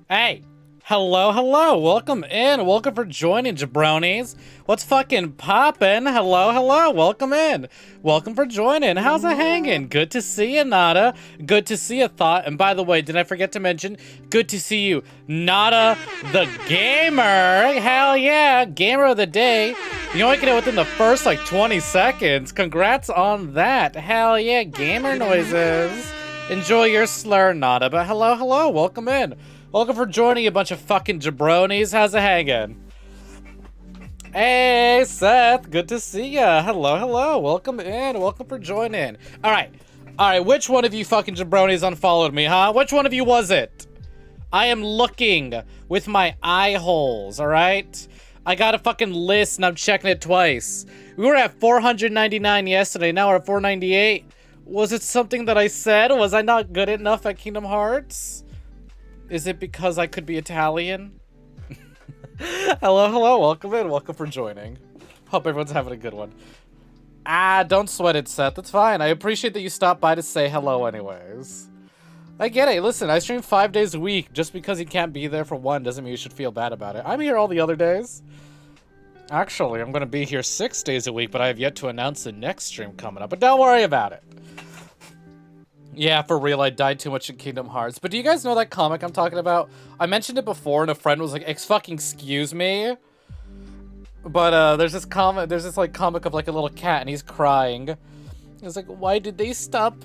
Hey, hello, welcome in, welcome for joining, jabronis. What's fucking poppin'? Hello, welcome in. Welcome for joining. How's it hanging? Good to see you, Nada. Good to see you, Thought. And by the way, did I forget to mention, good to see you, Nada the Gamer. Hell yeah, Gamer of the Day. You only get it within the first, 20 seconds. Congrats on that. Hell yeah, gamer noises. Enjoy your slur, Nada. But hello, welcome in. Welcome for joining, you bunch of fucking jabronis. How's it hanging? Hey, Seth. Good to see ya. Hello. Welcome in. Welcome for joining. All right. Which one of you fucking jabronis unfollowed me, huh? Which one of you was it? I am looking with my eye holes, all right? I got a fucking list and I'm checking it twice. We were at 499 yesterday. Now we're at 498. Was it something that I said? Was I not good enough at Kingdom Hearts? Is it because I could be Italian? Hello, welcome in, welcome for joining. Hope everyone's having a good one. Don't sweat it, Seth, that's fine. I appreciate that you stopped by to say hello anyways. I get it, listen, I stream 5 days a week. Just because you can't be there for one doesn't mean you should feel bad about it. I'm here all the other days. Actually, I'm gonna be here 6 days a week, but I have yet to announce the next stream coming up, but don't worry about it. Yeah, for real, I died too much in Kingdom Hearts. But do you guys know that comic I'm talking about? I mentioned it before, and a friend was like, excuse me? But, there's this comic of, a little cat, and he's crying. He's like, why did they stop...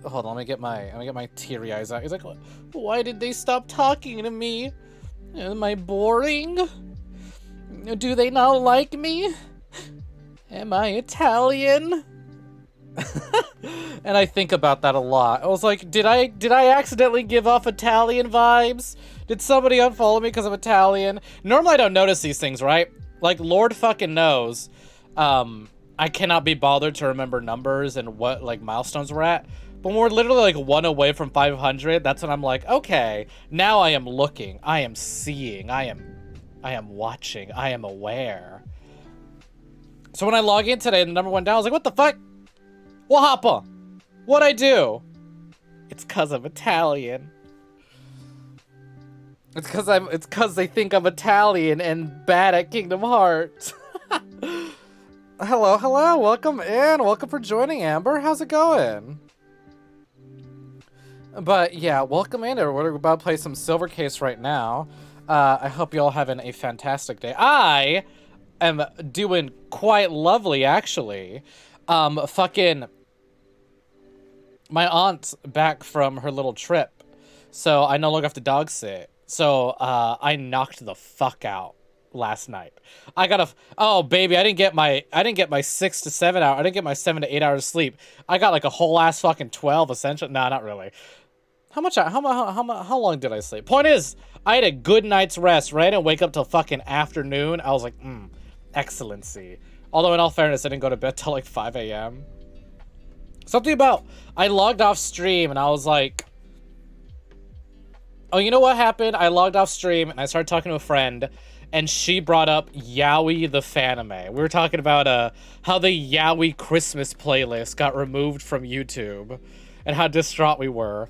Hold on, let me get my teary eyes out. He's like, why did they stop talking to me? Am I boring? Do they not like me? Am I Italian? And I think about that a lot. I was like, did I accidentally give off Italian vibes? Did somebody unfollow me because I'm Italian? Normally I don't notice these things, right? Like, Lord fucking knows. I cannot be bothered to remember numbers and what, milestones we're at. But when we're literally, one away from 500, that's when I'm like, okay, now I am looking. I am seeing. I am watching. I am aware. So when I log in today and the number went down, I was like, what the fuck? What happened? What'd I do? It's cause I'm Italian. It's cause they think I'm Italian and bad at Kingdom Hearts. Hello, welcome in. Welcome for joining, Amber. How's it going? But yeah, welcome in. We're about to play some Silver Case right now. I hope you all having a fantastic day. I am doing quite lovely, actually. My aunt's back from her little trip, so I no longer have to dog sit. So, I knocked the fuck out last night. Oh baby, I didn't get my 6 to 7 hour, I didn't get my 7 to 8 hours sleep. I got a whole ass fucking 12 essentially. Nah, not really. How long did I sleep? Point is, I had a good night's rest, right? I didn't wake up till fucking afternoon. I was like, excellency. Although in all fairness, I didn't go to bed till 5 a.m. Something about, I logged off stream and I was like, oh, you know what happened? I logged off stream and I started talking to a friend and she brought up Yaoi the Fanime. We were talking about how the Yaoi Christmas playlist got removed from YouTube and how distraught we were.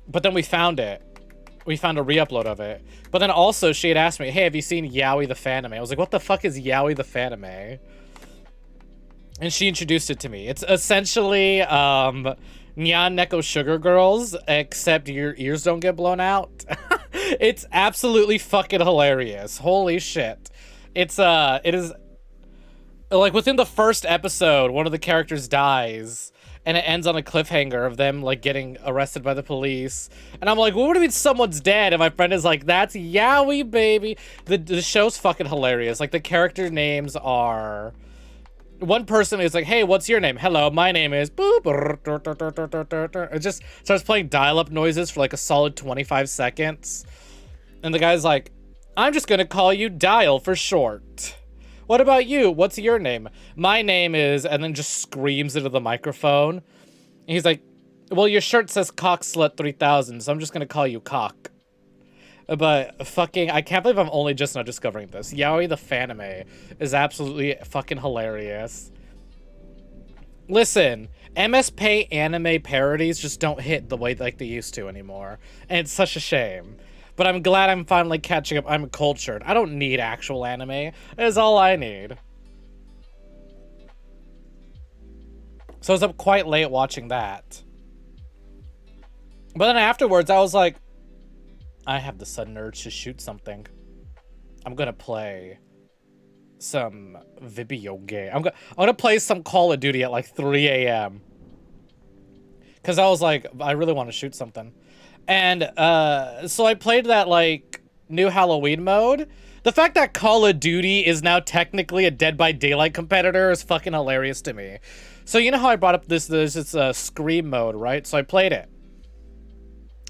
But then we found it. We found a re-upload of it. But then also she had asked me, hey, have you seen Yaoi the Fanime? I was like, what the fuck is Yaoi the Fanime? And she introduced it to me. It's essentially Nyan Neko Sugar Girls, except your ears don't get blown out. It's absolutely fucking hilarious. Holy shit. It is within the first episode, one of the characters dies, and it ends on a cliffhanger of them getting arrested by the police. And I'm like, what would it mean someone's dead? And my friend is like, that's Yaoi, baby. The show's fucking hilarious. The character names are... One person is like, hey, what's your name? Hello, my name is boop. It just starts playing dial-up noises for a solid 25 seconds. And the guy's like, I'm just gonna call you Dial for short. What about you? What's your name? My name is... And then just screams into the microphone. And he's like, well, your shirt says Cock Slut 3000, so I'm just gonna call you Cock. But fucking, I can't believe I'm only just now discovering this. Yaoi the Fanime is absolutely fucking hilarious. Listen, MSP anime parodies just don't hit the way they used to anymore. And it's such a shame. But I'm glad I'm finally catching up. I'm cultured. I don't need actual anime. It's all I need. So I was up quite late watching that. But then afterwards, I was like, I have the sudden urge to shoot something. I'm gonna play some video game. I'm gonna play some Call of Duty at like 3 a.m. Because I was like, I really want to shoot something. And so I played that like new Halloween mode. The fact that Call of Duty is now technically a Dead by Daylight competitor is fucking hilarious to me. So you know how I brought up this Scream mode, right? So I played it.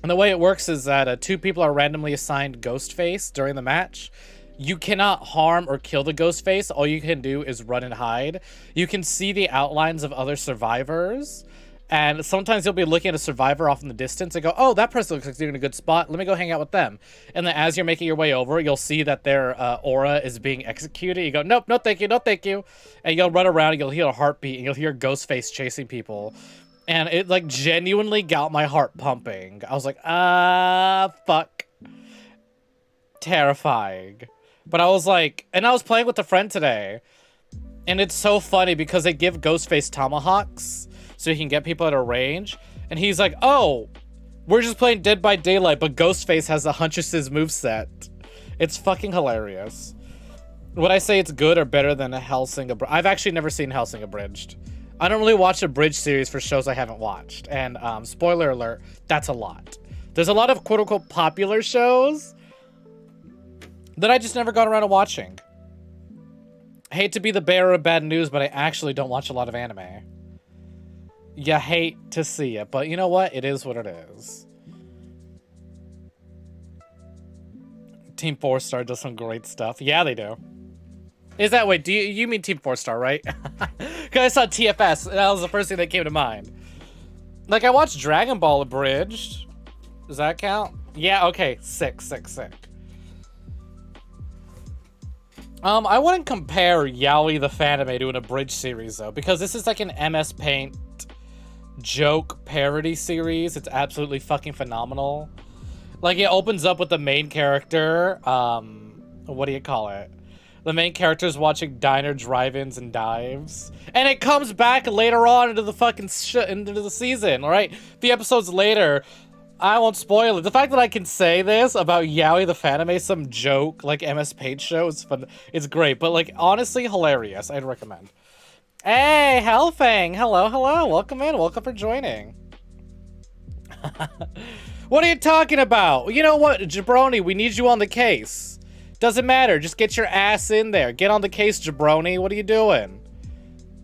And the way it works is that two people are randomly assigned Ghostface during the match. You cannot harm or kill the Ghostface. All you can do is run and hide. You can see the outlines of other survivors. And sometimes you'll be looking at a survivor off in the distance and go, oh, that person looks like they're in a good spot. Let me go hang out with them. And then as you're making your way over, you'll see that their aura is being executed. You go, nope, no thank you, no thank you. And you'll run around and you'll hear a heartbeat and you'll hear Ghostface chasing people. And it like genuinely got my heart pumping. I was like, fuck. Terrifying. But I was like, and I was playing with a friend today. And it's so funny because they give Ghostface tomahawks so he can get people at a range. And he's like, oh, we're just playing Dead by Daylight, but Ghostface has the Huntress's moveset. It's fucking hilarious. Would I say it's good or better than Hellsing Abridged? I've actually never seen Hellsing Abridged. I don't really watch abridged series for shows I haven't watched. And spoiler alert, that's a lot. There's a lot of quote-unquote popular shows that I just never got around to watching. I hate to be the bearer of bad news, but I actually don't watch a lot of anime. You hate to see it, but you know what? It is what it is. Team 4-Star does some great stuff. Yeah, they do. Is that, wait, do you mean Team 4-Star, right? Because I saw TFS, and that was the first thing that came to mind. Like, I watched Dragon Ball Abridged. Does that count? Yeah, okay. Sick. I wouldn't compare Yaoi the Fanime to an abridged series, though, because this is like an MS Paint joke parody series. It's absolutely fucking phenomenal. Like, it opens up with the main character, what do you call it? The main character's watching diner drive-ins and dives. And it comes back later on into the fucking into the season, alright? The episodes later, I won't spoil it. The fact that I can say this about Yaoi the Fanime, some joke, like MS Paint show, is fun. It's great, but like, honestly, hilarious. I'd recommend. Hey, Hellfang! Hello. Welcome in. Welcome for joining. What are you talking about? You know what, Jabroni, we need you on the case. Doesn't matter. Just get your ass in there. Get on the case, Jabroni. What are you doing?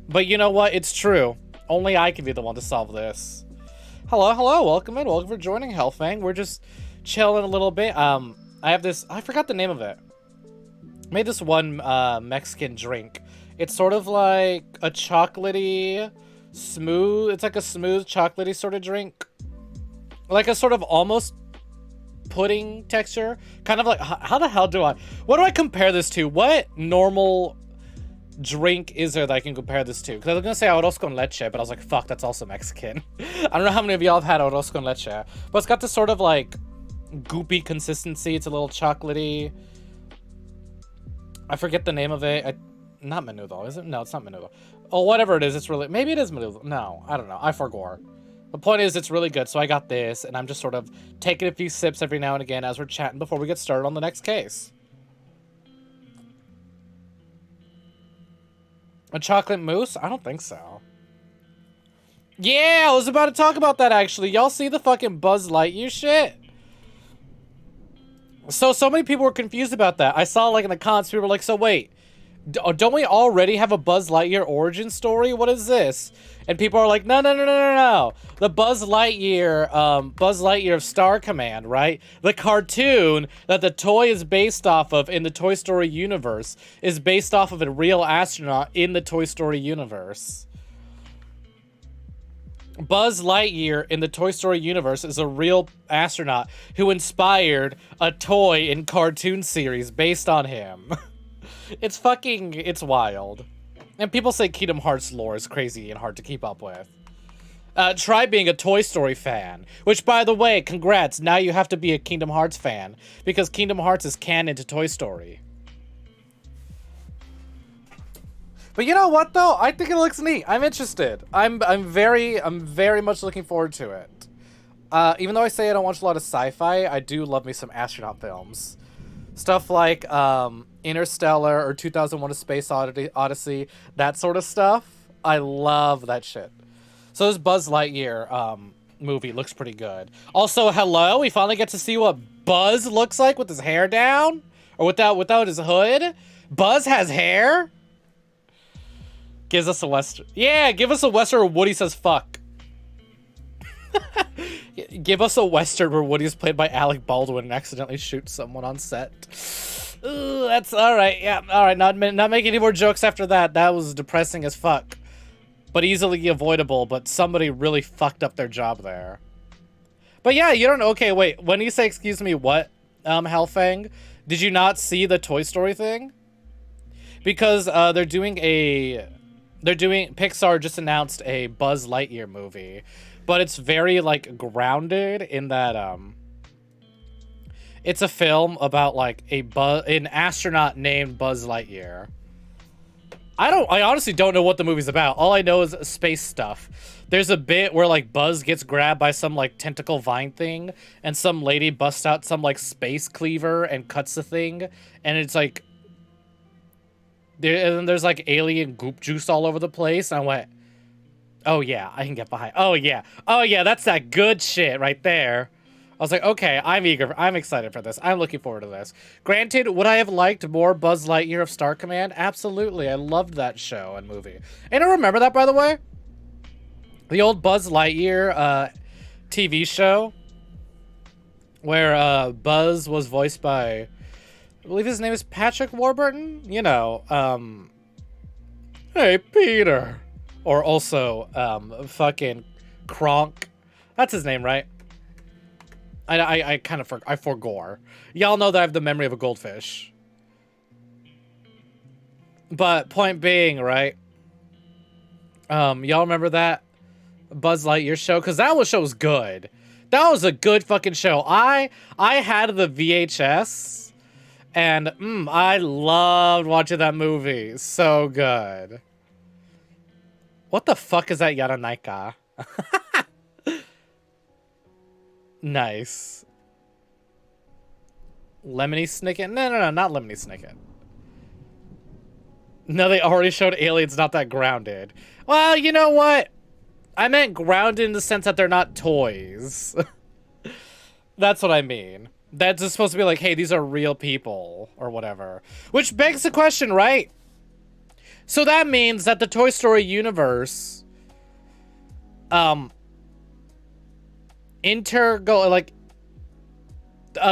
But you know what? It's true. Only I can be the one to solve this. Hello. Welcome in. Welcome for joining, Hellfang. We're just chilling a little bit. I have this... I forgot the name of it. Made this one Mexican drink. It's sort of like a chocolatey, smooth... It's like a smooth, chocolatey sort of drink. Like a sort of almost pudding texture. Kind of like... How the hell do I... What do I compare this to? What normal drink is there that I can compare this to? Because I was going to say arroz con leche, but I was like, fuck, that's also Mexican. I don't know how many of y'all have had arroz con leche. But it's got this sort of like goopy consistency. It's a little chocolatey. I forget the name of it. Not menudo, is it? No, it's not menudo. Oh, whatever it is, it's really... Maybe it is menudo. No, I don't know. I forgot. The point is, it's really good. So I got this, and I'm just sort of taking a few sips every now and again as we're chatting before we get started on the next case. A chocolate mousse? I don't think so. Yeah, I was about to talk about that, actually. Y'all see the fucking Buzz Lightyear shit? So many people were confused about that. I saw, like, in the comments, people were like, so wait, don't we already have a Buzz Lightyear origin story? What is this? And people are like, no. The Buzz Lightyear of Star Command, right? The cartoon that the toy is based off of in the Toy Story universe is based off of a real astronaut in the Toy Story universe. Buzz Lightyear in the Toy Story universe is a real astronaut who inspired a toy and cartoon series based on him. It's wild. And people say Kingdom Hearts lore is crazy and hard to keep up with. Try being a Toy Story fan. Which, by the way, congrats. Now you have to be a Kingdom Hearts fan. Because Kingdom Hearts is canon to Toy Story. But you know what, though? I think it looks neat. I'm interested. I'm very much looking forward to it. Even though I say I don't watch a lot of sci-fi, I do love me some astronaut films. Stuff like Interstellar or 2001: A Space Odyssey, that sort of stuff. I love that shit. So this Buzz Lightyear movie looks pretty good. Also, hello, we finally get to see what Buzz looks like with his hair down, or without his hood. Buzz has hair. Gives us a Western. Yeah, give us a Western where Woody says fuck. Give us a Western where Woody is played by Alec Baldwin and accidentally shoots someone on set. Ooh, that's alright. Yeah, alright. Not making any more jokes after that. That was depressing as fuck. But easily avoidable, but somebody really fucked up their job there. But yeah, you don't... Okay, wait. When you say, excuse me, what, Hellfang? Did you not see the Toy Story thing? Because, Pixar just announced a Buzz Lightyear movie. But it's very, like, grounded in that, it's a film about, like, an astronaut named Buzz Lightyear. I honestly don't know what the movie's about. All I know is space stuff. There's a bit where, like, Buzz gets grabbed by some, like, tentacle vine thing, and some lady busts out some, like, space cleaver and cuts the thing, and it's, like... and then there's, like, alien goop juice all over the place, and I went, oh, yeah, I can get behind. Oh, yeah. Oh, yeah, that's that good shit right there. I was like, okay, I'm eager. I'm excited for this. I'm looking forward to this. Granted, would I have liked more Buzz Lightyear of Star Command? Absolutely. I loved that show and movie. And I remember that, by the way. The old Buzz Lightyear TV show where Buzz was voiced by, I believe his name is Patrick Warburton. You know, hey, Peter. Or also, fucking Kronk. That's his name, right? I kind of I forgore. Y'all know that I have the memory of a goldfish. But point being, right? Y'all remember that Buzz Lightyear show? Because that show was good. That was a good fucking show. I had the VHS, and I loved watching that movie. So good. What the fuck is that Yaranaika? Nice. Lemony Snicket? No, not Lemony Snicket. No, they already showed aliens not that grounded. Well, you know what? I meant grounded in the sense that they're not toys. That's what I mean. That's just supposed to be like, hey, these are real people, or whatever. Which begs the question, right? So that means that the Toy Story universe,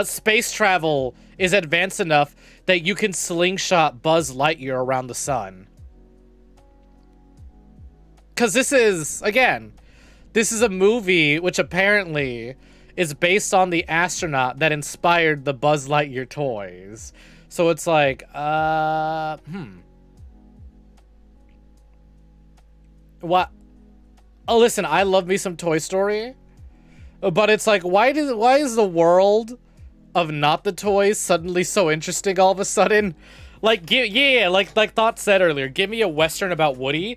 space travel is advanced enough that you can slingshot Buzz Lightyear around the sun. Because this is a movie which apparently is based on the astronaut that inspired the Buzz Lightyear toys. So it's like, What? Oh, listen, I love me some Toy Story. But it's like, why is the world of not the toys suddenly so interesting all of a sudden? Like, like Thought said earlier, give me a Western about Woody.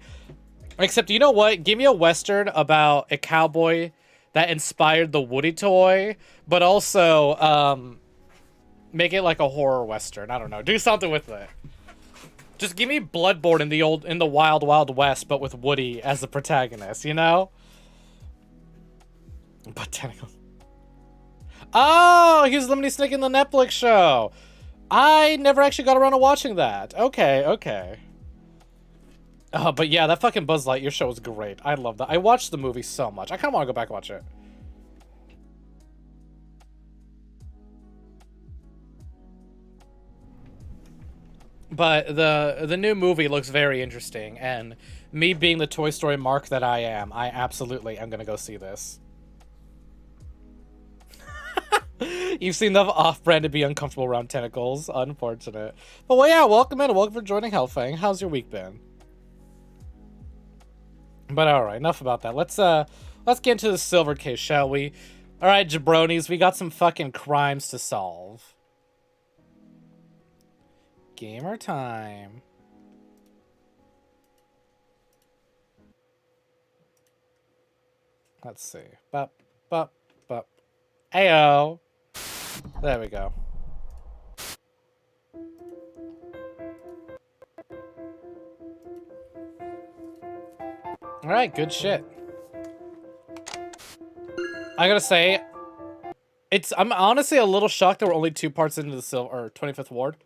Except, you know what? Give me a Western about a cowboy that inspired the Woody toy, but also, make it like a horror Western. I don't know. Do something with it. Just give me Bloodborne in the Wild Wild West, but with Woody as the protagonist, you know? Botanical. Oh, he was Lemony Snicket in the Netflix show. I never actually got around to watching that. Okay. But yeah, that fucking Buzz Lightyear show was great. I love that. I watched the movie so much. I kind of want to go back and watch it. But the new movie looks very interesting, and me being the Toy Story mark that I am, I absolutely am gonna go see this. You've seen enough off-brand to be uncomfortable around tentacles. Unfortunate. But well, yeah, welcome in. Welcome for joining Hellfang. How's your week been? But alright, enough about that. Let's Let's get into the silver case, shall we? All right, jabronis, we got some fucking crimes to solve. Gamer time. Let's see. Bup, bup, bup. Ayo. There we go. All right, good shit. I gotta say, I'm honestly a little shocked that we're only 2 parts into the 25th Ward.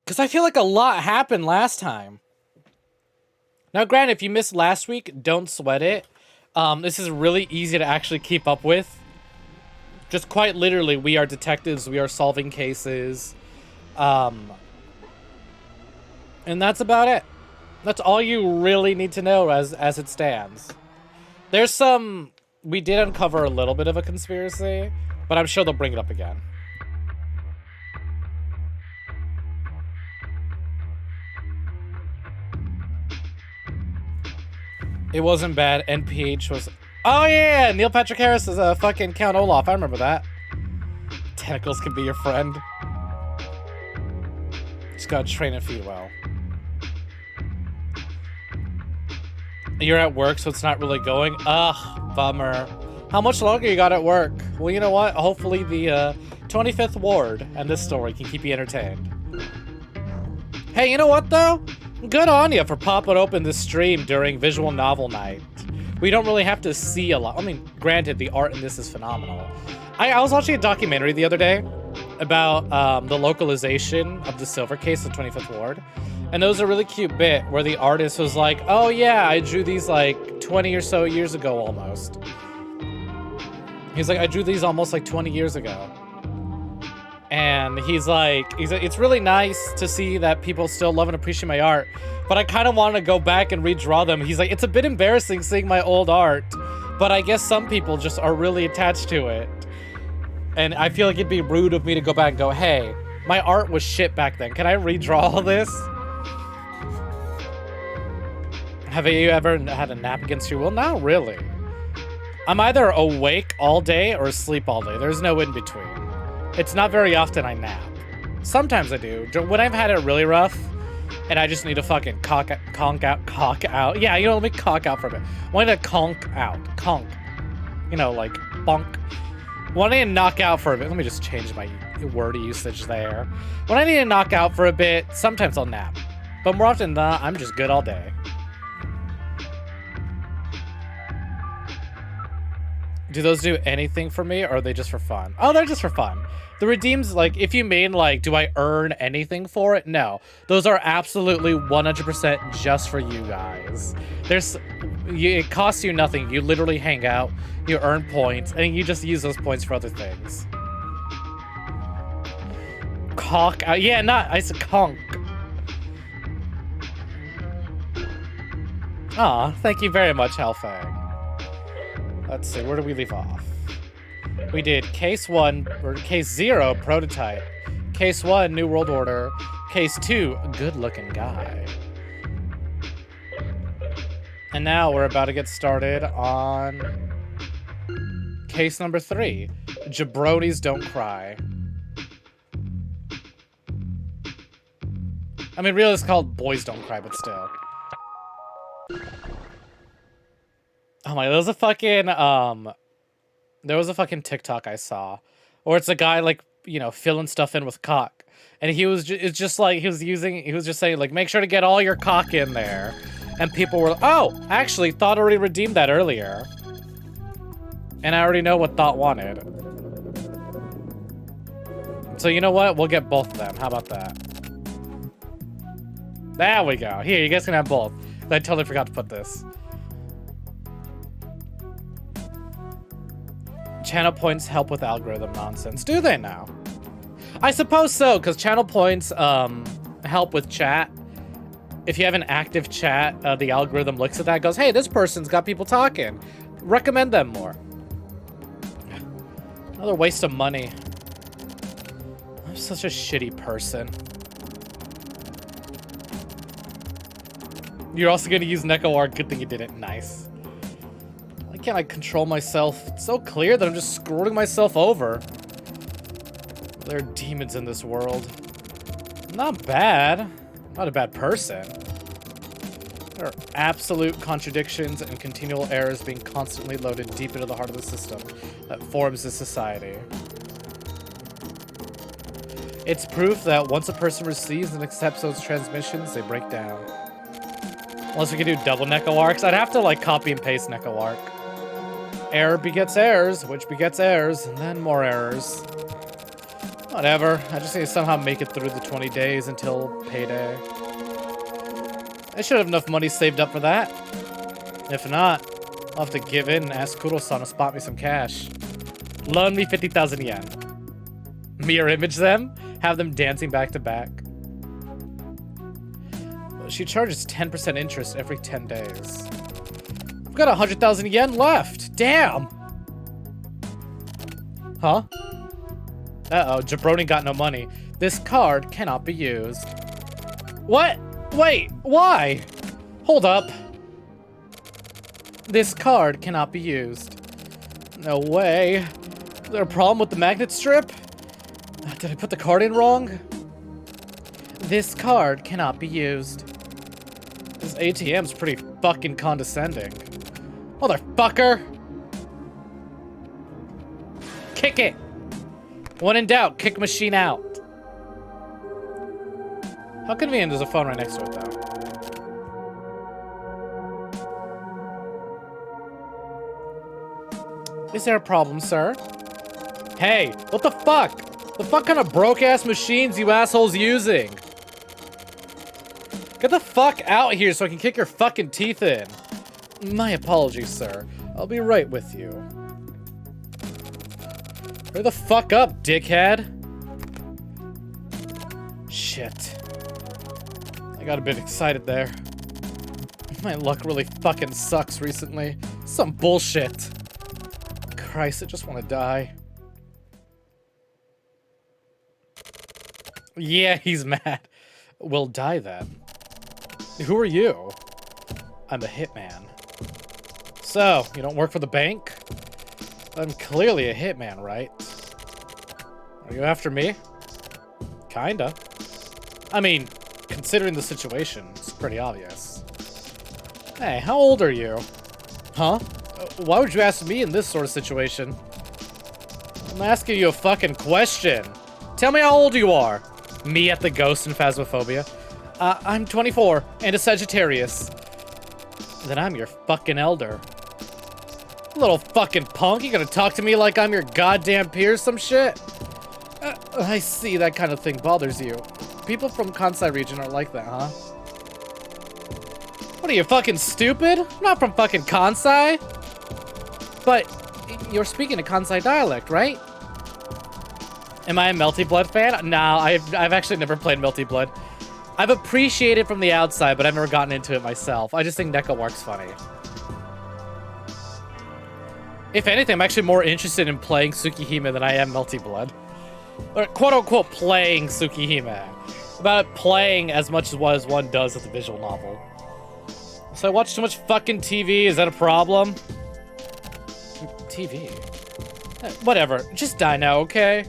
Because I feel like a lot happened last time. Now, granted, if you missed last week, don't sweat it. This is really easy to actually keep up with. Just quite literally, we are detectives. We are solving cases. And that's about it. That's all you really need to know as it stands. There's some... We did uncover a little bit of a conspiracy, but I'm sure they'll bring it up again. It wasn't bad. NPH was... Oh yeah! Neil Patrick Harris is a fucking Count Olaf. I remember that. Tentacles can be your friend. Just gotta train and feed well. You're at work, so it's not really going. Ugh, bummer. How much longer you got at work? Well, you know what? Hopefully the 25th Ward and this story can keep you entertained. Hey, you know what, though? Good on you for popping open the stream during visual novel night. We don't really have to see a lot. I mean, granted, the art in this is phenomenal. I was watching a documentary the other day about the localization of the silver case in 25th Ward. And there was a really cute bit where the artist was like, oh yeah, I drew these like 20 or so years ago almost. He's like, I drew these almost like 20 years ago. And he's like, it's really nice to see that people still love and appreciate my art, but I kind of want to go back and redraw them. He's like, it's a bit embarrassing seeing my old art, but I guess some people just are really attached to it. And I feel like it'd be rude of me to go back and go, hey, my art was shit back then. Can I redraw all this? Have you ever had a nap against your will? Not really. I'm either awake all day or asleep all day. There's no in between. It's not very often I nap. Sometimes I do. When I've had it really rough and I just need to fucking cock out. Yeah, you know, let me cock out for a bit. When I need to conk out. Conk. You know, like bonk. When I need to knock out for a bit. Let me just change my word usage there. When I need to knock out for a bit, sometimes I'll nap. But more often than not, I'm just good all day. Do those do anything for me, or are they just for fun? Oh, they're just for fun. The redeems, like, if you mean, like, do I earn anything for it? No. Those are absolutely 100% just for you guys. It costs you nothing. You literally hang out, you earn points, and you just use those points for other things. Cock out. Yeah, I said conk. Aw, thank you very much, Hellfang. Let's see, where do we leave off? We did case 1, or case 0, prototype. Case 1, New World Order. Case 2, good looking guy. And now we're about to get started on case number 3. Jabronis don't cry. I mean, really it's called Boys Don't Cry, but still. Oh my, there was a fucking TikTok I saw where it's a guy, like, you know, filling stuff in with cock. And he was just saying, like, make sure to get all your cock in there. And people were, oh, actually, Thought already redeemed that earlier. And I already know what Thought wanted. So you know what? We'll get both of them. How about that? There we go. Here, you guys can have both. I totally forgot to put this. Channel points help with algorithm nonsense. Do they now? I suppose so, because channel points help with chat. If you have an active chat, the algorithm looks at that and goes, hey, this person's got people talking. Recommend them more. Another waste of money. I'm such a shitty person. You're also gonna use Neko Arc. Good thing you did it. Nice. Why can't I control myself? It's so clear that I'm just screwing myself over. There are demons in this world. Not bad. Not a bad person. There are absolute contradictions and continual errors being constantly loaded deep into the heart of the system that forms this society. It's proof that once a person receives and accepts those transmissions, they break down. Unless we can do double Neko Arcs. I'd have to like copy and paste Neko Arc. Error begets errors, which begets errors, and then more errors. Whatever. I just need to somehow make it through the 20 days until payday. I should have enough money saved up for that. If not, I'll have to give in and ask Kuro-san to spot me some cash. Loan me 50,000 yen. Mirror image them? Have them dancing back to back. She charges 10% interest every 10 days. I've got 100,000 yen left. Damn! Huh? Uh-oh, Jabroni got no money. This card cannot be used. What? Wait, why? Hold up. This card cannot be used. No way. Is there a problem with the magnet strip? Did I put the card in wrong? This card cannot be used. This ATM's pretty fucking condescending. Motherfucker! Kick it! When in doubt, kick machine out. How convenient is a phone right next to it, though? Is there a problem, sir? Hey, what the fuck? The fuck kind of broke-ass machines you assholes using? Get the fuck out here so I can kick your fucking teeth in. My apologies, sir. I'll be right with you. Hurry the fuck up, dickhead. Shit. I got a bit excited there. My luck really fucking sucks recently. Some bullshit. Christ, I just want to die. Yeah, he's mad. We'll die then. Who are you? I'm a hitman. So, you don't work for the bank? I'm clearly a hitman, right? Are you after me? Kinda. I mean, considering the situation, it's pretty obvious. Hey, how old are you? Huh? Why would you ask me in this sort of situation? I'm asking you a fucking question. Tell me how old you are. Me at the ghost in Phasmophobia. I'm 24 and a Sagittarius. Then I'm your fucking elder. Little fucking punk, you gonna talk to me like I'm your goddamn peer or some shit? I see that kind of thing bothers you. People from Kansai region are like that, huh? What are you, fucking stupid? I'm not from fucking Kansai. But you're speaking a Kansai dialect, right? Am I a Melty Blood fan? Nah, I've actually never played Melty Blood. I've appreciated it from the outside, but I've never gotten into it myself. I just think Neko Arc's funny. If anything, I'm actually more interested in playing Tsukihime than I am Melty Blood. Or quote-unquote playing Tsukihime. About playing as much as one does with a visual novel. So I watch too much fucking TV, is that a problem? TV? Whatever, just die now, okay?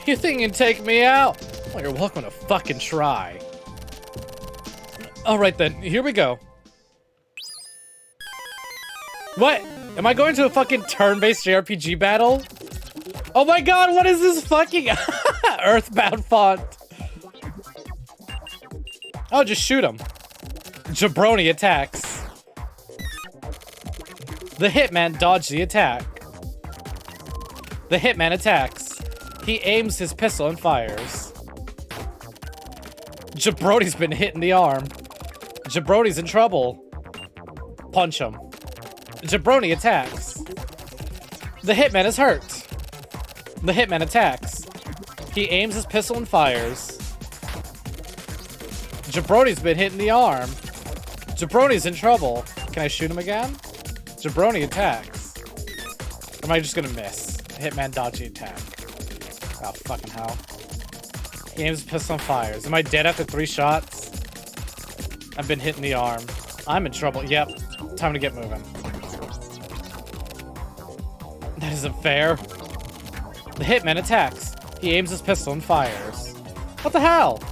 You think you can take me out? Well, you're welcome to fucking try. Alright then, here we go. What? Am I going to a fucking turn-based JRPG battle? Oh my god, what is this fucking Earthbound font? Oh, just shoot him. Jabroni attacks. The hitman dodged the attack. The hitman attacks. He aims his pistol and fires. Jabroni's been hit in the arm. Jabroni's in trouble. Punch him. Jabroni attacks. The hitman is hurt. The hitman attacks. He aims his pistol and fires. Jabroni's been hit in the arm. Jabroni's in trouble. Can I shoot him again? Jabroni attacks. Or am I just gonna miss? Hitman dodgy attack. Oh, fucking hell. He aims his pistol and fires. Am I dead after 3 shots? I've been hit in the arm. I'm in trouble. Yep. Time to get moving. That isn't fair. The hitman attacks. He aims his pistol and fires. What the hell?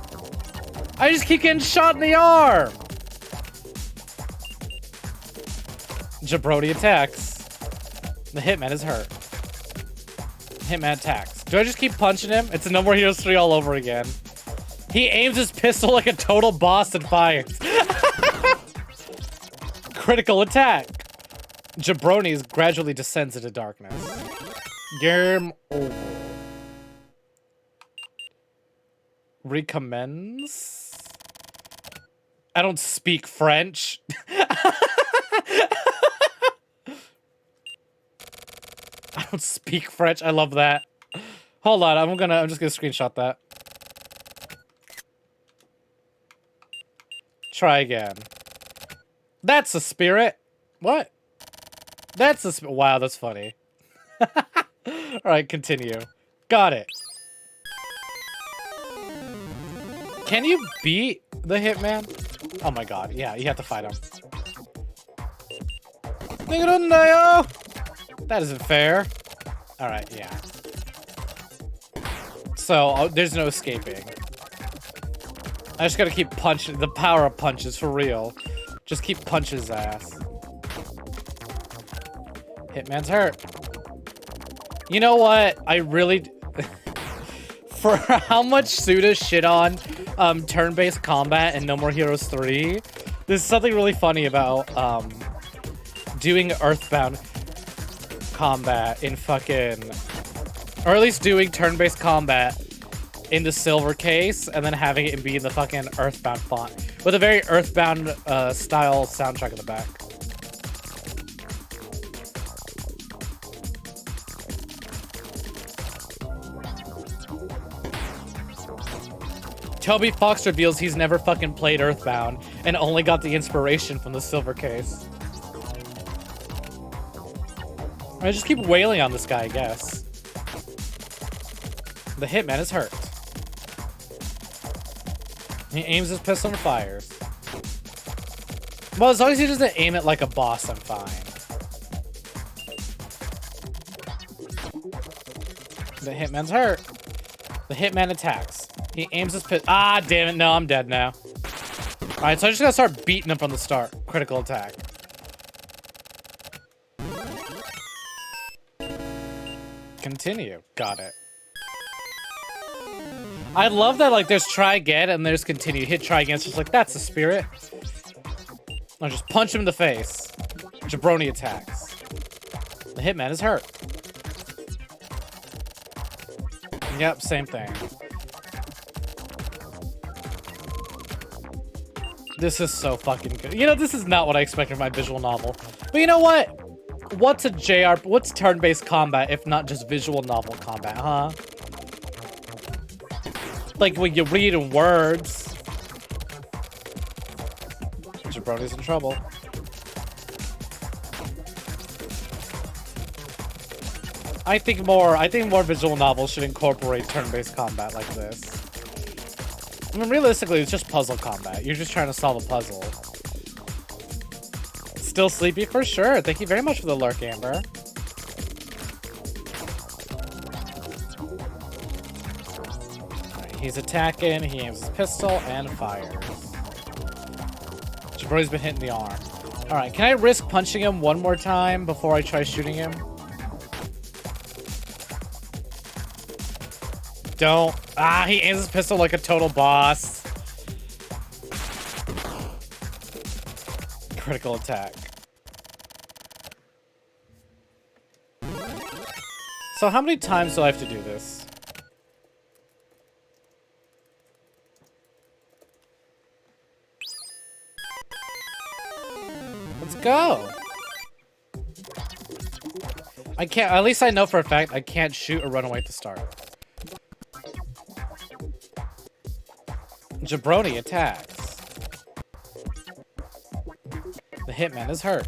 I just keep getting shot in the arm! Jabroni attacks. The hitman is hurt. Hitman attacks. Do I just keep punching him? It's a No More Heroes 3 all over again. He aims his pistol like a total boss and fires. Critical attack. Jabroni gradually descends into darkness. Game over. Recommends? I don't speak French. I don't speak French. I love that. Hold on, I'm just gonna screenshot that. Try again. That's the spirit. What? That's the spirit. Wow, that's funny. Alright, continue. Got it. Can you beat the hitman? Oh my god, yeah, you have to fight him. That isn't fair. Alright, yeah. So, there's no escaping. I just gotta keep punching. The power of punches, for real. Just keep punching his ass. Hitman's hurt. You know what? I really... For how much Suda shit on turn-based combat in No More Heroes 3, there's something really funny about doing Earthbound combat in fucking... Or at least doing turn-based combat in the silver case, and then having it be in the fucking Earthbound font. With a very Earthbound style soundtrack in the back. Toby Fox reveals he's never fucking played Earthbound and only got the inspiration from the silver case. I just keep wailing on this guy, I guess. The hitman is hurt. He aims his pistol and fires. Well, as long as he doesn't aim it like a boss, I'm fine. The hitman's hurt. The hitman attacks. He aims his pistol. Ah, damn it. No, I'm dead now. Alright, so I just gotta start beating him from the start. Critical attack. Continue. Got it. I love that, like, there's try again and there's continue. Hit try again. It's just like, that's the spirit. I'll just punch him in the face. Jabroni attacks. The hitman is hurt. Yep, same thing. This is so fucking good. You know, this is not what I expected from my visual novel. But you know what? What's what's turn-based combat if not just visual novel combat, huh? Like when you read in words. Jabroni's in trouble. I think more visual novels should incorporate turn-based combat like this. I mean, realistically, it's just puzzle combat. You're just trying to solve a puzzle. Still sleepy for sure. Thank you very much for the lurk, Amber. Right, he's attacking. He aims his pistol and fires. Jabroni's been hit in the arm. All right, can I risk punching him one more time before I try shooting him? Don't. Ah, he aims his pistol like a total boss. Critical attack. So how many times do I have to do this? Let's go. I can't, at least I know for a fact I can't shoot or run away at the start. Jabroni attacks. The hitman is hurt.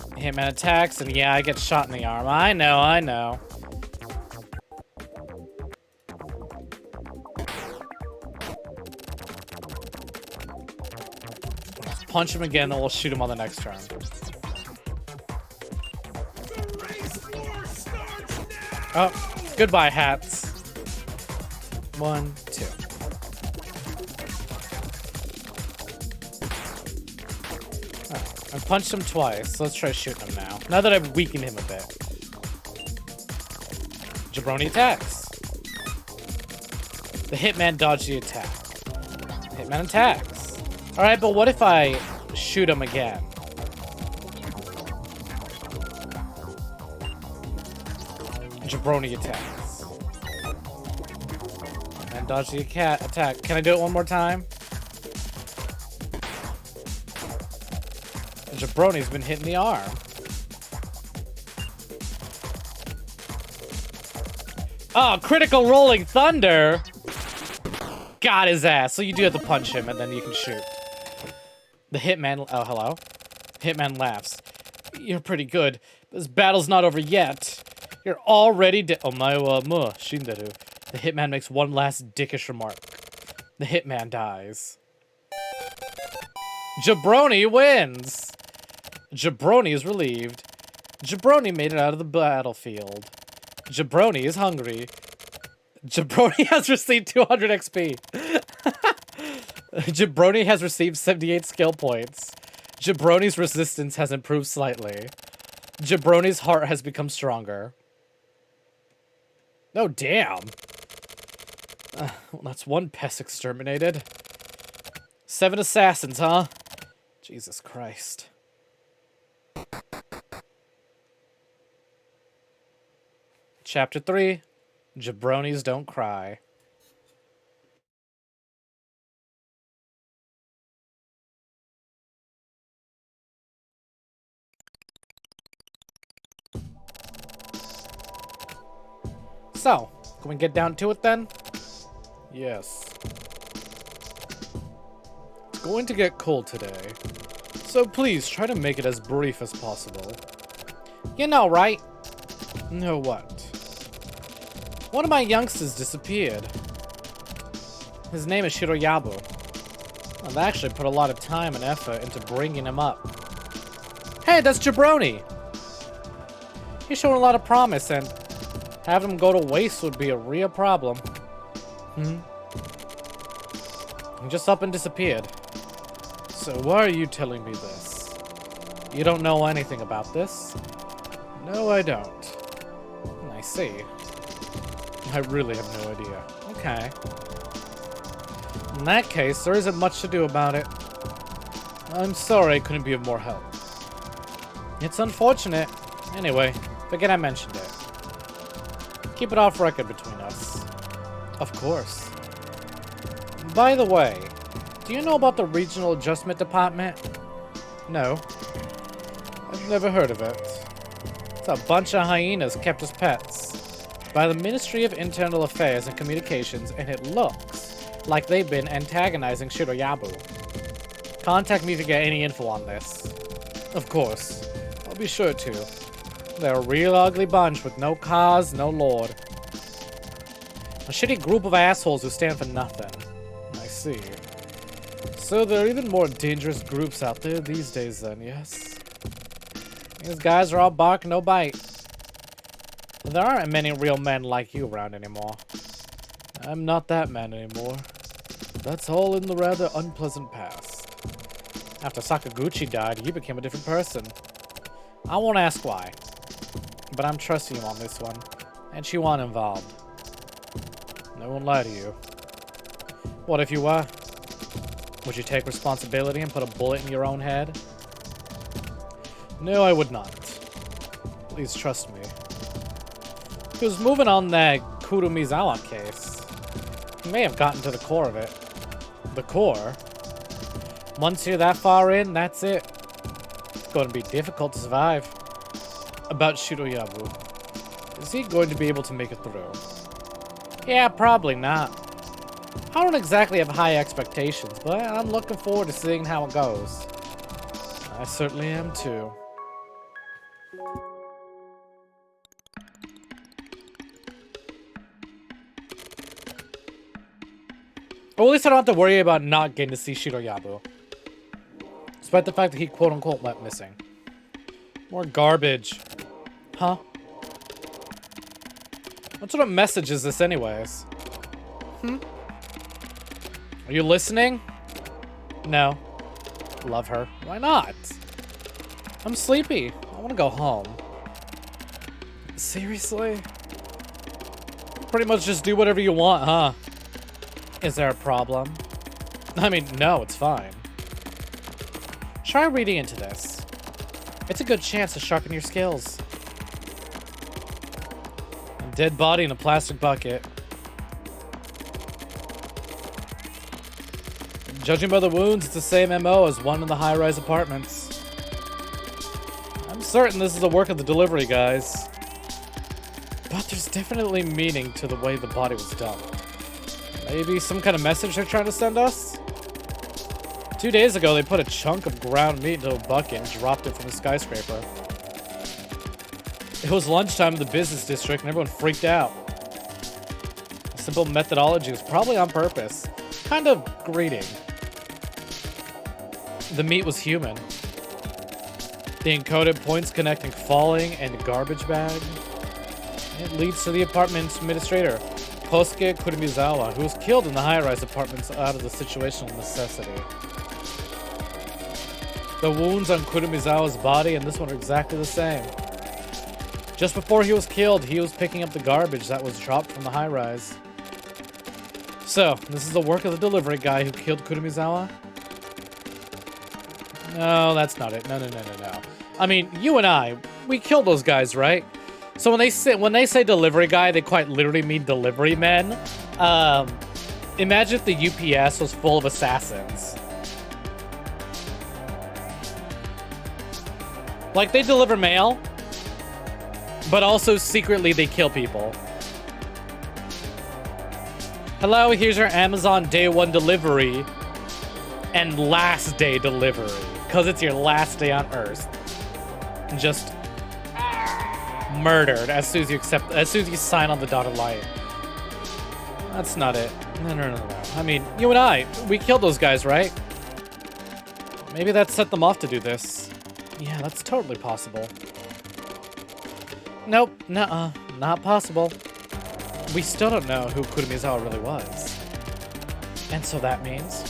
The hitman attacks, and yeah, I get shot in the arm. I know. punch him again, and we'll shoot him on the next turn. Oh, goodbye, hats. 1, 2. Oh, I punched him twice, so let's try shooting him now. Now that I've weakened him a bit. Jabroni attacks. The Hitman dodged the attack. Hitman attacks. Alright, but what if I shoot him again? Jabroni attacks. And dodge the attack. Can I do it one more time? Jabroni's been hitting the arm. Oh, critical rolling thunder! Got his ass. So you do have to punch him and then you can shoot. The Hitman... Oh, hello? Hitman laughs. You're pretty good. This battle's not over yet. You're already Omae wa mo shinderu. The Hitman makes one last dickish remark. The Hitman dies. Jabroni wins! Jabroni is relieved. Jabroni made it out of the battlefield. Jabroni is hungry. Jabroni has received 200 XP. Jabroni has received 78 skill points. Jabroni's resistance has improved slightly. Jabroni's heart has become stronger. Oh, damn. Well, that's one pest exterminated. 7 assassins, huh? Jesus Christ. Chapter 3. Jabronis don't cry. So, can we get down to it then? Yes. It's going to get cold today, so please try to make it as brief as possible. You know, right? Know what? One of my youngsters disappeared. His name is Shiroyabu. I've actually put a lot of time and effort into bringing him up. Hey, that's Jabroni! He's showing a lot of promise, and having him go to waste would be a real problem. He just up and disappeared. So why are you telling me this? You don't know anything about this? No, I don't. I see. I really have no idea. Okay. In that case, there isn't much to do about it. I'm sorry I couldn't be of more help. It's unfortunate. Anyway, forget I mentioned it. Keep it off record between us. Of course. By the way, do you know about the Regional Adjustment Department? No. I've never heard of it. It's a bunch of hyenas kept as pets by the Ministry of Internal Affairs and Communications, and it looks like they've been antagonizing Shiroyabu. Contact me if you get any info on this. Of course. I'll be sure to. They're a real ugly bunch with no cause, no lord. A shitty group of assholes who stand for nothing. I see. So there are even more dangerous groups out there these days then, yes? These guys are all bark, no bite. There aren't many real men like you around anymore. I'm not that man anymore. That's all in the rather unpleasant past. After Sakaguchi died, you became a different person. I won't ask why, but I'm trusting you on this one, and she wasn't involved. I won't lie to you. What if you were? Would you take responsibility and put a bullet in your own head? No, I would not. Please trust me. Because moving on that Kurumizawa case, you may have gotten to the core of it. The core? Once you're that far in, that's it. It's going to be difficult to survive. About Shiroyabu. Is he going to be able to make it through? Yeah, probably not. I don't exactly have high expectations, but I'm looking forward to seeing how it goes. I certainly am too. Well, at least I don't have to worry about not getting to see Shiroyabu. Despite the fact that he quote-unquote went missing. More garbage. Huh? What sort of message is this anyways? Are you listening? No. Love her. Why not? I'm sleepy. I want to go home. Seriously? Pretty much just do whatever you want, huh? Is there a problem? I mean, no, it's fine. Try reading into this. It's a good chance to sharpen your skills. A dead body in a plastic bucket. Judging by the wounds, it's the same MO as one in the high-rise apartments. I'm certain this is the work of the delivery guys. But there's definitely meaning to the way the body was dumped. Maybe some kind of message they're trying to send us? 2 days ago, they put a chunk of ground meat into a bucket and dropped it from a skyscraper. It was lunchtime in the business district and everyone freaked out. A simple methodology was probably on purpose. Kind of grating. The meat was human. The encoded points connecting falling and garbage bag. It leads to the apartment administrator, Kosuke Kurimizawa, who was killed in the high-rise apartments out of the situational necessity. The wounds on Kurimizawa's body and this one are exactly the same. Just before he was killed, he was picking up the garbage that was dropped from the high-rise. So, this is the work of the delivery guy who killed Kurimizawa? No, that's not it. No. I mean, you and I, we killed those guys, right? So when they say delivery guy, they quite literally mean delivery men. Imagine if the UPS was full of assassins. Like, they deliver mail, but also secretly they kill people. Hello, here's your Amazon day 1 delivery and last day delivery, because it's your last day on Earth. Just murdered as soon as you sign on the dotted line. That's not it. No. I mean, you and I, we killed those guys, right? Maybe that set them off to do this. Yeah, that's totally possible. Nope, nuh-uh, not possible. We still don't know who Kurimizawa really was. And so that means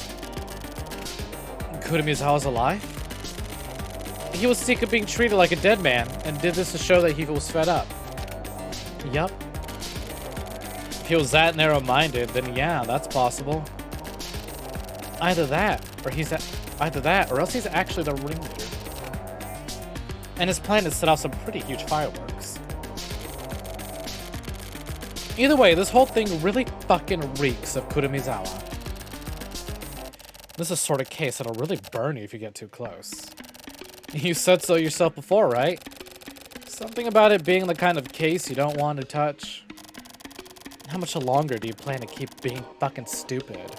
Kurimizawa's alive? He was sick of being treated like a dead man and did this to show that he was fed up. Yup. If he was that narrow-minded, then yeah, that's possible. Either that, or else he's actually the ringleader. And his plan is to set off some pretty huge fireworks. Either way, this whole thing really fucking reeks of Kurimizawa. This is the sort of case that'll really burn you if you get too close. You said so yourself before, right? Something about it being the kind of case you don't want to touch. How much longer do you plan to keep being fucking stupid?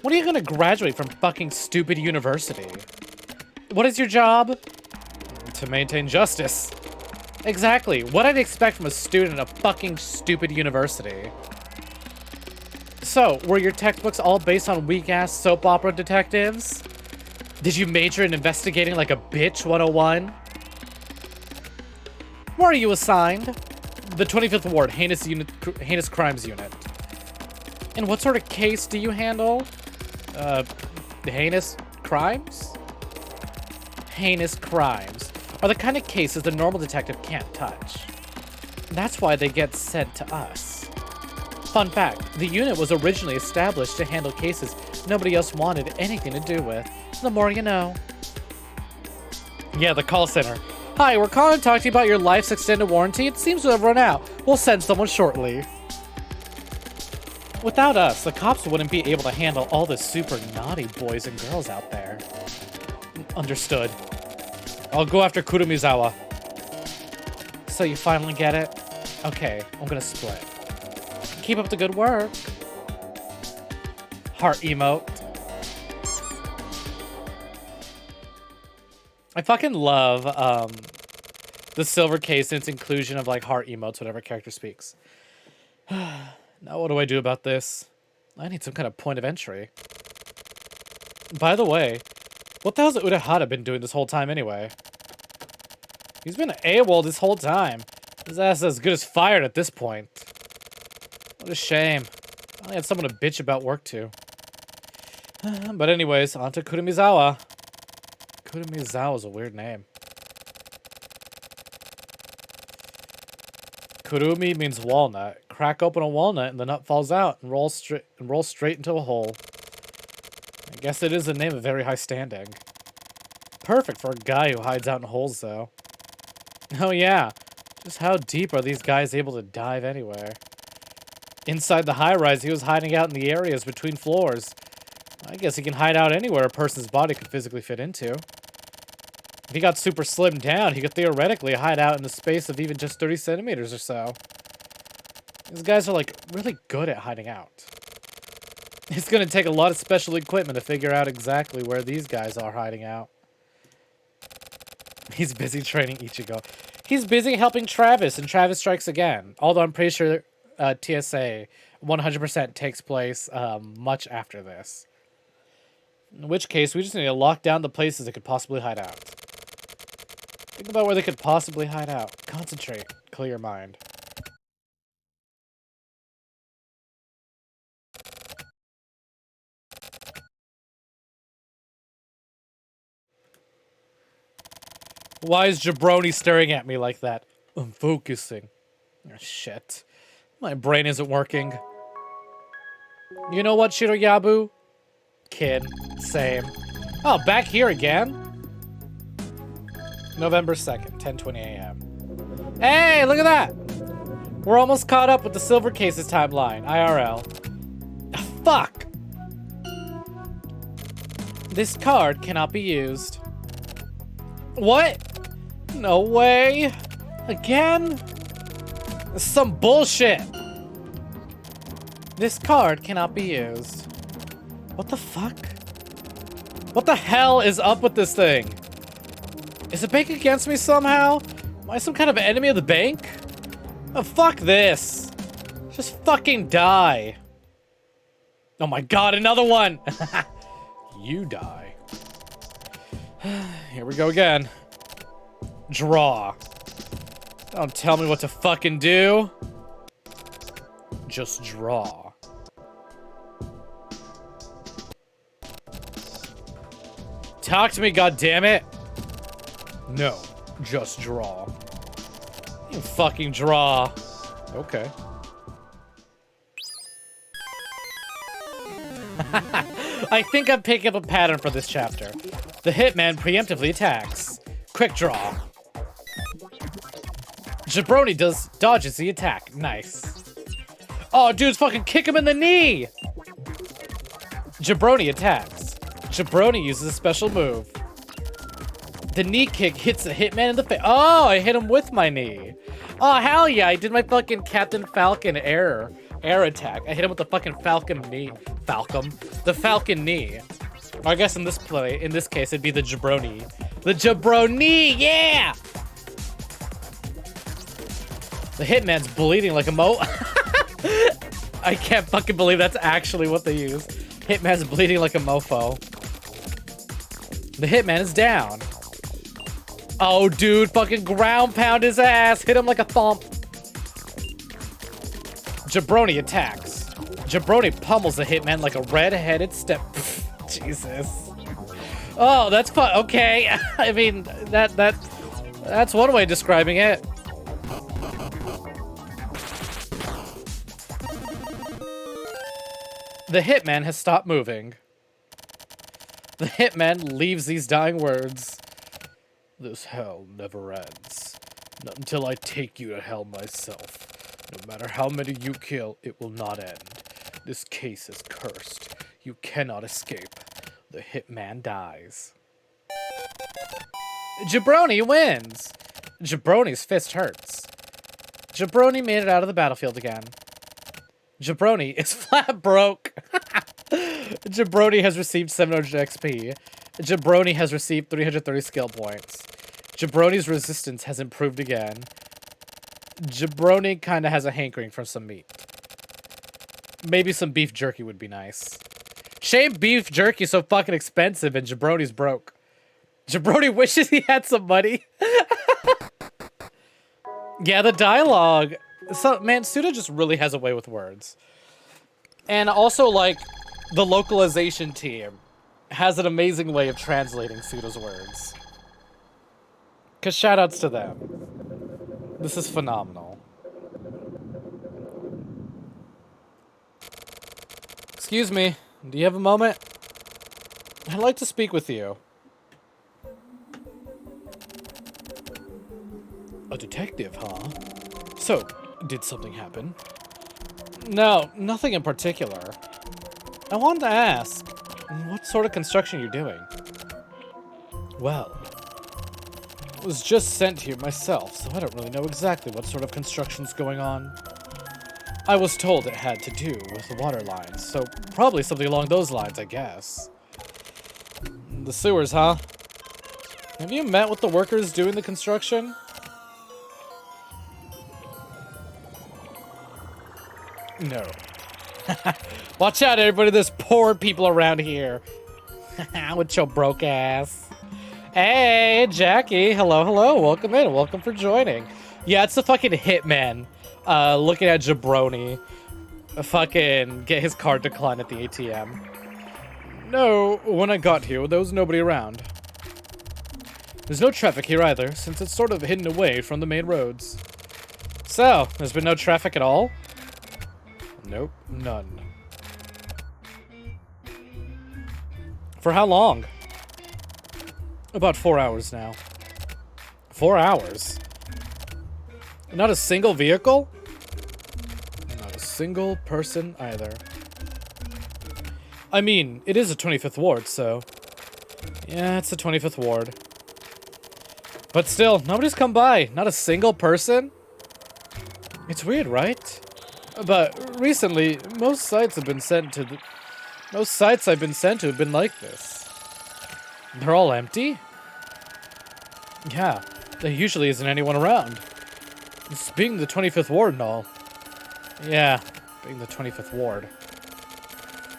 When are you gonna graduate from fucking stupid university? What is your job? To maintain justice. Exactly. What I'd expect from a student at a fucking stupid university. So, were your textbooks all based on weak-ass soap opera detectives? Did you major in investigating like a bitch 101? Where are you assigned? The 25th Ward, Heinous Crimes Unit. And what sort of case do you handle? Heinous crimes? Heinous crimes are the kind of cases the normal detective can't touch. That's why they get sent to us. Fun fact, the unit was originally established to handle cases nobody else wanted anything to do with. The more you know. Yeah, the call center. Hi, we're calling to talk to you about your life's extended warranty. It seems to have run out. We'll send someone shortly. Without us, the cops wouldn't be able to handle all the super naughty boys and girls out there. Understood. I'll go after Kurimizawa. So you finally get it? Okay, I'm gonna split. Keep up the good work. Heart emote. I fucking love the silver case and its inclusion of like heart emotes whenever a character speaks. Now what do I do about this? I need some kind of point of entry. By the way, What the hell's Urahara been doing this whole time anyway? He's been AWOL this whole time. His ass is as good as fired at this point. What a shame. I only had someone to bitch about work to. But anyways, on to Kurumizawa. Kurumizawa is a weird name. Kurumi means walnut. Crack open a walnut and the nut falls out and rolls straight into a hole. I guess it is a name of very high standing. Perfect for a guy who hides out in holes, though. Oh yeah, just how deep are these guys able to dive anywhere? Inside the high-rise, he was hiding out in the areas between floors. I guess he can hide out anywhere a person's body could physically fit into. If he got super slimmed down, he could theoretically hide out in the space of even just 30 centimeters or so. These guys are, like, really good at hiding out. It's gonna take a lot of special equipment to figure out exactly where these guys are hiding out. He's busy training Ichigo. He's busy helping Travis in Travis Strikes Again. Although I'm pretty sure TSA 100% takes place much after this. In which case, we just need to lock down the places they could possibly hide out. Think about where they could possibly hide out. Concentrate. Clear your mind. Why is Jabroni staring at me like that? I'm focusing. Oh, shit. My brain isn't working. You know what, Shiroyabu? Kid. Same. Oh, back here again? November 2nd, 10:20 a.m. Hey, look at that! We're almost caught up with the Silver Cases timeline, IRL. Fuck! This card cannot be used. What? No way. Again? Some bullshit. This card cannot be used. What the fuck? What the hell is up with this thing? Is the bank against me somehow? Am I some kind of enemy of the bank? Oh, fuck this. Just fucking die. Oh my god, another one. You die. Here we go again. Draw. Don't tell me what to fucking do. Just draw. Talk to me, goddammit. No, just draw. You fucking draw. Okay. I think I'm picking up a pattern for this chapter. The hitman preemptively attacks. Quick draw. Jabroni dodges the attack. Nice. Oh, dudes, fucking kick him in the knee! Jabroni attacks. Jabroni uses a special move. The knee kick hits the hitman in the face. Oh, I hit him with my knee. Oh, hell yeah, I did my fucking Captain Falcon air attack. I hit him with the fucking Falcon knee. The Falcon knee. Or I guess in this case, it'd be the Jabroni. The Jabroni, yeah! The hitman's bleeding like a mo. I can't fucking believe that's actually what they use. Hitman's bleeding like a mofo. The hitman is down. Oh, dude, fucking ground pound his ass. Hit him like a thump. Jabroni attacks. Jabroni pummels the hitman like a red-headed step. Jesus. Oh, that's fun. Okay. I mean, that's one way of describing it. The hitman has stopped moving. The hitman leaves these dying words. This hell never ends. Not until I take you to hell myself. No matter how many you kill, it will not end. This case is cursed. You cannot escape. The hitman dies. Jabroni wins! Jabroni's fist hurts. Jabroni made it out of the battlefield again. Jabroni is flat broke. Jabroni has received 700 XP. Jabroni has received 330 skill points. Jabroni's resistance has improved again. Jabroni kind of has a hankering for some meat. Maybe some beef jerky would be nice. Shame beef jerky's so fucking expensive and Jabroni's broke. Jabroni wishes he had some money. Yeah, the dialogue. So, man, Suda just really has a way with words. And also, like, the localization team has an amazing way of translating Suda's words. Because shoutouts to them. This is phenomenal. Excuse me, do you have a moment? I'd like to speak with you. A detective, huh? So, did something happen? No, nothing in particular. I wanted to ask, what sort of construction you're doing? Well, I was just sent here myself, so I don't really know exactly what sort of construction's going on. I was told it had to do with the water lines, so probably something along those lines, I guess. The sewers, huh? Have you met with the workers doing the construction? No. Watch out, everybody, there's poor people around here. With your broke ass. Hey, Jackie. Hello, hello. Welcome in. Welcome for joining. Yeah, it's the fucking hitman. Looking at Jabroni. Fucking get his card declined at the ATM. No, when I got here, there was nobody around. There's no traffic here either, since it's sort of hidden away from the main roads. So, there's been no traffic at all? Nope, none. For how long? About 4 hours now. 4 hours? Not a single vehicle? Not a single person either. I mean, it is a 25th ward, so... Yeah, it's the 25th ward. But still, nobody's come by. Not a single person? It's weird, right? But recently, most sites I've been sent to have been like this. They're all empty? Yeah, there usually isn't anyone around. It's being the 25th ward and all. Yeah, being the 25th ward.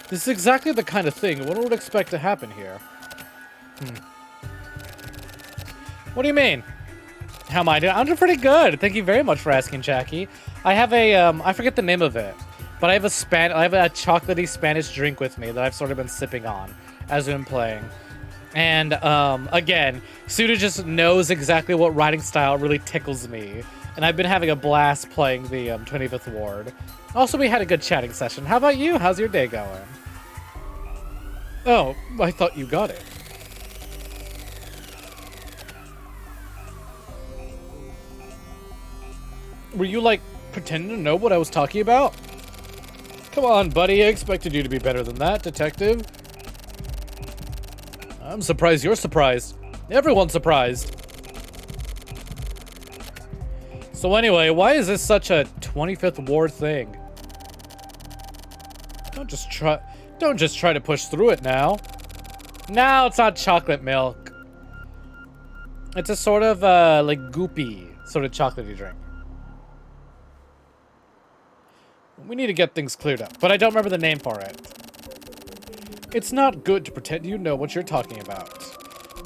This is exactly the kind of thing one would expect to happen here. What do you mean? How am I doing? I'm doing pretty good. Thank you very much for asking, Jackie. I have a, I forget the name of it, but I have a chocolatey Spanish drink with me that I've sort of been sipping on as we've been playing. And, again, Suda just knows exactly what writing style really tickles me. And I've been having a blast playing the 25th Ward. Also, we had a good chatting session. How about you? How's your day going? Oh, I thought you got it. Were you, like, pretending to know what I was talking about? Come on, buddy. I expected you to be better than that, detective. I'm surprised you're surprised. Everyone's surprised. So anyway, why is this such a 25th Ward thing? Don't just try to push through it now. No, it's not chocolate milk. It's a sort of, like, goopy sort of chocolatey drink. We need to get things cleared up, but I don't remember the name for it. It's not good to pretend you know what you're talking about.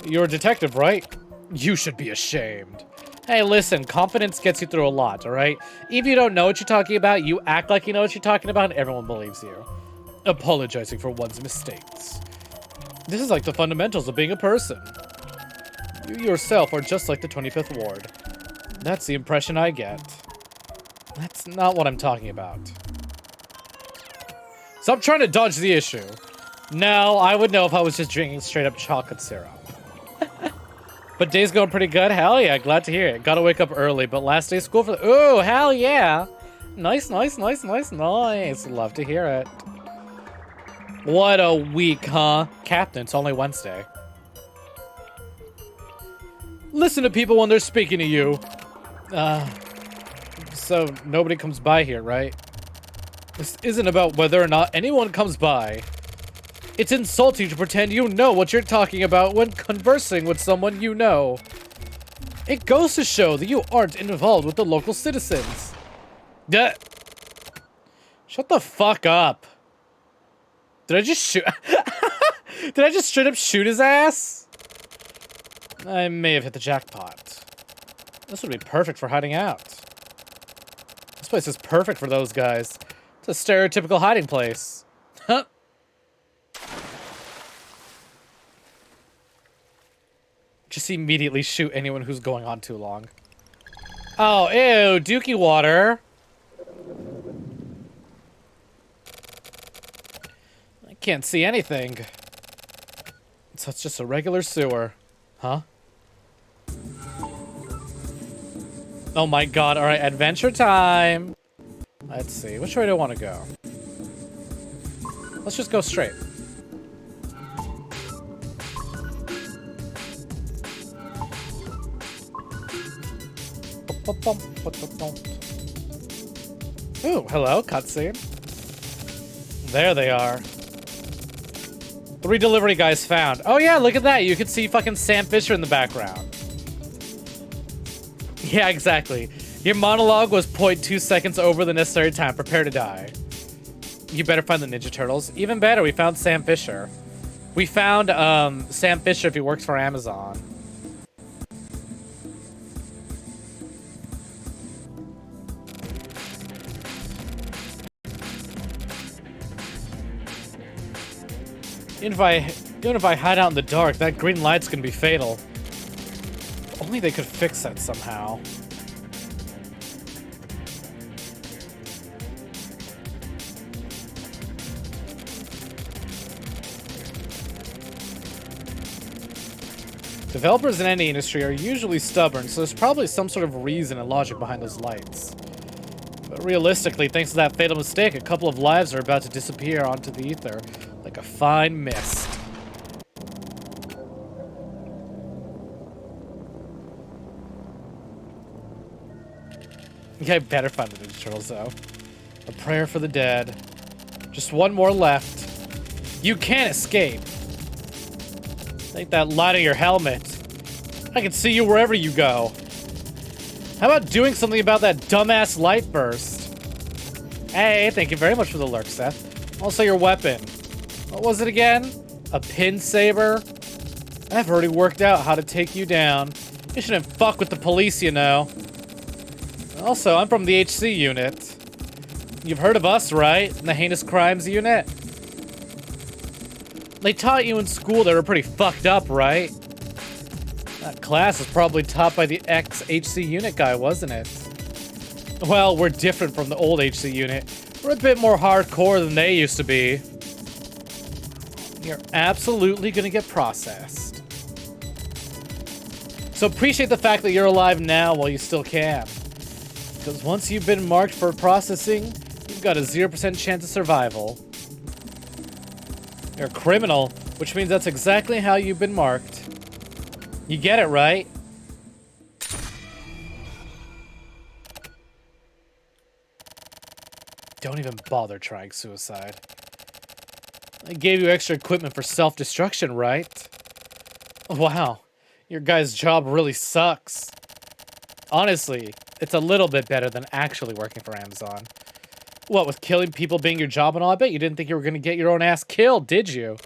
You're a detective, right? You should be ashamed. Hey, listen, confidence gets you through a lot, alright? If you don't know what you're talking about, you act like you know what you're talking about, and everyone believes you. Apologizing for one's mistakes. This is like the fundamentals of being a person. You yourself are just like the 25th Ward. That's the impression I get. That's not what I'm talking about. Stop trying to dodge the issue. No, I would know if I was just drinking straight up chocolate syrup. But day's going pretty good. Hell yeah, glad to hear it. Gotta wake up early, but last day of school for the... Ooh, hell yeah. Nice, nice, nice, nice, nice. Love to hear it. What a week, huh? Captain, it's only Wednesday. Listen to people when they're speaking to you. So nobody comes by here, right? This isn't about whether or not anyone comes by. It's insulting to pretend you know what you're talking about when conversing with someone you know. It goes to show that you aren't involved with the local citizens. Shut the fuck up. Did I just shoot? Did I just straight up shoot his ass? I may have hit the jackpot. This would be perfect for hiding out. This place is perfect for those guys. It's a stereotypical hiding place. Huh. Just immediately shoot anyone who's going on too long. Oh, ew, dookie water. I can't see anything. So it's just a regular sewer. Huh? Oh my god, alright, adventure time. Let's see, which way do I want to go? Let's just go straight. Ooh, hello, cutscene. There they are. 3 delivery guys found. Oh yeah, look at that. You can see fucking Sam Fisher in the background. Yeah, exactly. Your monologue was 0.2 seconds over the necessary time. Prepare to die. You better find the Ninja Turtles. Even better, we found Sam Fisher. We found Sam Fisher if he works for Amazon. Even if I hide out in the dark, that green light's gonna be fatal. If only they could fix that somehow. Developers in any industry are usually stubborn, so there's probably some sort of reason and logic behind those lights. But realistically, thanks to that fatal mistake, a couple of lives are about to disappear onto the ether like a fine mist. Yeah, I better find the Ninja Turtles, though. A prayer for the dead. Just one more left. You can't escape. Take that light of your helmet. I can see you wherever you go. How about doing something about that dumbass light burst? Hey, thank you very much for the lurk, Seth. Also your weapon. What was it again? A pin saber? I've already worked out how to take you down. You shouldn't fuck with the police, you know. Also, I'm from the HC unit. You've heard of us, right? The Heinous Crimes Unit? They taught you in school they were pretty fucked up, right? That class was probably taught by the ex-HC unit guy, wasn't it? Well, we're different from the old HC unit. We're a bit more hardcore than they used to be. You're absolutely gonna get processed. So appreciate the fact that you're alive now while you still can. Because once you've been marked for processing, you've got a 0% chance of survival. You're a criminal, which means that's exactly how you've been marked. You get it, right? Don't even bother trying suicide. I gave you extra equipment for self-destruction, right? Wow, your guy's job really sucks. Honestly, it's a little bit better than actually working for Amazon. What, with killing people being your job and all? I bet you didn't think you were gonna get your own ass killed, did you?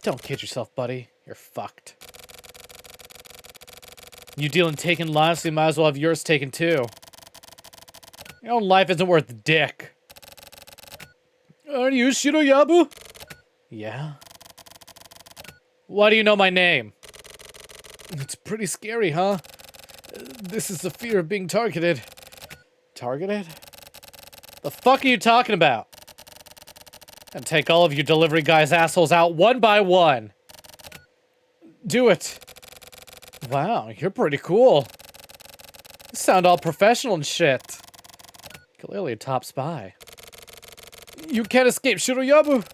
Don't kid yourself, buddy. You're fucked. You deal in taking lives, so you might as well have yours taken too. Your own life isn't worth a dick. Are you Shiroyabu? Yeah. Why do you know my name? It's pretty scary, huh? This is the fear of being targeted. Targeted? The fuck are you talking about? And take all of you delivery guys' assholes out one by one. Do it. Wow, you're pretty cool. You sound all professional and shit. Clearly a top spy. You can't escape Shiroyabu.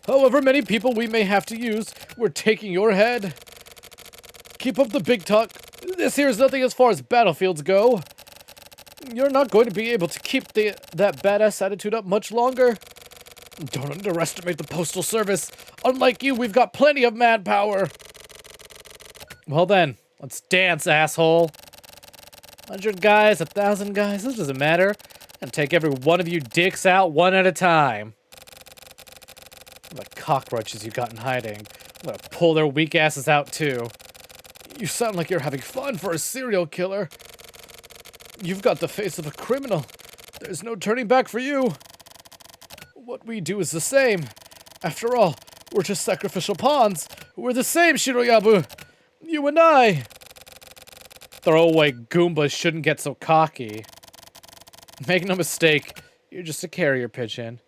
However many people we may have to use, we're taking your head. Keep up the big talk. This here is nothing as far as battlefields go. You're not going to be able to keep that badass attitude up much longer. Don't underestimate the Postal Service. Unlike you, we've got plenty of manpower. Well then, let's dance, asshole. 100 guys, 1,000 guys, this doesn't matter. And take every one of you dicks out one at a time. The cockroaches you got in hiding. I'm gonna pull their weak asses out, too. You sound like you're having fun for a serial killer. You've got the face of a criminal. There's no turning back for you. What we do is the same. After all, we're just sacrificial pawns. We're the same, Shiroyabu. You and I. Throwaway Goombas shouldn't get so cocky. Make no mistake, you're just a carrier pigeon.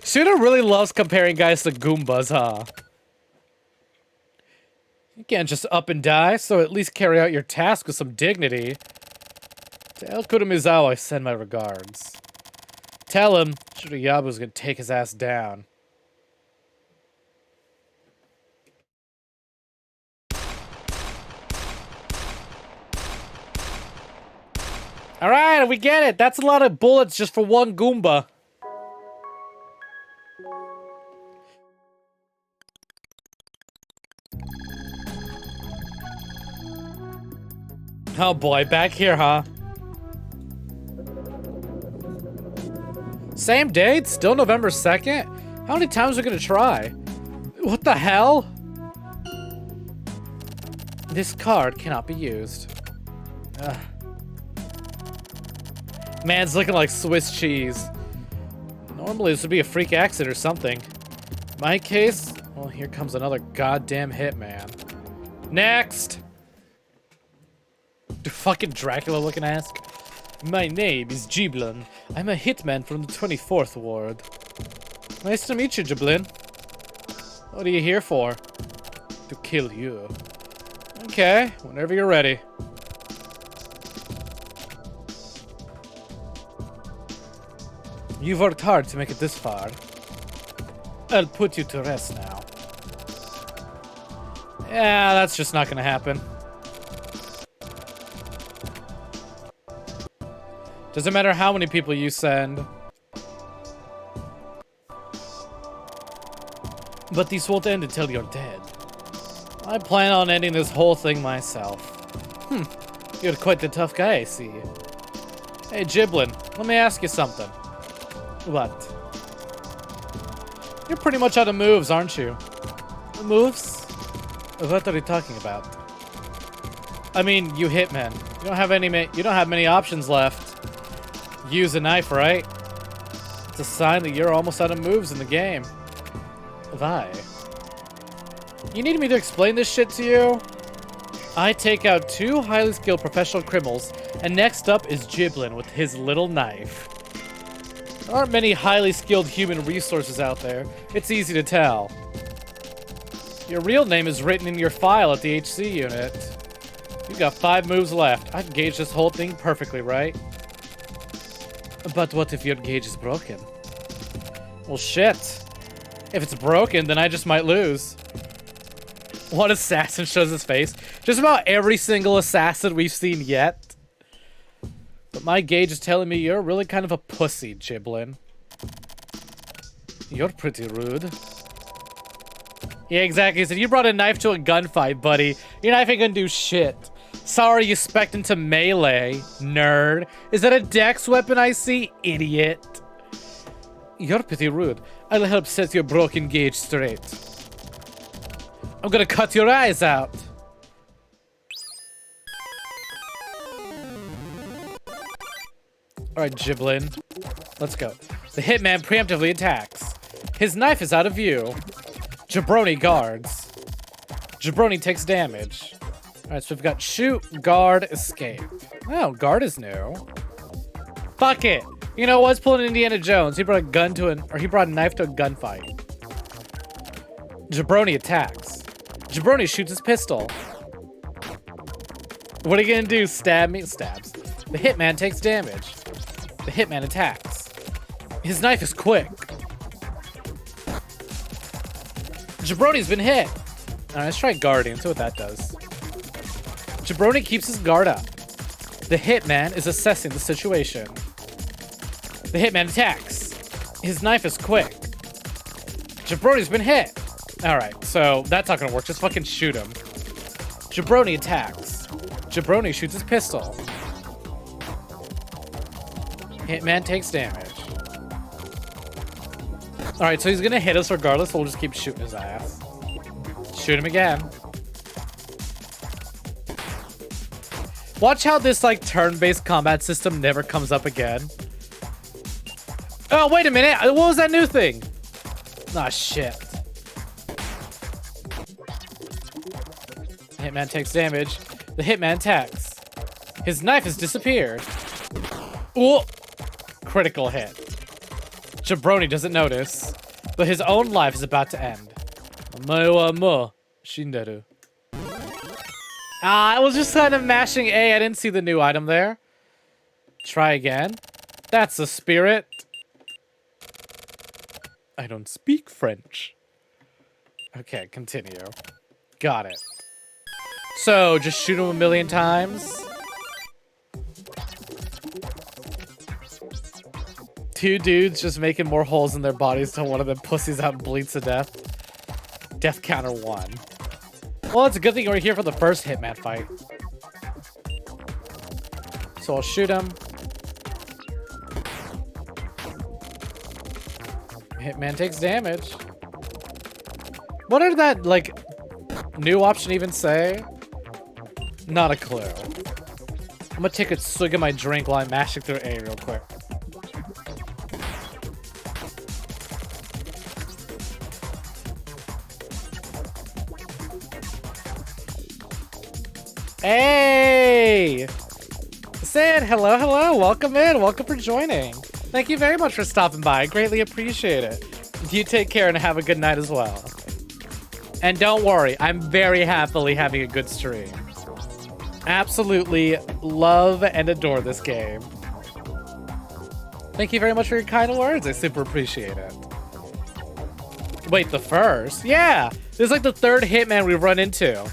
Suda really loves comparing guys to Goombas, huh? You can't just up and die, so at least carry out your task with some dignity. To El Kurumizawa, I send my regards. Tell him Shiroyabu's gonna take his ass down. Alright, we get it. That's a lot of bullets just for one Goomba. Oh boy, back here, huh? Same date? Still November 2nd? How many times are we gonna try? What the hell? This card cannot be used. Ugh. Man's looking like Swiss cheese. Normally this would be a freak accident or something. In my case, well, here comes another goddamn hitman. Next! Fucking Dracula looking ass. My name is Jiblin. I'm a hitman from the 24th Ward. Nice to meet you, Jiblin. What are you here for? To kill you. Okay, whenever you're ready. You've worked hard to make it this far. I'll put you to rest now. Yeah, that's just not gonna happen. Doesn't matter how many people you send. But these won't end until you're dead. I plan on ending this whole thing myself. You're quite the tough guy, I see. Hey, Jiblin, let me ask you something. What? You're pretty much out of moves, aren't you? Moves? What are you talking about? I mean, you hitmen. You don't have many options left. Use a knife, right? It's a sign that you're almost out of moves in the game. Why? You need me to explain this shit to you? I take out 2 highly skilled professional criminals, and next up is Jiblin with his little knife. There aren't many highly skilled human resources out there. It's easy to tell. Your real name is written in your file at the HC unit. You've got 5 moves left. I can gauge this whole thing perfectly, right? But what if your gauge is broken? Well, shit. If it's broken, then I just might lose. One assassin shows his face. Just about every single assassin we've seen yet. But my gauge is telling me you're really kind of a pussy, Jiblin. You're pretty rude. Yeah, exactly. He said, you brought a knife to a gunfight, buddy. Your knife ain't gonna do shit. Sorry, you spec'd into melee, nerd. Is that a dex weapon I see, idiot? You're pretty rude. I'll help set your broken gauge straight. I'm gonna cut your eyes out. Alright, Jiblin. Let's go. The hitman preemptively attacks. His knife is out of view. Jabroni guards. Jabroni takes damage. Alright, so we've got shoot, guard, escape. Oh, guard is new. Fuck it. You know, what's pulling Indiana Jones? He brought a knife to a gunfight. Jabroni attacks. Jabroni shoots his pistol. What are you gonna do? Stab me? Stabs. The hitman takes damage. The hitman attacks. His knife is quick. Jabroni's been hit. Alright, let's try Guardian, see what that does. Jabroni keeps his guard up. The hitman is assessing the situation. The hitman attacks. His knife is quick. Jabroni's been hit. Alright, so that's not gonna work. Just fucking shoot him. Jabroni attacks. Jabroni shoots his pistol. Hitman takes damage. Alright, so he's gonna hit us regardless, so we'll just keep shooting his ass. Shoot him again. Watch how this, like, turn-based combat system never comes up again. Oh, wait a minute. What was that new thing? Ah, shit. Hitman takes damage. The Hitman attacks. His knife has disappeared. Ooh! Critical hit. Jabroni doesn't notice, but his own life is about to end. I was just kind of mashing A. I didn't see the new item there. Try again. That's the spirit. I don't speak French. Okay, continue. Got it. So, just shoot him a million times. Two dudes just making more holes in their bodies till one of them pussies out and bleeds to death. Death counter 1. Well, it's a good thing we're here for the first Hitman fight. So I'll shoot him. Hitman takes damage. What did that, like, new option even say? Not a clue. I'm gonna take a swig of my drink while I'm mashing through A real quick. Hey! Sid, hello, hello. Welcome in. Welcome for joining. Thank you very much for stopping by. I greatly appreciate it. You take care and have a good night as well. And don't worry, I'm very happily having a good stream. Absolutely love and adore this game. Thank you very much for your kind words. I super appreciate it. Wait, the first? Yeah! This is like the third Hitman we've run into.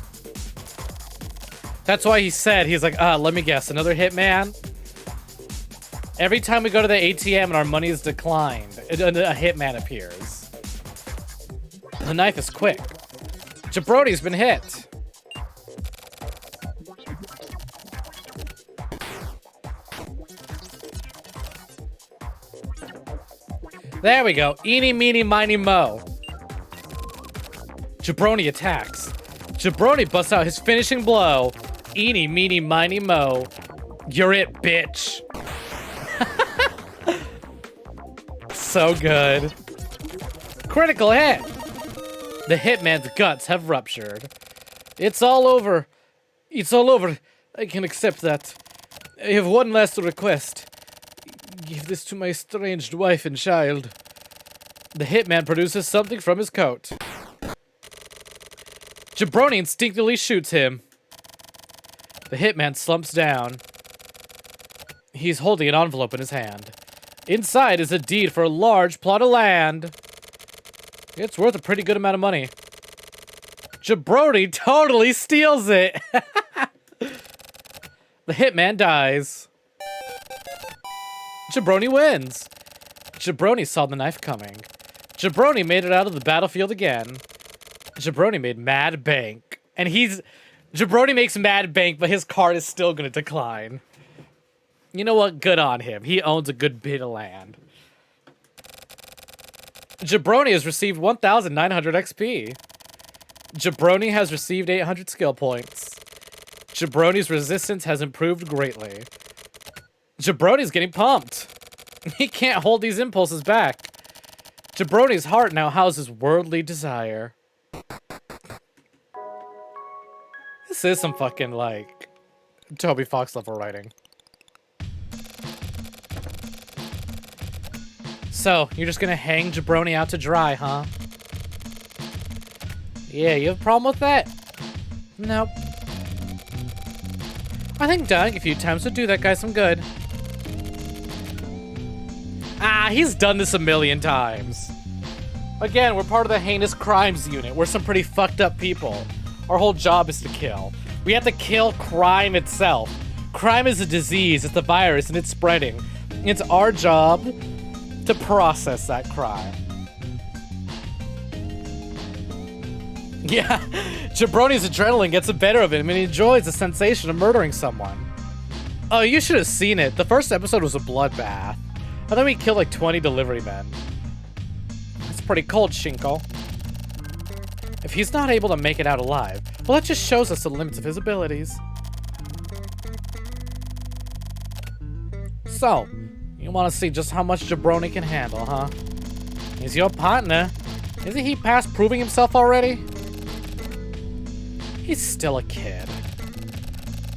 That's why he said, he's like, let me guess, another Hitman? Every time we go to the ATM and our money is declined, a Hitman appears. The knife is quick. Jabroni's been hit. There we go. Eeny, meeny, miny, mo. Jabroni attacks. Jabroni busts out his finishing blow. Eeny, meeny, miny, mo. You're it, bitch. So good. Critical hit. The Hitman's guts have ruptured. It's all over. It's all over. I can accept that. I have one last request. Give this to my estranged wife and child. The Hitman produces something from his coat. Jabroni instinctively shoots him. The Hitman slumps down. He's holding an envelope in his hand. Inside is a deed for a large plot of land. It's worth a pretty good amount of money. Jabroni totally steals it. The Hitman dies. Jabroni wins. Jabroni saw the knife coming. Jabroni made it out of the battlefield again. Jabroni made mad bank. And Jabroni makes mad bank, but his card is still gonna decline. You know what? Good on him. He owns a good bit of land. Jabroni has received 1,900 XP. Jabroni has received 800 skill points. Jabroni's resistance has improved greatly. Jabroni's getting pumped. He can't hold these impulses back. Jabroni's heart now houses worldly desire. This is some fucking, like, Toby Fox level writing. So, you're just gonna hang Jabroni out to dry, huh? Yeah, you have a problem with that? Nope. I think dying a few times would do that guy some good. Ah, he's done this a million times. Again, we're part of the heinous crimes unit. We're some pretty fucked up people. Our whole job is to kill. We have to kill crime itself. Crime is a disease, it's a virus, and it's spreading. It's our job to process that crime. Yeah, Jabroni's adrenaline gets the better of him and he enjoys the sensation of murdering someone. Oh, you should have seen it. The first episode was a bloodbath. I thought we killed like 20 delivery men. It's pretty cold, Shinko. If If he's not able to make it out alive, well, that just shows us the limits of his abilities. So, you want to see just how much Jabroni can handle, huh? He's your partner. Isn't he past proving himself already? He's still a kid.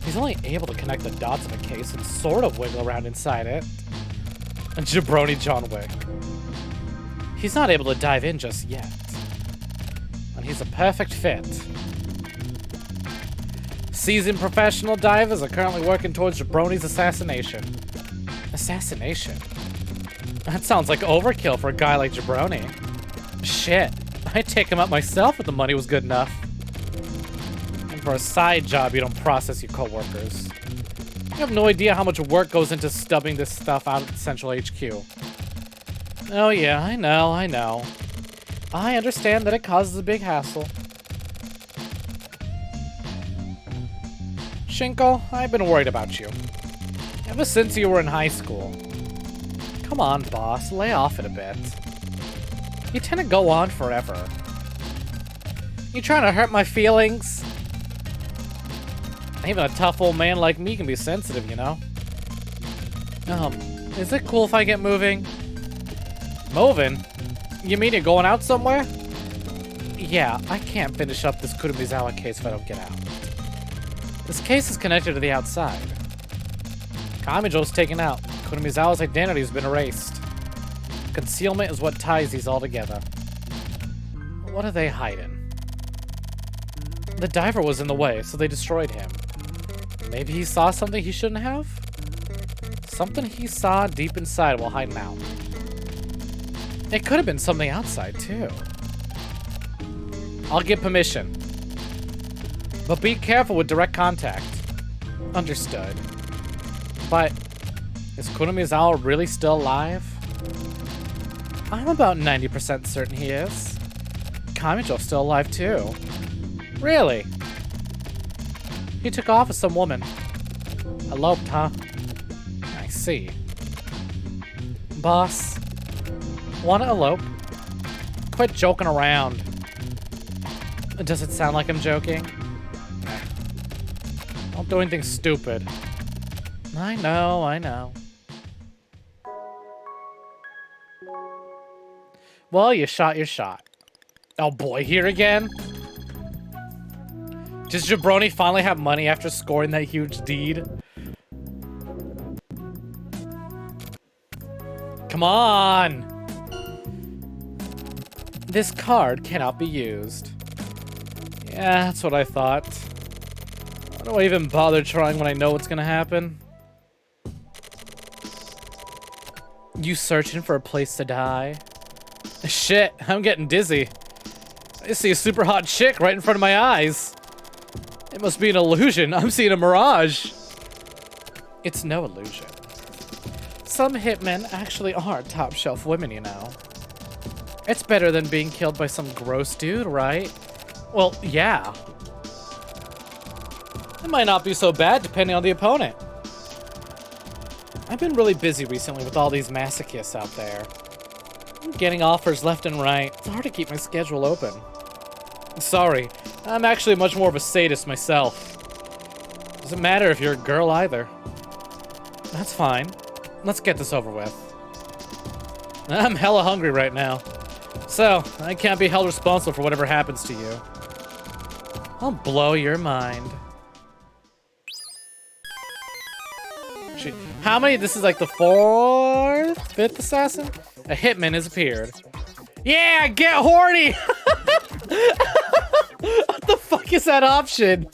He's only able to connect the dots of a case and sort of wiggle around inside it. Jabroni John Wick. He's not able to dive in just yet. And he's a perfect fit. Seasoned professional divers are currently working towards Jabroni's assassination. Assassination? That sounds like overkill for a guy like Jabroni. Shit, I'd take him up myself if the money was good enough. And for a side job, you don't process your coworkers. You have no idea how much work goes into stubbing this stuff out at Central HQ. Oh yeah, I know. I understand that it causes a big hassle. Shinko, I've been worried about you. Ever since you were in high school. Come on, boss, lay off it a bit. You tend to go on forever. You trying to hurt my feelings? Even a tough old man like me can be sensitive, you know? Is it cool if I get moving? Moving? You mean you're going out somewhere? Yeah, I can't finish up this Kurumizawa case if I don't get out. This case is connected to the outside. Kamijo's taken out. Kurumizawa's identity has been erased. Concealment is what ties these all together. What are they hiding? The diver was in the way, so they destroyed him. Maybe he saw something he shouldn't have? Something he saw deep inside while hiding out. It could have been something outside, too. I'll give permission. But be careful with direct contact. Understood. But is Kurumizawa really still alive? I'm about 90% certain he is. Kamijo's still alive, too. Really? He took off with some woman. Eloped, huh? I see. Boss, wanna elope? Quit joking around. Does it sound like I'm joking? Nah. Don't do anything stupid. I know. Well, you shot your shot. Oh boy, here again? Does Jabroni finally have money after scoring that huge deed? Come on! This card cannot be used. Yeah, that's what I thought. Why do I even bother trying when I know what's gonna happen? You searching for a place to die? Shit, I'm getting dizzy. I see a super hot chick right in front of my eyes. It must be an illusion. I'm seeing a mirage. It's no illusion. Some hitmen actually are top shelf women, you know. It's better than being killed by some gross dude, right? Well, yeah. It might not be so bad depending on the opponent. I've been really busy recently with all these masochists out there. I'm getting offers left and right. It's hard to keep my schedule open. Sorry, I'm actually much more of a sadist myself. Doesn't matter if you're a girl either. That's fine. Let's get this over with. I'm hella hungry right now. So, I can't be held responsible for whatever happens to you. I'll blow your mind. How many? This is like the fourth, fifth assassin? A hitman has appeared. Yeah, get horny! What the fuck is that option?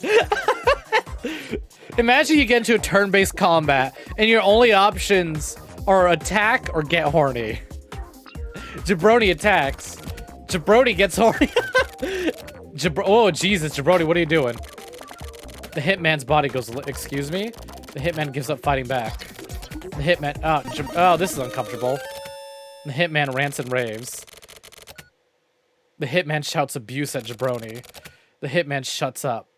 Imagine you get into a turn-based combat and your only options are attack or get horny. Jabroni attacks. Jabroni gets horny. Oh, Jesus, Jabroni, what are you doing? The hitman's body goes, excuse me? The hitman gives up fighting back. The hitman, oh, this is uncomfortable. The hitman rants and raves. The hitman shouts abuse at Jabroni. The hitman shuts up.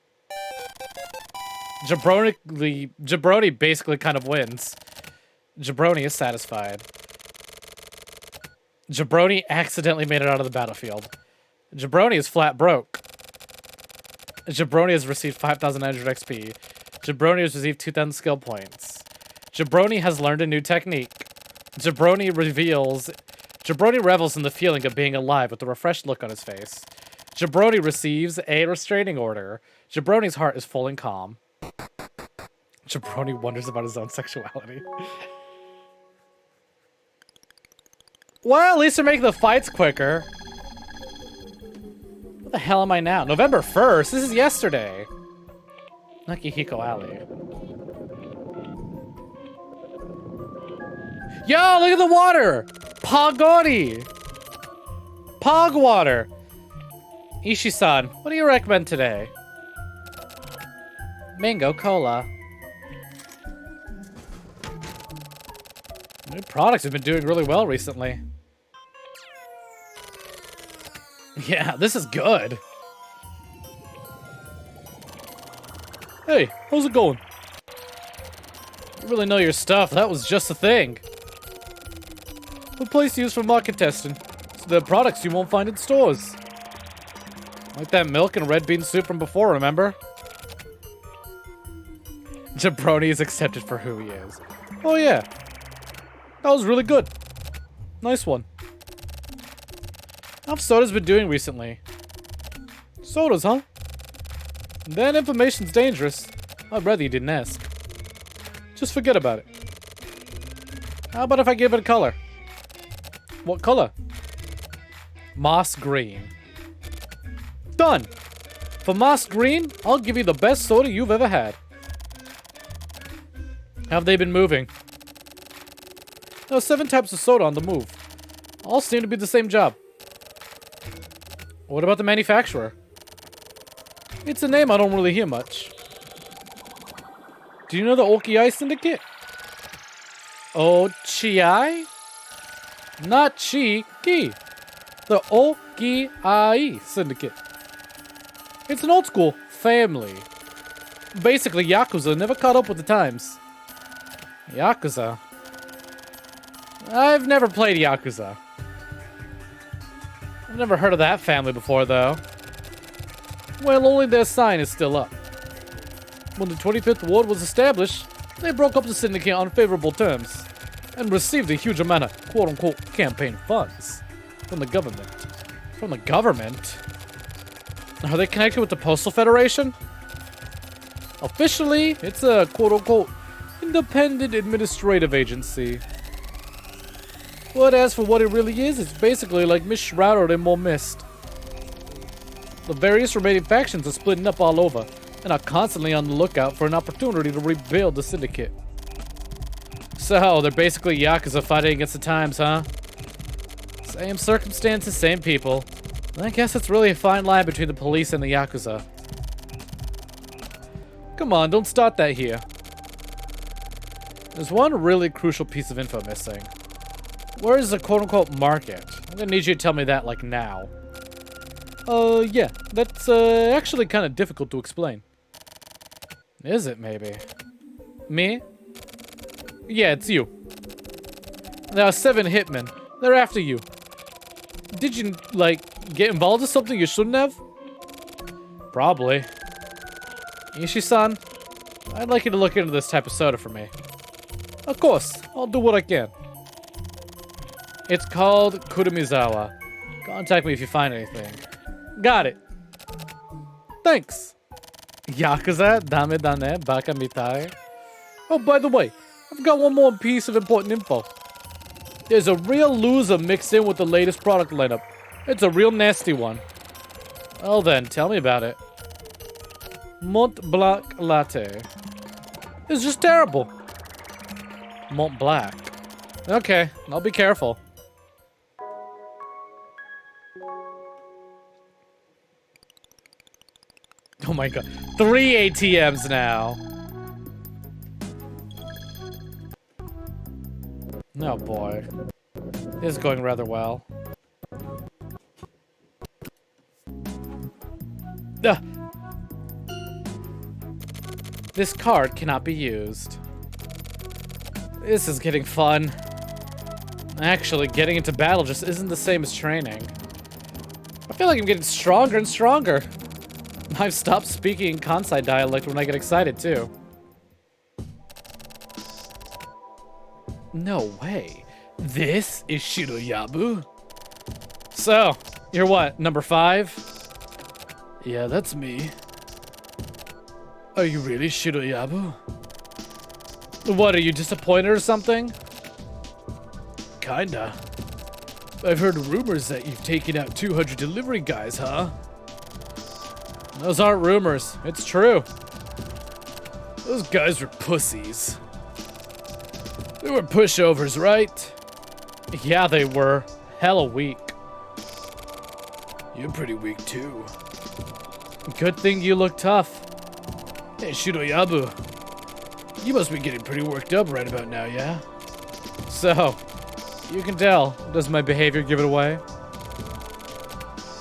Jabroni basically kind of wins. Jabroni is satisfied. Jabroni accidentally made it out of the battlefield. Jabroni is flat broke. Jabroni has received 5,900 XP. Jabroni has received 2,000 skill points. Jabroni has learned a new technique. Jabroni revels in the feeling of being alive with a refreshed look on his face. Jabroni receives a restraining order. Jabroni's heart is full and calm. Jabroni wonders about his own sexuality. Well, at least they're making the fights quicker. What the hell am I now? November 1st? This is yesterday. Nakihiko Alley. Yo, look at the water! Pogori! Pog water! Ishi-san, what do you recommend today? Mango cola. New products have been doing really well recently. Yeah, this is good. Hey, how's it going? You really know your stuff. That was just a thing. A place used for market testing. So the products you won't find in stores. Like that milk and red bean soup from before, remember? Jabroni is accepted for who he is. Oh yeah. That was really good. Nice one. How've sodas been doing recently? Sodas, huh? That information's dangerous. I'd rather you didn't ask. Just forget about it. How about if I give it a color? What color? Moss green. Done! For moss green, I'll give you the best soda you've ever had. How have they been moving? There are 7 types of soda on the move. All seem to be the same job. What about the manufacturer? It's a name I don't really hear much. Do you know the Oki-ai Syndicate? Ochi-ai? Not Chi-ki. The Oki-ai Syndicate. It's an old school family. Basically, Yakuza never caught up with the times. Yakuza? I've never played Yakuza. I've never heard of that family before, though. Well, only their sign is still up. When the 25th Ward was established, they broke up the syndicate on favorable terms and received a huge amount of quote-unquote campaign funds from the government. From the government? Are they connected with the Postal Federation? Officially, it's a quote-unquote independent administrative agency. But as for what it really is, it's basically like Miss Shrouded in more mist. The various remaining factions are splitting up all over and are constantly on the lookout for an opportunity to rebuild the syndicate. So, they're basically Yakuza fighting against the times, huh? Same circumstances, same people. I guess it's really a fine line between the police and the Yakuza. Come on, don't start that here. There's one really crucial piece of info missing. Where is the quote-unquote market? I'm gonna need you to tell me that, like, now. Yeah. That's, actually kind of difficult to explain. Is it, maybe? Me? Yeah, it's you. There are 7 hitmen. They're after you. Did you, like, get involved in something you shouldn't have? Probably. Ishi-san, I'd like you to look into this type of soda for me. Of course, I'll do what I can. It's called Kurumizawa. Contact me if you find anything. Got it. Thanks. Yakuza, dame dane, baka mitai. Oh, by the way, I've got one more piece of important info. There's a real loser mixed in with the latest product lineup. It's a real nasty one. Well then, tell me about it. Mont Blanc Latte. It's just terrible. Mont Blanc. Okay, I'll be careful. Oh my god. 3 ATMs now. Oh boy. This is going rather well. Ugh. This card cannot be used. This is getting fun. Actually, getting into battle just isn't the same as training. I feel like I'm getting stronger and stronger. I've stopped speaking Kansai dialect when I get excited, too. No way. This is Shiroyabu? So, you're what, number 5? Yeah, that's me. Are you really Shiroyabu? What, are you disappointed or something? Kinda. I've heard rumors that you've taken out 200 delivery guys, huh? Those aren't rumors. It's true. Those guys were pussies. They were pushovers, right? Yeah, they were. Hella weak. You're pretty weak, too. Good thing you look tough. Hey, Shiroyabu. You must be getting pretty worked up right about now, yeah? So, you can tell. Does my behavior give it away?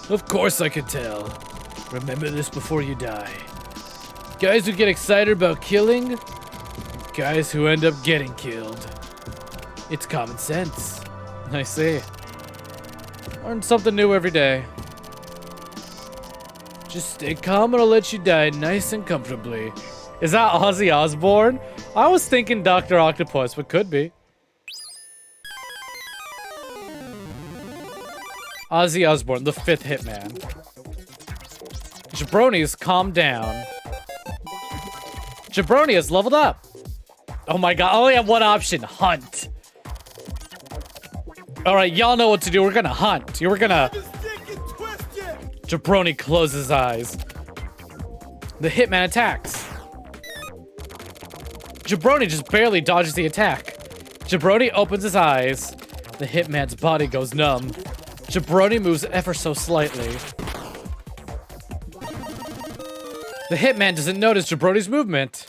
Of course I can tell. Remember this before you die. Guys who get excited about killing, guys who end up getting killed. It's common sense. I see. Learn something new every day. Just stay calm and I'll let you die nice and comfortably. Is that Ozzy Osbourne? I was thinking Dr. Octopus, but could be. Ozzy Osbourne, the 5th hitman. Jabroni's calmed down. Jabroni has leveled up. Oh my god, I only have one option. Hunt. Alright, y'all know what to do. We're gonna hunt. We're gonna... Jabroni closes his eyes. The hitman attacks. Jabroni just barely dodges the attack. Jabroni opens his eyes. The hitman's body goes numb. Jabroni moves ever so slightly. The hitman doesn't notice Jabroni's movement.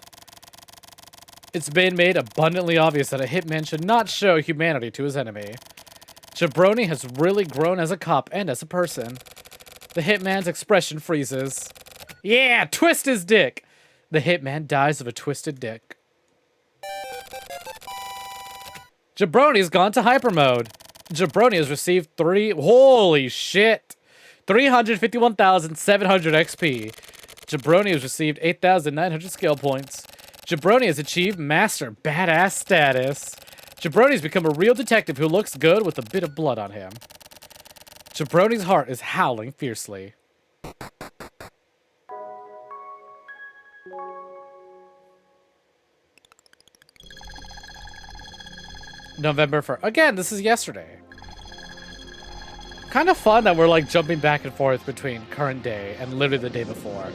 It's been made abundantly obvious that a hitman should not show humanity to his enemy. Jabroni has really grown as a cop and as a person. The hitman's expression freezes. Yeah, twist his dick! The hitman dies of a twisted dick. Jabroni's gone to hyper mode. Jabroni has received holy shit! 351,700 XP. Jabroni has received 8,900 skill points. Jabroni has achieved Master Badass status. Jabroni's become a real detective who looks good with a bit of blood on him. Jabroni's heart is howling fiercely. November 1st. Again, this is yesterday. Kind of fun that we're like jumping back and forth between current day and literally the day before.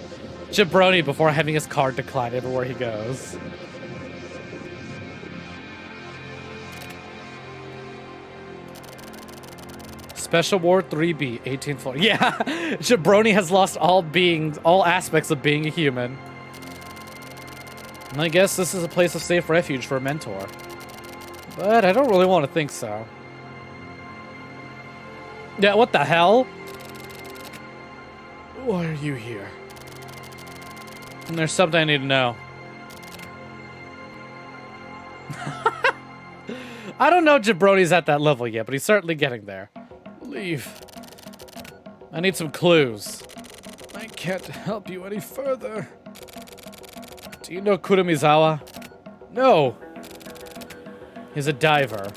Jabroni before having his card decline everywhere he goes. Special Ward 3B, 18th floor. Yeah, Jabroni has lost all aspects of being a human. And I guess this is a place of safe refuge for a mentor. But I don't really want to think so. Yeah, what the hell? Why are you here? And there's something I need to know. I don't know if Jabroni's at that level yet, but he's certainly getting there. Leave. I need some clues. I can't help you any further. Do you know Kurumizawa? No. He's a diver.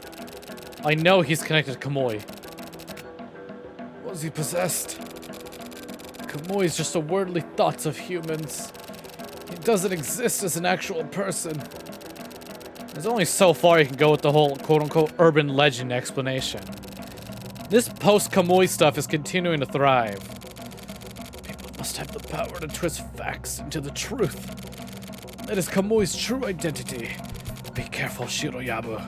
I know he's connected to Kamui. Was he possessed? Kamui's just the worldly thoughts of humans. He doesn't exist as an actual person. There's only so far you can go with the whole quote-unquote urban legend explanation. This post-Kamui stuff is continuing to thrive. People must have the power to twist facts into the truth. That is Kamui's true identity. Be careful, Shiroyabu.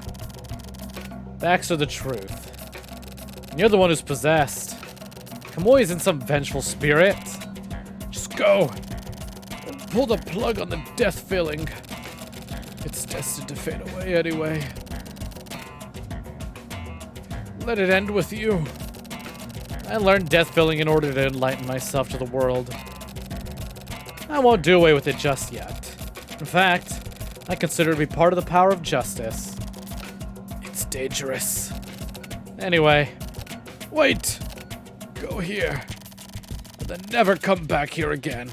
Facts are the truth. And you're the one who's possessed. Kamui isn't some vengeful spirit. Just go. And pull the plug on the death filling. It's destined to fade away anyway. Let it end with you. I learned death filling in order to enlighten myself to the world. I won't do away with it just yet. In fact, I consider it to be part of the power of justice. It's dangerous. Anyway, wait. Go here. And then never come back here again.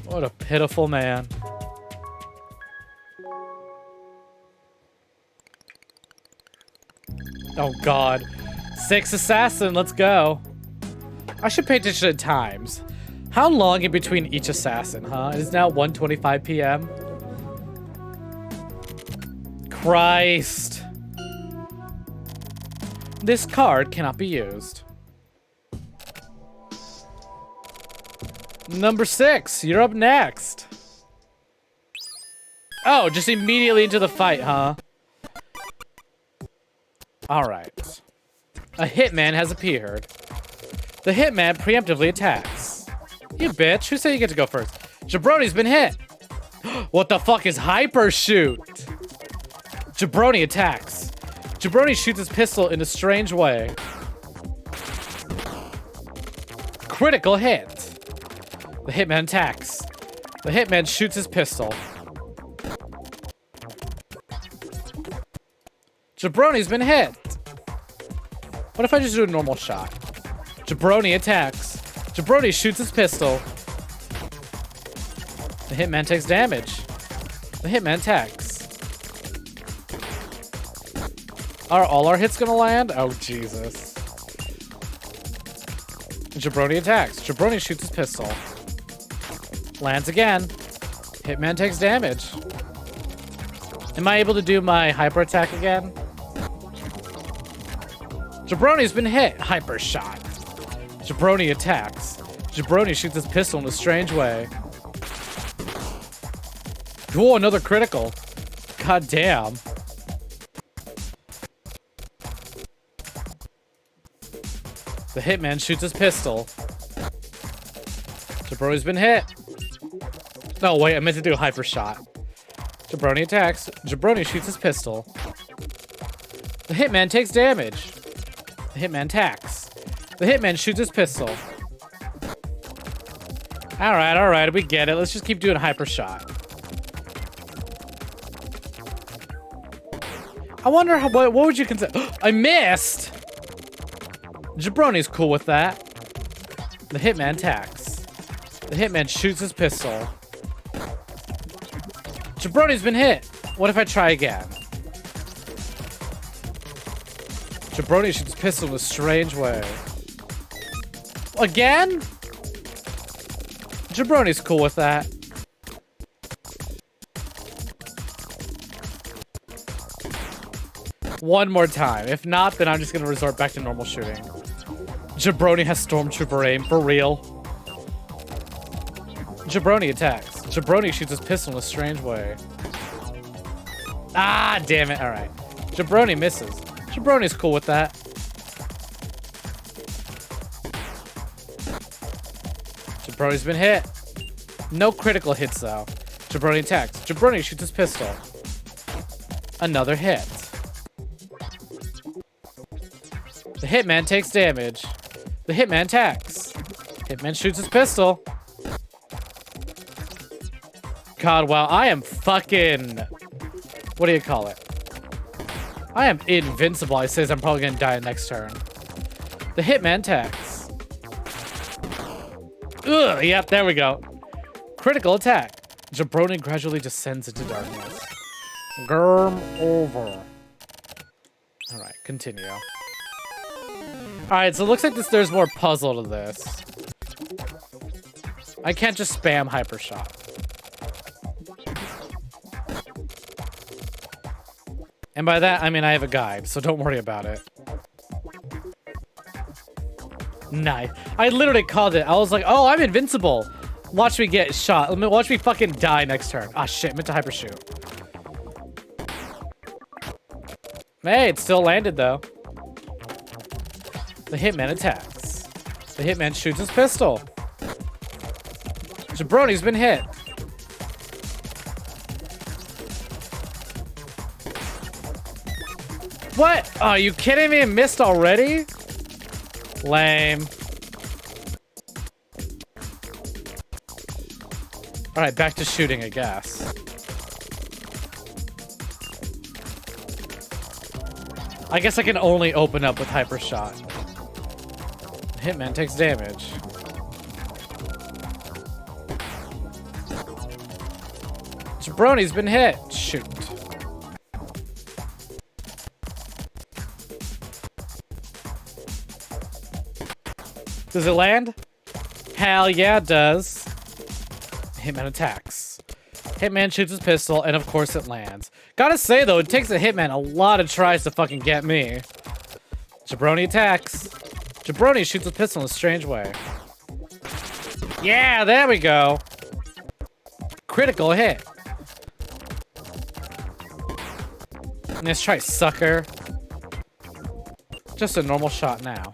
What a pitiful man. Oh god. 6 assassin, let's go. I should pay attention to times. How long in between each assassin, huh? It is now 1:25 p.m. Christ. This card cannot be used. Number 6, you're up next. Oh, just immediately into the fight, huh? Alright. A hitman has appeared. The hitman preemptively attacks. You bitch, who said you get to go first? Jabroni's been hit. What the fuck is hyper shoot? Jabroni attacks. Jabroni shoots his pistol in a strange way. Critical hit. The hitman attacks. The hitman shoots his pistol. Jabroni's been hit. What if I just do a normal shot? Jabroni attacks. Jabroni shoots his pistol. The hitman takes damage. The hitman attacks. Are all our hits gonna land? Oh, Jesus. Jabroni attacks. Jabroni shoots his pistol. Lands again. Hitman takes damage. Am I able to do my hyper attack again? Jabroni's been hit. Hyper shot. Jabroni attacks. Jabroni shoots his pistol in a strange way. Whoa, another critical. God damn. The hitman shoots his pistol. Jabroni's been hit. No, wait, I meant to do a hyper shot. Jabroni attacks. Jabroni shoots his pistol. The hitman takes damage. The hitman attacks. The hitman shoots his pistol. Alright, we get it. Let's just keep doing hyper shot. I wonder how, what would you consider? I missed! Jabroni's cool with that. The hitman attacks. The hitman shoots his pistol. Jabroni's been hit. What if I try again? Jabroni shoots his pistol in a strange way. Again? Jabroni's cool with that. One more time. If not, then I'm just gonna resort back to normal shooting. Jabroni has Stormtrooper aim, for real. Jabroni attacks. Jabroni shoots his pistol in a strange way. Ah, damn it. Alright. Jabroni misses. Jabroni's cool with that. Jabroni's been hit. No critical hits, though. Jabroni attacks. Jabroni shoots his pistol. Another hit. The hitman takes damage. The hitman attacks. Hitman shoots his pistol. God, wow, I am fucking... What do you call it? I am invincible. I says I'm probably gonna die next turn. The hitman attacks. Ugh, yep, there we go. Critical attack. Jabroni gradually descends into darkness. Germ over. Alright, continue. Alright, so it looks like there's more puzzle to this. I can't just spam hyper shot. And by that, I mean I have a guide, so don't worry about it. Nice. I literally called it. I was like, oh, I'm invincible. Watch me get shot. Watch me fucking die next turn. Ah, shit. Meant to hyper shoot. Hey, it still landed, though. The hitman attacks. The hitman shoots his pistol. Jabroni's been hit. What? Oh, are you kidding me? It missed already? Lame. Alright, back to shooting, I guess. I guess I can only open up with hyper shot. Hitman takes damage. Jabroni's been hit. Shoot. Does it land? Hell yeah, it does. Hitman attacks. Hitman shoots his pistol, and of course it lands. Gotta say, though, it takes a Hitman a lot of tries to fucking get me. Jabroni attacks. Jabroni shoots his pistol in a strange way. Yeah, there we go. Critical hit. Nice try, sucker. Just a normal shot now.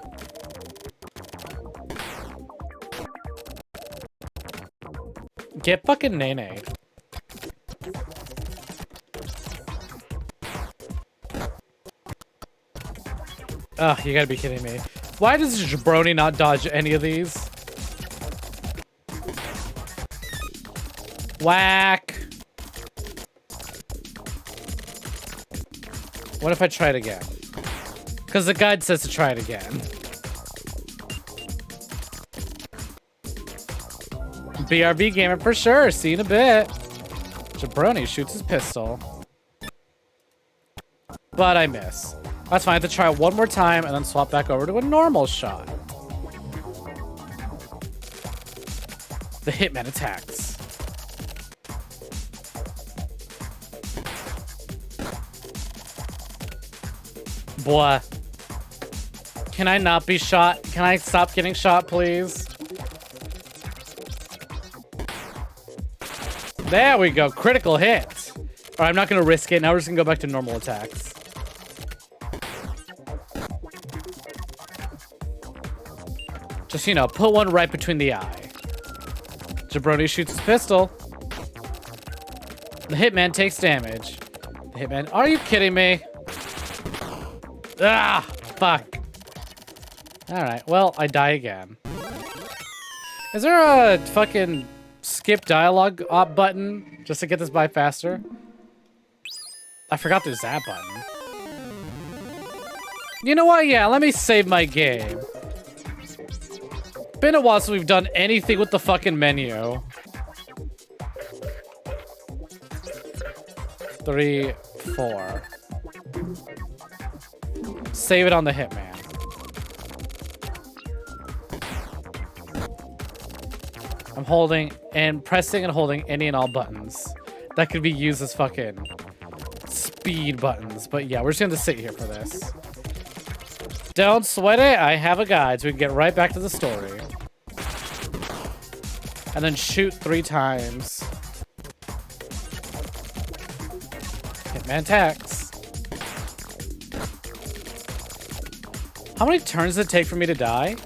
Get fucking Nene. Ugh, you gotta be kidding me. Why does Jabroni not dodge any of these? Whack. What if I try it again? Because the guide says to try it again. BRB gamer for sure. See you in a bit. Jabroni shoots his pistol. But I miss. That's fine. I have to try it one more time and then swap back over to a normal shot. The Hitman attacks. Boy. Can I not be shot? Can I stop getting shot, please? There we go. Critical hit. Alright, I'm not going to risk it. Now we're just going to go back to normal attacks. Just, you know, put one right between the eye. Jabroni shoots his pistol. The Hitman takes damage. The Hitman... Are you kidding me? Ah! Fuck. Alright, well, I die again. Is there a fucking skip dialogue button just to get this by faster? I forgot there's that button. You know what? Yeah, let me save my game. Been a while since we've done anything with the fucking menu. 3, 4. Save it on the Hitman. I'm holding and pressing and holding any and all buttons that could be used as fucking speed buttons. But yeah, we're just gonna sit here for this. Don't sweat it. I have a guide so we can get right back to the story. And then shoot 3 times. Hitman attacks. How many turns does it take for me to die?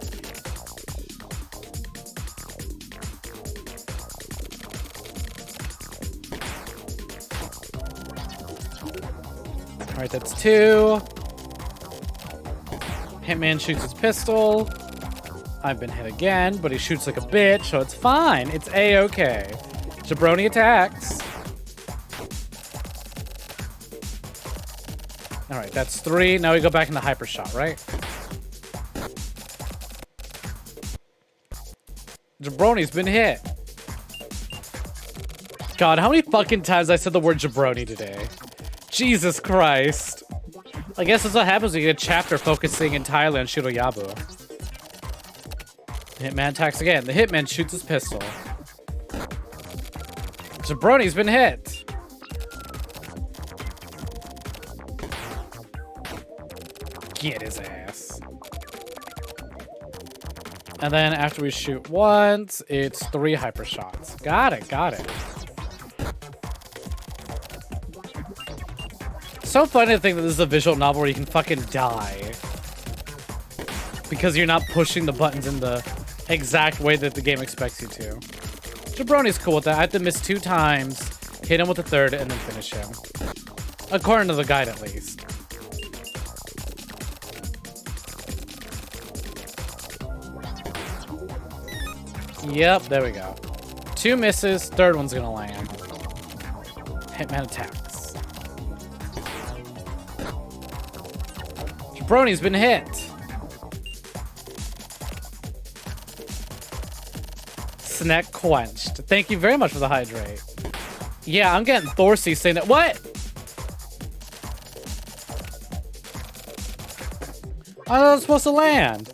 Alright, that's 2. Hitman shoots his pistol. I've been hit again, but he shoots like a bitch, so it's fine. It's A-okay. Jabroni attacks. Alright, that's 3. Now we go back into hyper shot, right? Jabroni's been hit. God, how many fucking times I said the word jabroni today? Jesus Christ. I guess that's what happens when you get a chapter focusing entirely on Shiroyabu. The Hitman attacks again. The Hitman shoots his pistol. Jabroni's been hit. Get his ass. And then after we shoot once, it's 3 hyper shots. Got it, got it. So funny to think that this is a visual novel where you can fucking die. Because you're not pushing the buttons in the exact way that the game expects you to. Jabroni's cool with that. I have to miss 2 times, hit him with a 3rd, and then finish him. According to the guide, at least. Yep, there we go. 2 misses, 3rd one's gonna land. Hitman attacks. Jabroni's been hit. Snek quenched. Thank you very much for the hydrate. Yeah, I'm getting Thorsey saying that. What? I was supposed to land.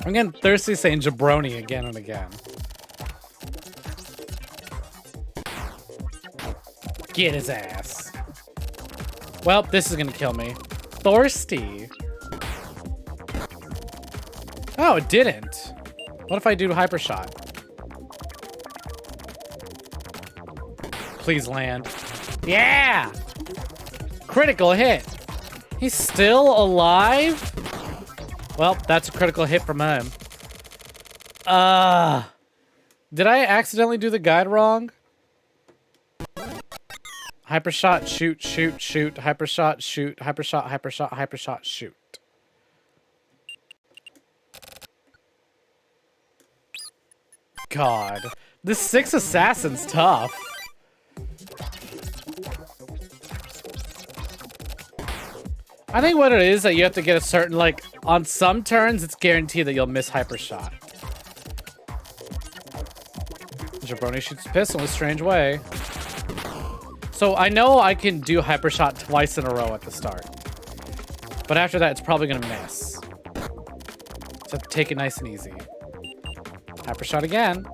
I'm getting thirsty saying jabroni again and again. Get his ass. Well, this is gonna kill me. Thirsty. Oh, it didn't. What if I do hyper shot? Please land. Yeah! Critical hit. He's still alive? Well, that's a critical hit from him. Did I accidentally do the guide wrong? Hyper shot, shoot, shoot, shoot. Hyper shot, shoot. Hyper shot, hyper shot, hyper shot, shoot. God. This 6 assassin's tough. I think what it is that you have to get a certain, like, on some turns, it's guaranteed that you'll miss hyper shot. Jabroni shoots pistol in a strange way. So I know I can do hyper shot twice in a row at the start. But after that, it's probably gonna miss. So take it nice and easy. Hyper shot again.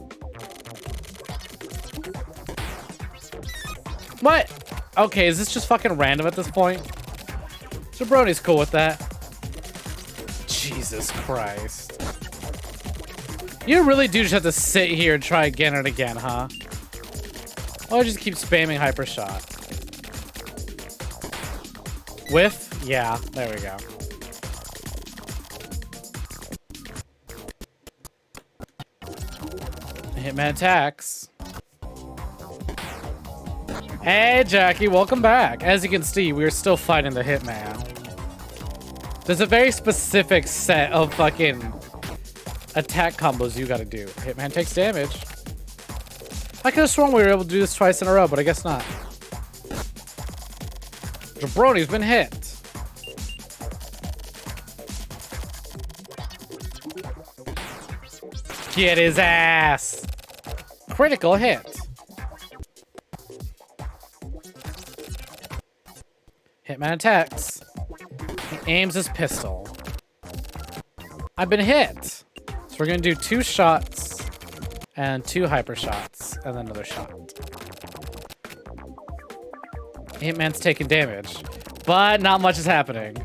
What? Okay, is this just fucking random at this point? Jabroni's cool with that. Jesus Christ. You really do just have to sit here and try again and again, huh? Or just keep spamming hyper shot. Whiff? Yeah, there we go. Hitman attacks. Hey, Jackie, welcome back. As you can see, we're still fighting the Hitman. There's a very specific set of fucking attack combos you gotta do. Hitman takes damage. I could have sworn we were able to do this twice in a row, but I guess not. Jabroni's been hit. Get his ass. Critical hit. Hitman attacks. He aims his pistol. I've been hit. So we're gonna do 2 shots and 2 hyper shots and then another shot. Hitman's taking damage, but not much is happening.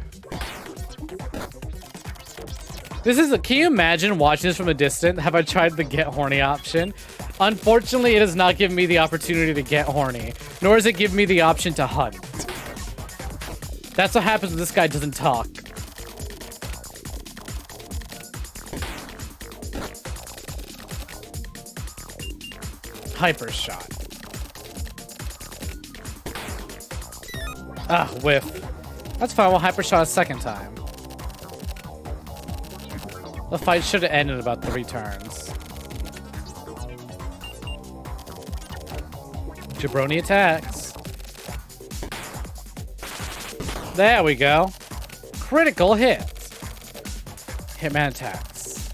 This is can you imagine watching this from a distance? Have I tried the get horny option? Unfortunately, it has not given me the opportunity to get horny, nor does it give me the option to hunt. That's what happens when this guy doesn't talk. Hyper shot. Ah, whiff. That's fine, we'll hyper shot a second time. The fight should have ended in about 3 turns. Jabroni attacks. There we go. Critical hit. Hitman attacks.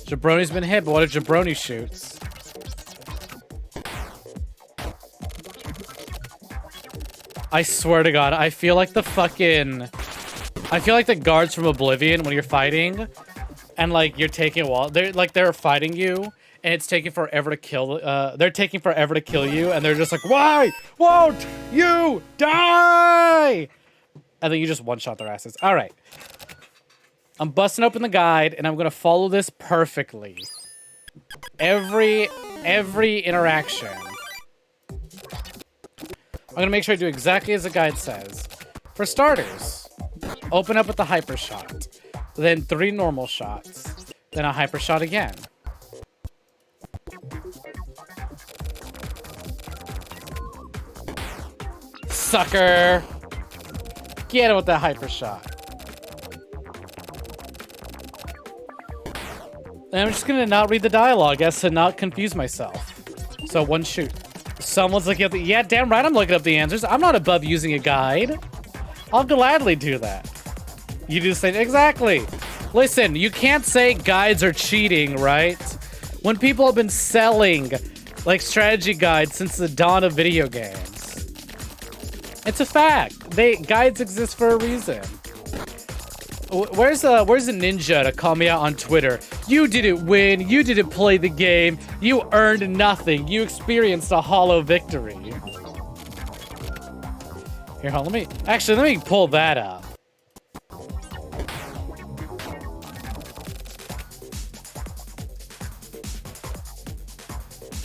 Jabroni's been hit, but what if Jabroni shoots? I swear to God, I feel like the guards from Oblivion when you're fighting and like you're taking a while. They're fighting you and it's taking forever to kill. They're taking forever to kill you and they're just like, why won't you die? And then you just one-shot their asses. All right. I'm busting open the guide and I'm going to follow this perfectly. Every interaction. I'm going to make sure I do exactly as the guide says. For starters, open up with the hyper shot. Then 3 normal shots. Then a hyper shot again. Sucker! Get it with that hyper shot. And I'm just going to not read the dialogue as to not confuse myself. So 1 shoot. Someone's looking up the... Yeah, damn right I'm looking up the answers. I'm not above using a guide. I'll gladly do that. You do the same... Exactly. Listen, you can't say guides are cheating, right? When people have been selling, like, strategy guides since the dawn of video games. It's a fact. Guides exist for a reason. Where's the ninja to call me out on Twitter? You didn't win. You didn't play the game. You earned nothing. You experienced a hollow victory. Here, hold on, let me pull that up.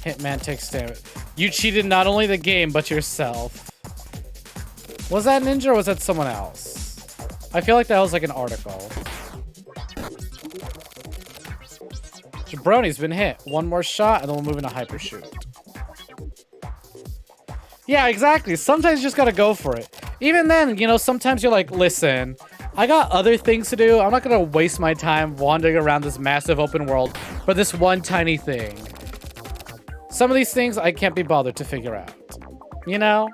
Hitman takes damage. You cheated not only the game, but yourself. Was that ninja or was that someone else? I feel like that was like an article. Jabroni's been hit. One more shot and then we'll move into hypershoot. Yeah, exactly. Sometimes you just gotta go for it. Even then, you know, sometimes you're like, listen, I got other things to do. I'm not gonna waste my time wandering around this massive open world for this one tiny thing. Some of these things I can't be bothered to figure out. You know?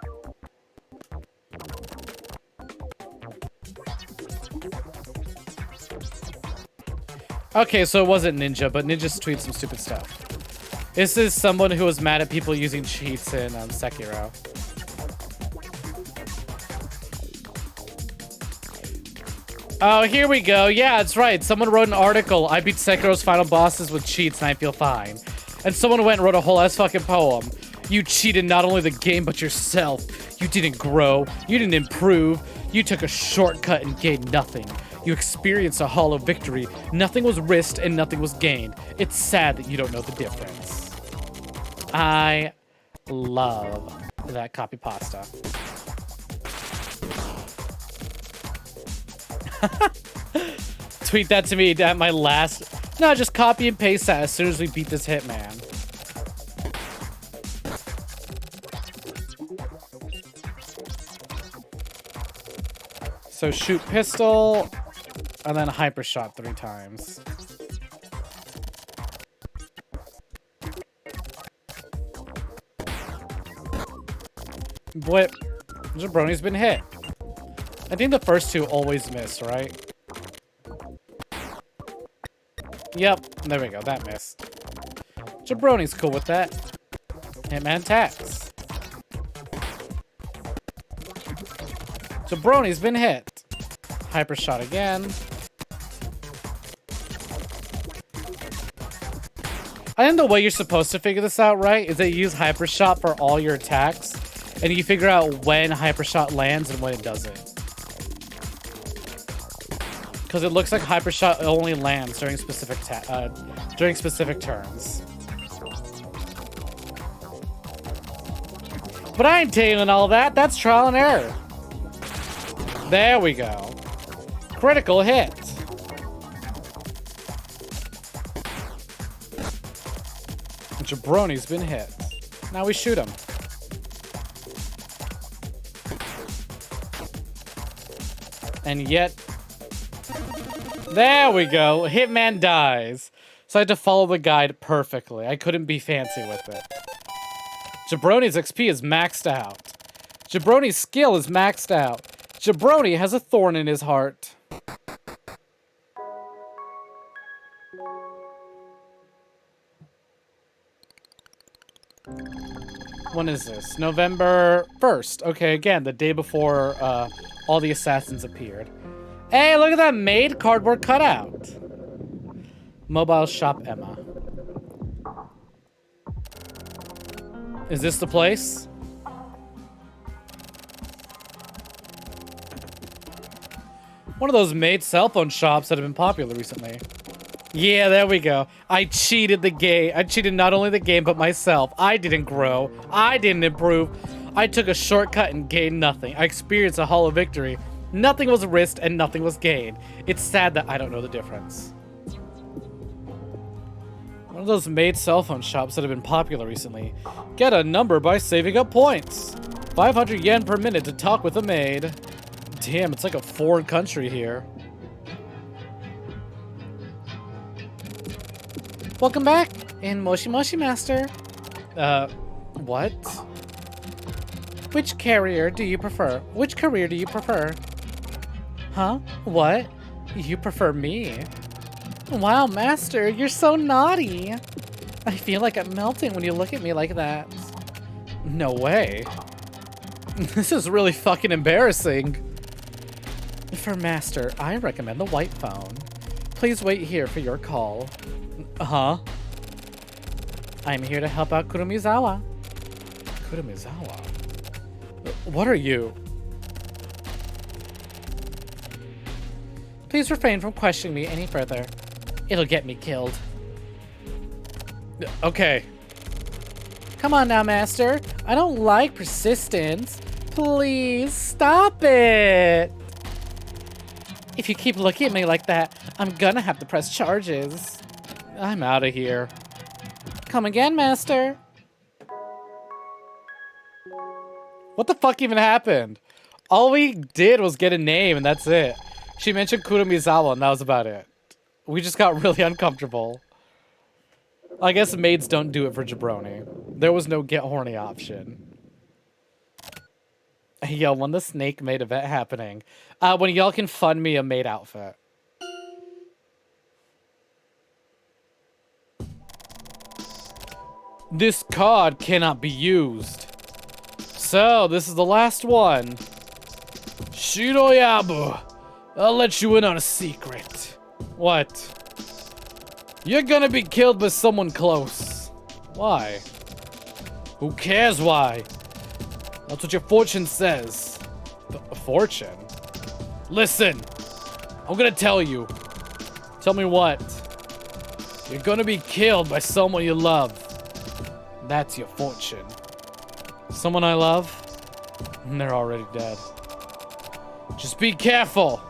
Okay, so it wasn't Ninja, but Ninja's tweeted some stupid stuff. This is someone who was mad at people using cheats in Sekiro. Oh, here we go. Yeah, that's right. Someone wrote an article. I beat Sekiro's final bosses with cheats and I feel fine. And someone went and wrote a whole ass fucking poem. You cheated not only the game, but yourself. You didn't grow. You didn't improve. You took a shortcut and gained nothing. You experienced a hollow victory. Nothing was risked and nothing was gained. It's sad that you don't know the difference. I love that copy pasta. Tweet that to me at my last... No, just copy and paste that as soon as we beat this hitman. So shoot pistol, and then hyper shot 3 times. Blip. Jabroni's been hit. I think the first 2 always miss, right? Yep, there we go, that missed. Jabroni's cool with that. Hitman tax. Jabroni's been hit. Hyper shot again. I think the way you're supposed to figure this out, right, is that you use hyper shot for all your attacks, and you figure out when hyper shot lands and when it doesn't. Because it looks like hyper shot only lands during specific turns. But I ain't tailing all that. That's trial and error. There we go. Critical hit. Jabroni's been hit. Now we shoot him. And yet... There we go. Hitman dies. So I had to follow the guide perfectly. I couldn't be fancy with it. Jabroni's XP is maxed out. Jabroni's skill is maxed out. Jabroni has a thorn in his heart. When is this? November 1st. Okay, again, the day before all the assassins appeared. Hey, look at that made cardboard cutout. Mobile shop Emma. Is this the place? One of those made cell phone shops that have been popular recently. Yeah, there we go. I cheated the game. I cheated not only the game, but myself. I didn't grow. I didn't improve. I took a shortcut and gained nothing. I experienced a hollow victory. Nothing was risked and nothing was gained. It's sad that I don't know the difference. One of those made cell phone shops that have been popular recently. Get a number by saving up points. 500 yen per minute to talk with a maid. Damn, it's like a foreign country here. Welcome back in Moshi Moshi Master. What? Which carrier do you prefer? Which career do you prefer? Huh? What? You prefer me? Wow, Master, you're so naughty. I feel like I'm melting when you look at me like that. No way. This is really fucking embarrassing. For Master, I recommend the white phone. Please wait here for your call. Uh-huh. I'm here to help out Kurumizawa. Kurumizawa? What are you? Please refrain from questioning me any further. It'll get me killed. Okay. Come on now, Master. I don't like persistence. Please stop it. If you keep looking at me like that, I'm gonna have to press charges. I'm out of here. Come again, Master. What the fuck even happened? All we did was get a name and that's it. She mentioned Kurumizawa and that was about it. We just got really uncomfortable. I guess maids don't do it for jabroni. There was no get horny option. Yo, when the Snake maid event happening? When y'all can fund me a maid outfit. This card cannot be used. So, this is the last one. Shiroyabu, I'll let you in on a secret. What? You're gonna be killed by someone close. Why? Who cares why? That's what your fortune says. A fortune? Listen, I'm gonna tell you. Tell me what? You're gonna be killed by someone you love. That's your fortune. Someone I love? They're already dead. Just be careful.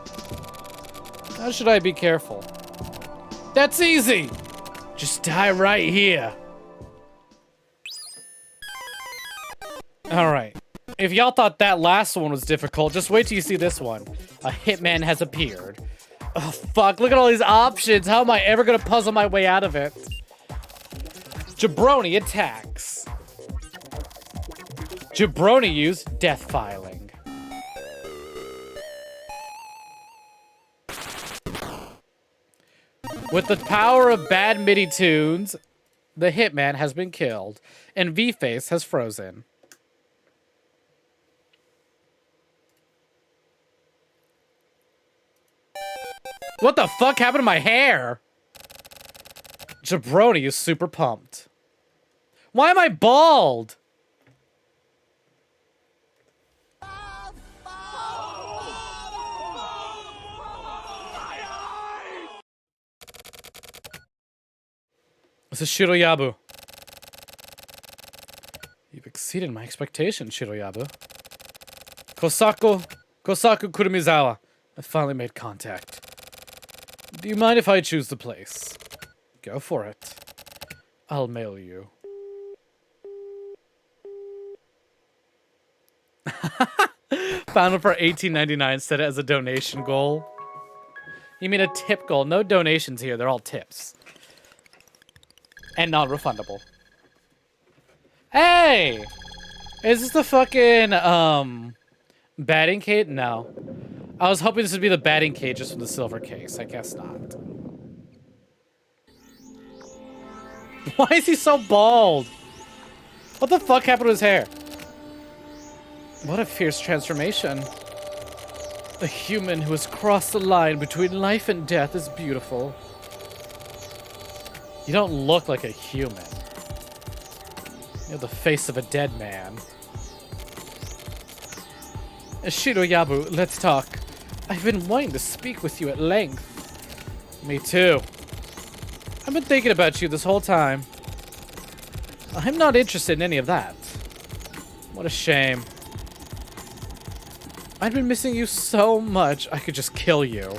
How should I be careful? That's easy. Just die right here. All right. If y'all thought that last one was difficult, just wait till you see this one. A hitman has appeared. Oh, fuck. Look at all these options. How am I ever going to puzzle my way out of it? Jabroni attacks. Jabroni use death filing. With the power of bad MIDI tunes, the hitman has been killed, and V-Face has frozen. What the fuck happened to my hair? Jabroni is super pumped. Why am I bald? This is Shiroyabu. You've exceeded my expectations, Shiroyabu. Kosaku Kurumizawa. I finally made contact. Do you mind if I choose the place? Go for it. I'll mail you. Found it for $18.99, set it as a donation goal. You mean a tip goal? No donations here, they're all tips. And non-refundable. Hey! Is this the fucking, batting cage? No. I was hoping this would be the batting cage just with the silver case. I guess not. Why is he so bald? What the fuck happened to his hair? What a fierce transformation. A human who has crossed the line between life and death is beautiful. You don't look like a human. You have the face of a dead man. Shiroyabu, let's talk. I've been wanting to speak with you at length. Me too. I've been thinking about you this whole time. I'm not interested in any of that. What a shame. I've been missing you so much, I could just kill you.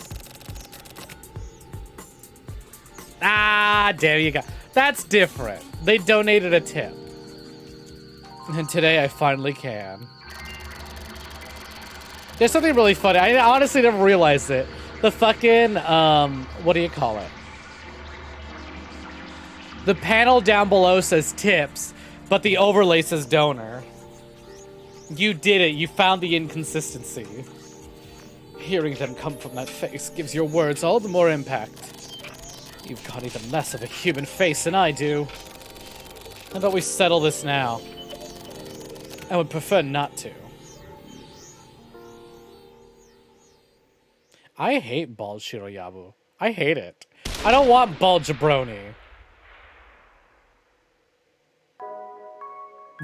Ah, there you go. That's different. They donated a tip. And today I finally can. There's something really funny. I honestly never realized it. The fucking, what do you call it? The panel down below says tips, but the overlay says donor. You did it. You found the inconsistency. Hearing them come from that face gives your words all the more impact. You've got even less of a human face than I do. How about we settle this now? I would prefer not to. I hate bald Shiroyabu. I hate it. I don't want bald jabroni.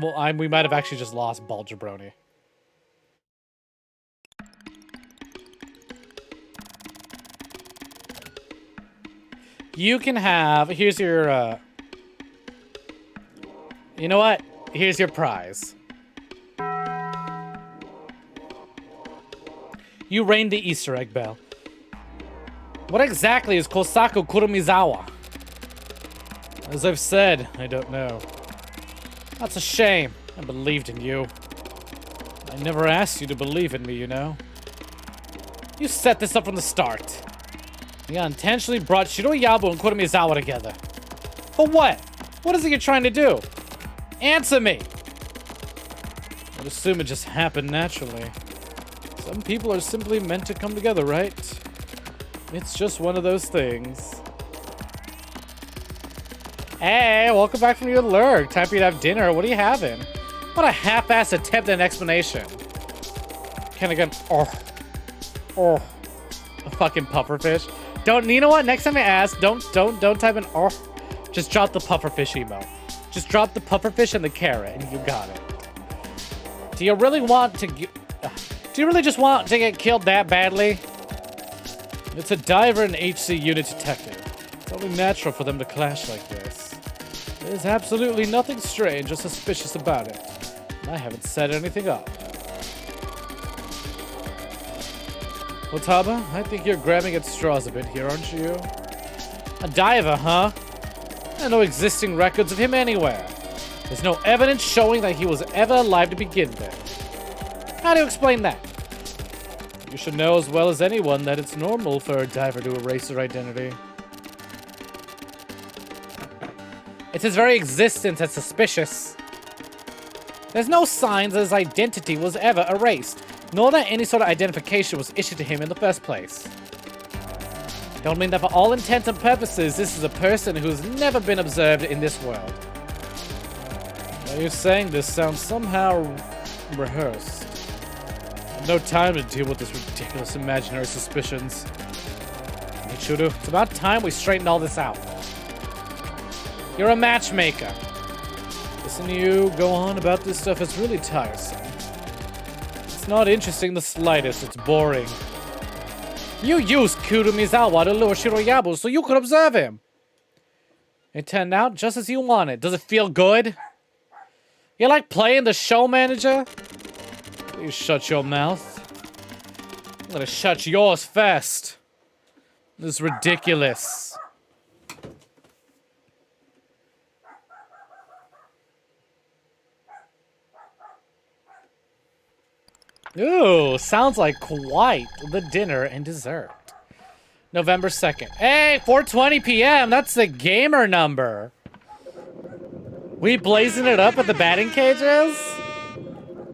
Well, we might have actually just lost bald jabroni. You can have... Here's your... You know what? Here's your prize. You rang the Easter egg bell. What exactly is Kosaku Kurumizawa? As I've said, I don't know. That's a shame. I believed in you. I never asked you to believe in me, you know. You set this up from the start. You intentionally brought Shiroyabu and Kurumizawa together. For what? What is it you're trying to do? Answer me! I'd assume it just happened naturally. Some people are simply meant to come together, right? It's just one of those things. Hey, welcome back from your lurk. Time for you to have dinner. What are you having? What a half-assed attempt at an explanation. Can I get... a fucking pufferfish. Don't... You know what? Next time I ask, don't type in just drop the pufferfish emo. Just drop the pufferfish and the carrot, and you got it. Do you really want to get... Do you really just want to get killed that badly? It's a diver and HC unit detective. It's only natural for them to clash like this. There's absolutely nothing strange or suspicious about it. And I haven't set anything up. Wataba, I think you're grabbing at straws a bit here, aren't you? A diver, huh? There are no existing records of him anywhere. There's no evidence showing that he was ever alive to begin with. How do you explain that? You should know as well as anyone that it's normal for a diver to erase their identity. It's his very existence that's suspicious. There's no signs that his identity was ever erased, nor that any sort of identification was issued to him in the first place. Don't mean that for all intents and purposes, this is a person who's never been observed in this world. Now you're saying this sounds somehow rehearsed. No time to deal with this ridiculous imaginary suspicions. Michuru, it's about time we straightened all this out. You're a matchmaker. Listen to you go on about this stuff is really tiresome. It's not interesting in the slightest, it's boring. You used Kurumizawa to lure Shiroyabu so you could observe him. It turned out just as you wanted. Does it feel good? You like playing the show manager? You shut your mouth. I'm gonna shut yours first. This is ridiculous. Ooh, sounds like quite the dinner and dessert. November 2nd. Hey, 4:20 p.m. That's the gamer number. We blazing it up at the batting cages?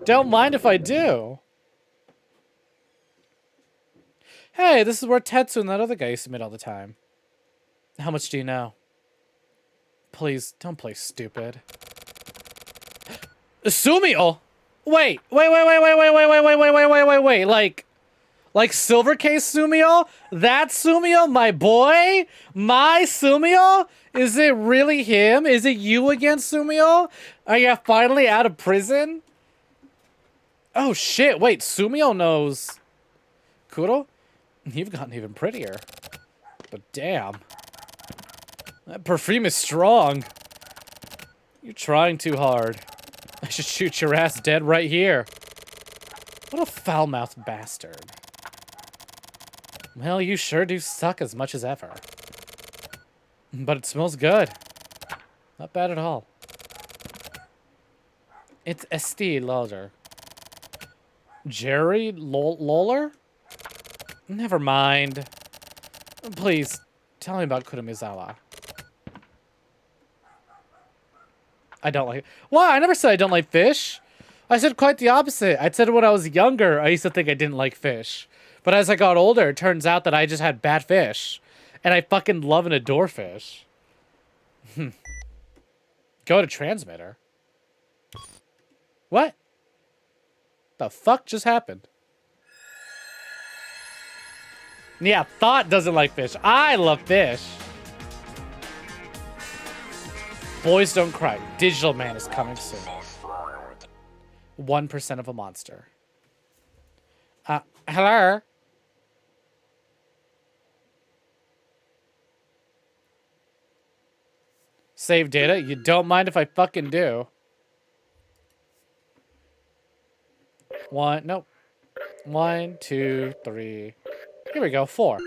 Don't mind if I do. Hey, this is where Tetsu and that other guy used to meet all the time. How much do you know? Please, don't play stupid. Sumio! Wait. Like Silver Case Sumio? That Sumio, my boy? My Sumio? Is it really him? Is it you against Sumio? Are you finally out of prison? Oh shit, wait, Sumio knows Kuro? You've gotten even prettier. But damn. That perfume is strong. You're trying too hard. I should shoot your ass dead right here. What a foul-mouthed bastard. Well, you sure do suck as much as ever. But it smells good. Not bad at all. It's Estee Lauder. Jerry Lawler? Never mind. Please, tell me about Kurumizawa. I don't like it. What? I never said I don't like fish. I said quite the opposite. I said when I was younger, I used to think I didn't like fish. But as I got older, it turns out that I just had bad fish. And I fucking love and adore fish. Go to transmitter. What? The fuck just happened? Yeah, Thought doesn't like fish. I love fish. Boys don't cry. Digital Man is coming soon. 1% of a monster. Hello? Save data? You don't mind if I fucking do. Nope. 1, 2, 3. Here we go, 4.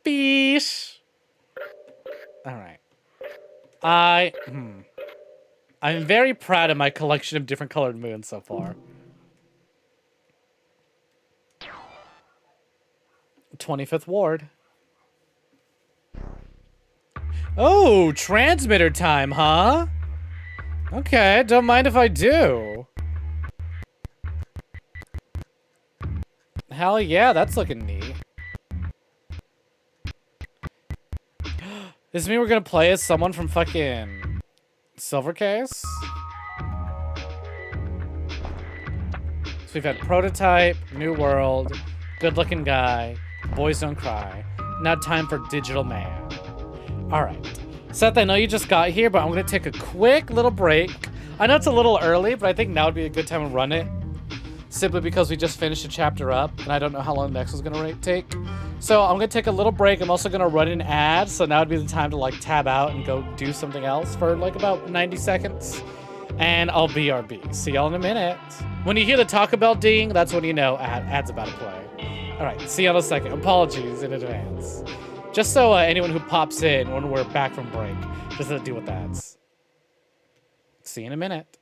Beesh. Alright. I'm very proud of my collection of different colored moons so far. 25th Ward. Oh, transmitter time, huh? Okay, don't mind if I do. Hell yeah, that's looking neat. Does this mean we're gonna play as someone from fucking Silvercase? So we've had Prototype, New World, Good Looking Guy, Boys Don't Cry. Now time for Digital Man. Alright. Seth, I know you just got here, but I'm gonna take a quick little break. I know it's a little early, but I think now would be a good time to run it. Simply because we just finished a chapter up, and I don't know how long the next one's gonna take. So I'm gonna take a little break. I'm also gonna run an ad, so now would be the time to like tab out and go do something else for like about 90 seconds. And I'll BRB. See y'all in a minute. When you hear the Taco Bell ding, that's when you know ad's about to play. Alright, see y'all in a second. Apologies in advance. Just so anyone who pops in when we're back from break doesn't deal with ads. See you in a minute.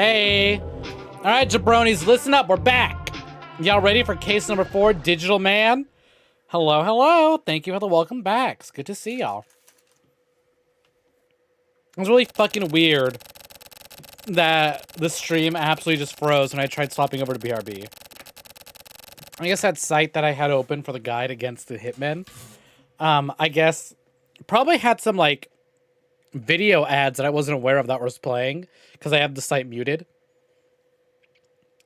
Hey. All right, jabronis, listen up. We're back. Y'all ready for case number 4, Digital Man? Hello, hello. Thank you for the welcome back. It's good to see y'all. It was really fucking weird that the stream absolutely just froze when I tried swapping over to BRB. I guess that site that I had open for the guide against the hitmen, I guess probably had some like video ads that I wasn't aware of that was playing because I have the site muted.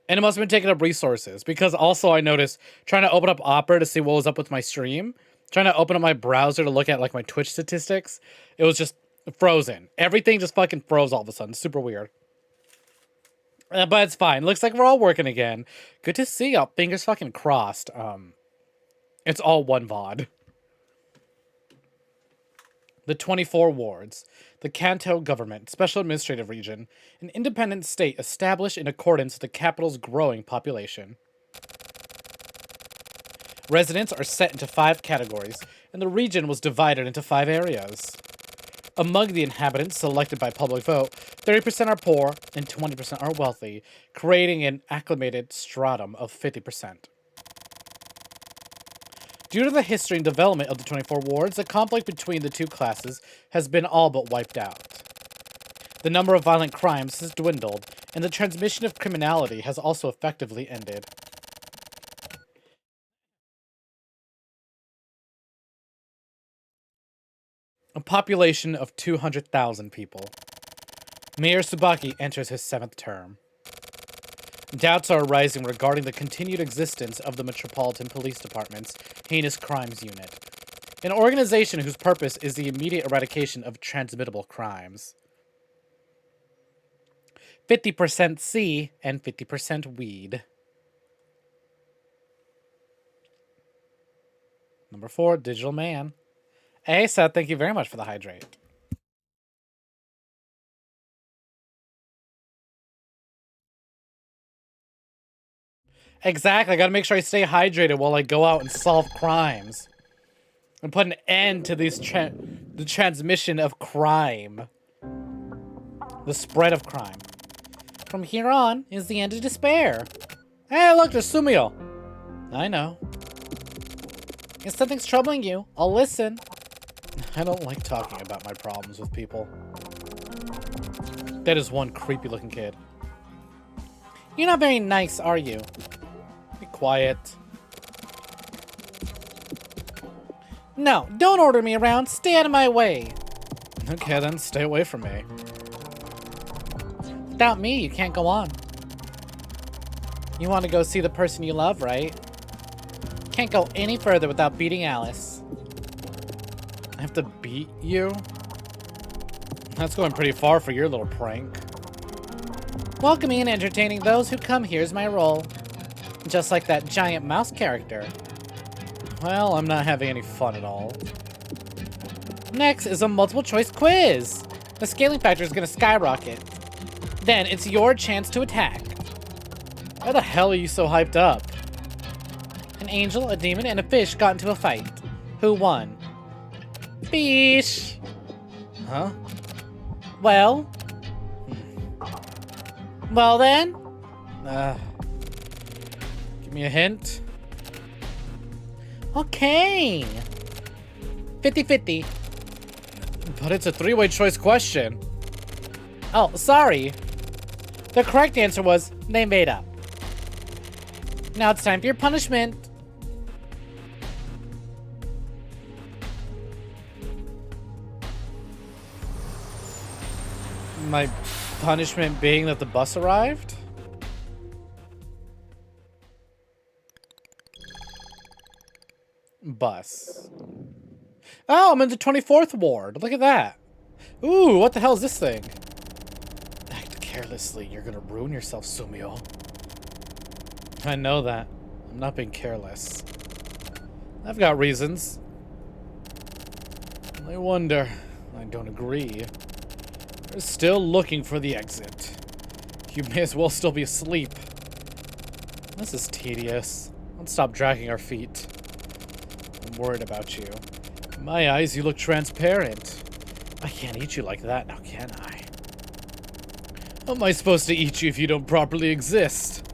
And it must have been taking up resources because also I noticed trying to open up Opera to see what was up with my stream, trying to open up my browser to look at like my Twitch statistics, it was just frozen. Everything just fucking froze all of a sudden. Super weird. But it's fine. Looks like we're all working again. Good to see y'all. Fingers fucking crossed. It's all one VOD. The 24 wards. The Kanto government, special administrative region, an independent state established in accordance with the capital's growing population. Residents are set into 5 categories, and the region was divided into 5 areas. Among the inhabitants selected by public vote, 30% are poor and 20% are wealthy, creating an acclimated stratum of 50%. Due to the history and development of the 24 wards, the conflict between the two classes has been all but wiped out. The number of violent crimes has dwindled, and the transmission of criminality has also effectively ended. A population of 200,000 people. Mayor Tsubaki enters his 7th term. Doubts are arising regarding the continued existence of the Metropolitan Police Department's Heinous Crimes Unit, an organization whose purpose is the immediate eradication of transmittable crimes. 50% C and 50% weed. Number 4, Digital Man. Hey, Seth, thank you very much for the hydrate. Exactly, I gotta make sure I stay hydrated while I go out and solve crimes. And put an end to these the transmission of crime. The spread of crime. From here on is the end of despair. Hey, look, there's Sumio. I know. If something's troubling you, I'll listen. I don't like talking about my problems with people. That is one creepy looking kid. You're not very nice, are you? Be quiet. No, don't order me around. Stay out of my way. Okay, then stay away from me. Without me, you can't go on. You want to go see the person you love, right? Can't go any further without beating Alice. I have to beat you? That's going pretty far for your little prank. Welcoming and entertaining those who come here is my role. Just like that giant mouse character. Well, I'm not having any fun at all. Next is a multiple choice quiz. The scaling factor is going to skyrocket. Then it's your chance to attack. Why the hell are you so hyped up? An angel, a demon, and a fish got into a fight. Who won? Fish. Huh? Well? Well then? Give me a hint. Okay. 50-50. But it's a 3-way choice question. Oh, sorry. The correct answer was, they made up. Now it's time for your punishment. My punishment being that the bus arrived? Bus. Oh, I'm in the 24th ward. Look at that. Ooh, what the hell is this thing? Act carelessly. You're gonna ruin yourself, Sumio. I know that. I'm not being careless. I've got reasons. I wonder. I don't agree. We're still looking for the exit. You may as well still be asleep. This is tedious. Let's stop dragging our feet. I'm worried about you. In my eyes, you look transparent. I can't eat you like that now, can I? How am I supposed to eat you if you don't properly exist?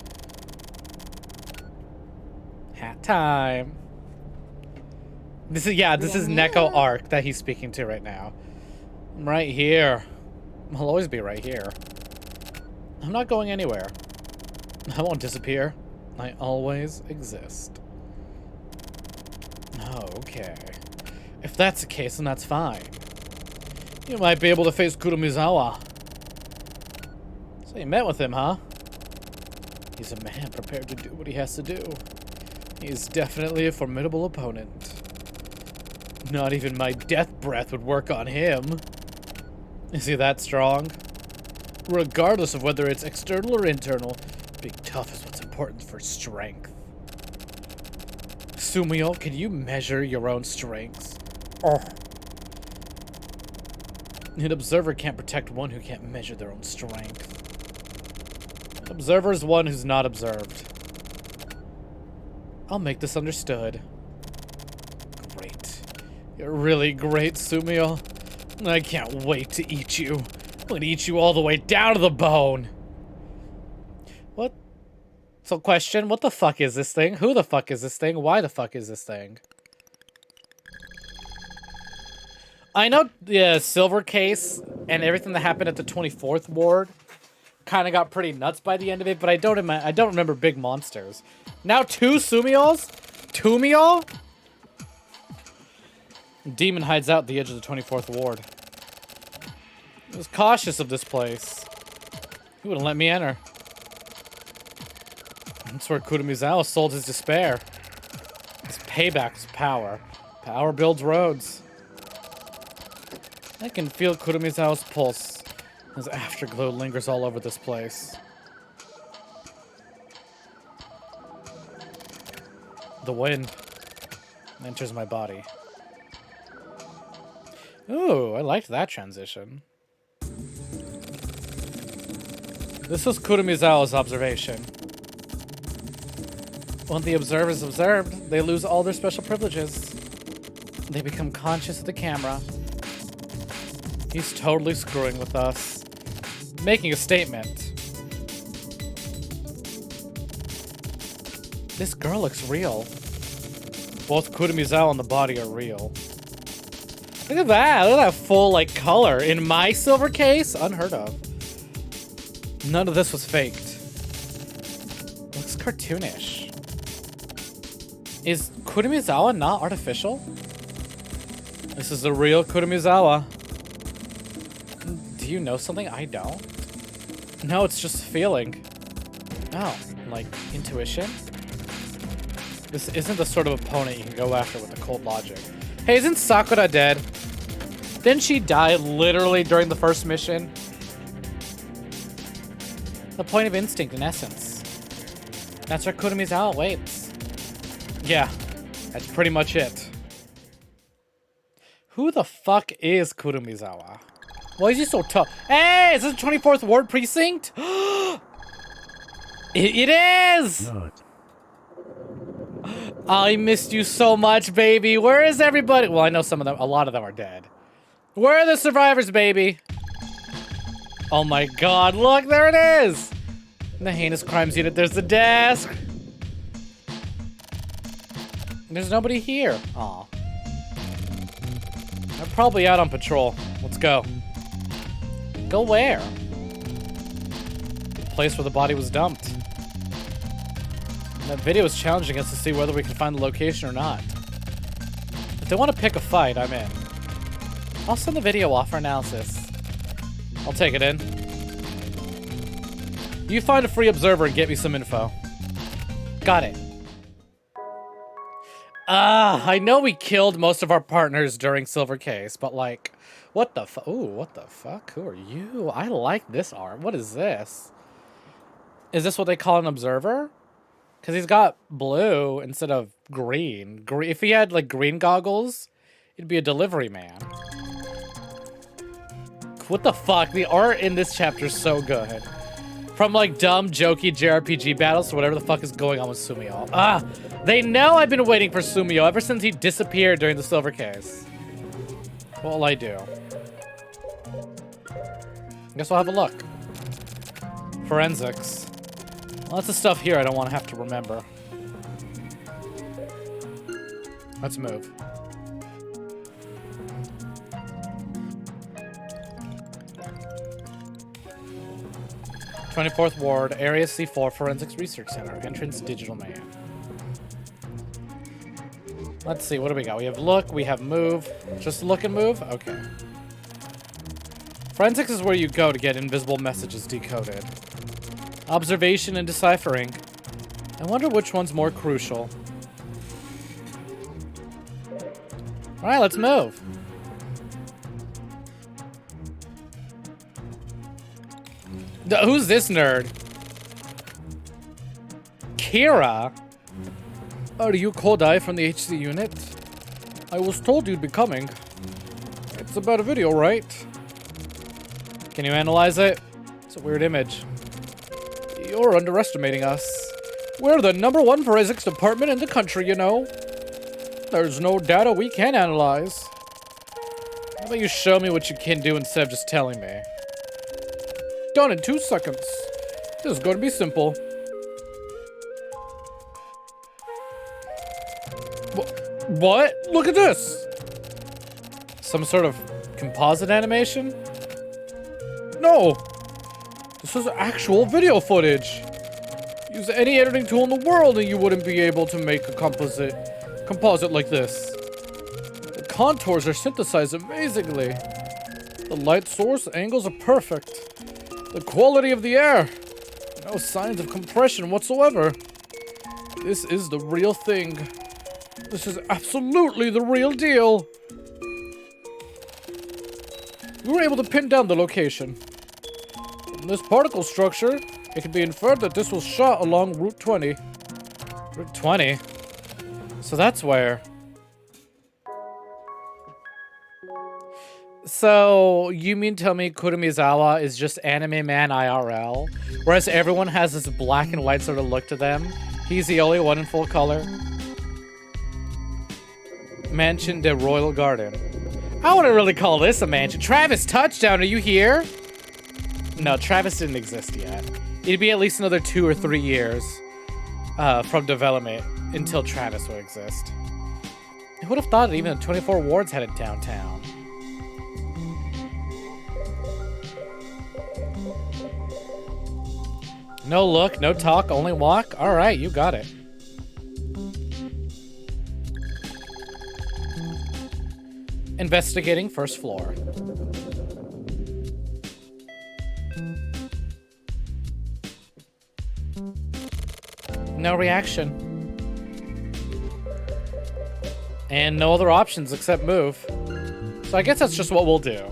Hat time. This is Neko Arc that he's speaking to right now. I'm right here. I'll always be right here. I'm not going anywhere. I won't disappear. I always exist. Oh, okay. If that's the case, then that's fine. You might be able to face Kurumizawa. So you met with him, huh? He's a man prepared to do what he has to do. He's definitely a formidable opponent. Not even my death breath would work on him. Is he that strong? Regardless of whether it's external or internal, being tough is what's important for strength. Sumio, can you measure your own strengths? Oh. An observer can't protect one who can't measure their own strength. An observer is one who's not observed. I'll make this understood. Great. You're really great, Sumio. I can't wait to eat you. I'm gonna eat you all the way down to the bone. What? So question, what the fuck is this thing? Who the fuck is this thing? Why the fuck is this thing? I know the silver case and everything that happened at the 24th ward kind of got pretty nuts by the end of it, but I don't remember big monsters. Now 2 Sumios? Tumio? Demon hides out at the edge of the 24th ward. I was cautious of this place. He wouldn't let me enter. That's where Kurumizawa sold his despair. His payback is power. Power builds roads. I can feel Kurumizawa's pulse. His afterglow lingers all over this place. The wind enters my body. Ooh, I liked that transition. This was Kurumizawa's observation. When the observers observed, they lose all their special privileges. They become conscious of the camera. He's totally screwing with us. Making a statement. This girl looks real. Both Kurumizawa and the body are real. Look at that. Look at that full, like, color. In my silver case? Unheard of. None of this was faked. Looks cartoonish. Is Kurumizawa not artificial? This is the real Kurumizawa. Do you know something I don't? No, it's just feeling. Oh, like intuition? This isn't the sort of opponent you can go after with the cold logic. Hey, isn't Sakura dead? Didn't she die literally during the first mission? The point of instinct, in essence. That's where Kurumizawa waits. Yeah, that's pretty much it. Who the fuck is Kurumizawa? Why is he so tough? Hey, is this the 24th Ward Precinct? it is! No. I missed you so much, baby. Where is everybody? Well, I know some of them, a lot of them are dead. Where are the survivors, baby? Oh my god, look, there it is! In the heinous crimes unit, there's the desk. There's nobody here. Aw. They're probably out on patrol. Let's go. Go where? The place where the body was dumped. That video is challenging us to see whether we can find the location or not. If they want to pick a fight, I'm in. I'll send the video off for analysis. I'll take it in. You find a free observer and get me some info. Got it. I know we killed most of our partners during Silver Case, but like, what the fuck? Ooh, what the fuck? Who are you? I like this art. What is this? Is this what they call an observer? Because he's got blue instead of green. If he had like green goggles, it'd be a delivery man. What the fuck? The art in this chapter is so good. From like dumb, jokey JRPG battles to whatever the fuck is going on with Sumio. They know I've been waiting for Sumio ever since he disappeared during the Silver Case. What will I do? Guess we'll have a look. Forensics. Lots of stuff here I don't want to have to remember. Let's move. "24th Ward, Area C4, Forensics Research Center, entrance Digital Man." Let's see, what do we got? We have look, we have move. Just look and move? Okay. Forensics is where you go to get invisible messages decoded. Observation and deciphering. I wonder which one's more crucial. Alright, let's move. Who's this nerd? Kira? Are you Kodai from the HC unit? I was told you'd be coming. It's about a video, right? Can you analyze it? It's a weird image. You're underestimating us. We're the #1 forensics department in the country, you know. There's no data we can analyze. How about you show me what you can do instead of just telling me? Done in 2 seconds. This is going to be simple. What? Look at this! Some sort of composite animation? No! This is actual video footage. Use any editing tool in the world and you wouldn't be able to make a composite like this. The contours are synthesized amazingly. The light source angles are perfect. The quality of the air. No signs of compression whatsoever. This is the real thing. This is absolutely the real deal. We were able to pin down the location. From this particle structure, it can be inferred that this was shot along Route 20. Route 20? So that's where. So, you mean tell me Kurumizawa is just Anime Man IRL? Whereas everyone has this black and white sort of look to them? He's the only one in full color? Mansion de Royal Garden. I wouldn't really call this a mansion. Travis Touchdown, are you here? No, Travis didn't exist yet. It'd be at least another 2 or 3 years from development until Travis would exist. Who would have thought that even the 24 wards headed downtown? No look, no talk, only walk? Alright, you got it. Investigating first floor. No reaction. And no other options except move. So I guess that's just what we'll do.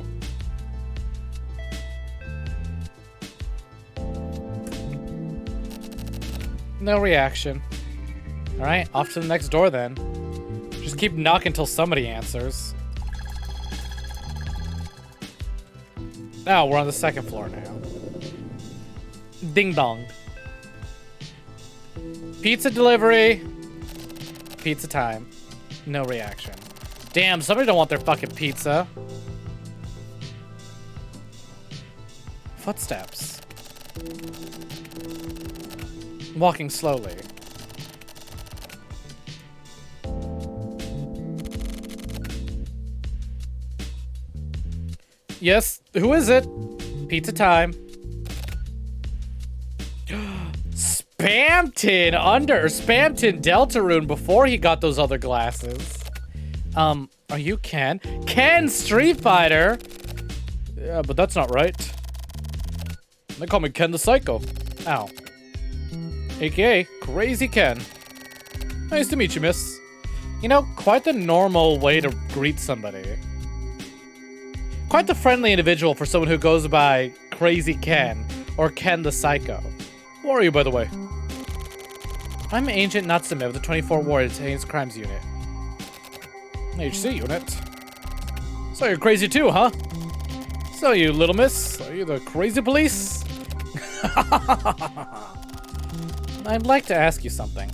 No reaction. Alright, off to the next door then. Just keep knocking until somebody answers. Now we're on the 2nd floor now. Ding dong. Pizza delivery. Pizza time. No reaction. Damn, somebody don't want their fucking pizza. Footsteps. Walking slowly. Yes, who is it? Pizza time. Spamton Deltarune before he got those other glasses. Are you Ken? Ken Street Fighter? Yeah, but that's not right. They call me Ken the Psycho. Ow. AKA Crazy Ken. Nice to meet you, miss. You know, quite the normal way to greet somebody. Quite the friendly individual for someone who goes by Crazy Ken or Ken the Psycho. Who are you, by the way? I'm Agent Natsume of the 24 Ward Detained Crimes Unit. HC unit. So you're crazy too, huh? So you little miss, are you the crazy police? I'd like to ask you something.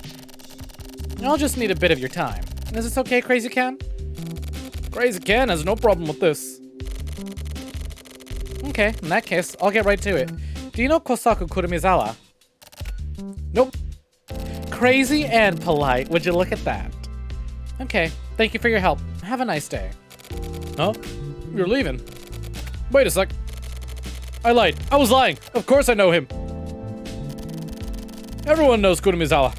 I'll just need a bit of your time. Is this okay, Crazy Ken? Crazy Ken has no problem with this. Okay, in that case, I'll get right to it. Do you know Kosaku Kurumizawa? Nope. Crazy and polite. Would you look at that? Okay, thank you for your help. Have a nice day. Oh, you're leaving. Wait a sec. I lied. I was lying. Of course I know him. Everyone knows Kurumizawa.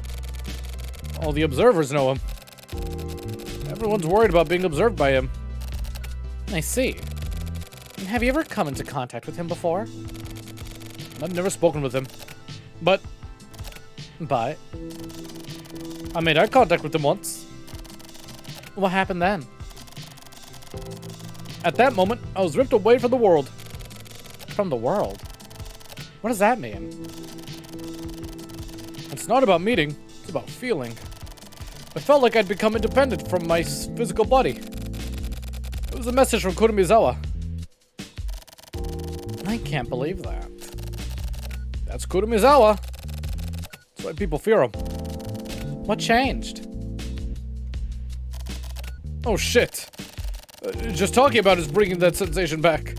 All the observers know him. Everyone's worried about being observed by him. I see. Have you ever come into contact with him before? I've never spoken with him. But I made eye contact with him once. What happened then? At that moment, I was ripped away from the world. From the world? What does that mean? It's not about meeting, it's about feeling. I felt like I'd become independent from my physical body. It was a message from Kurumizawa. I can't believe that. That's Kurumizawa. That's why people fear him. What changed? Oh shit. Just talking about is bringing that sensation back.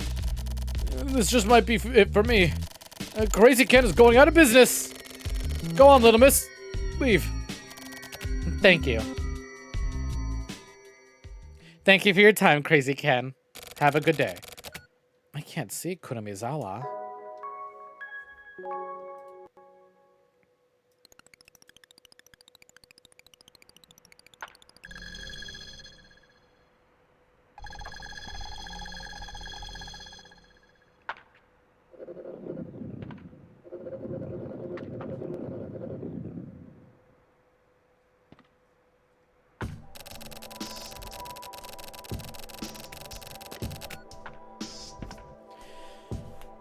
This just might be it for me. Crazy Ken is going out of business. Go on, little miss. Leave. Thank you. Thank you for your time, Crazy Ken. Have a good day. I can't see Kurumizawa.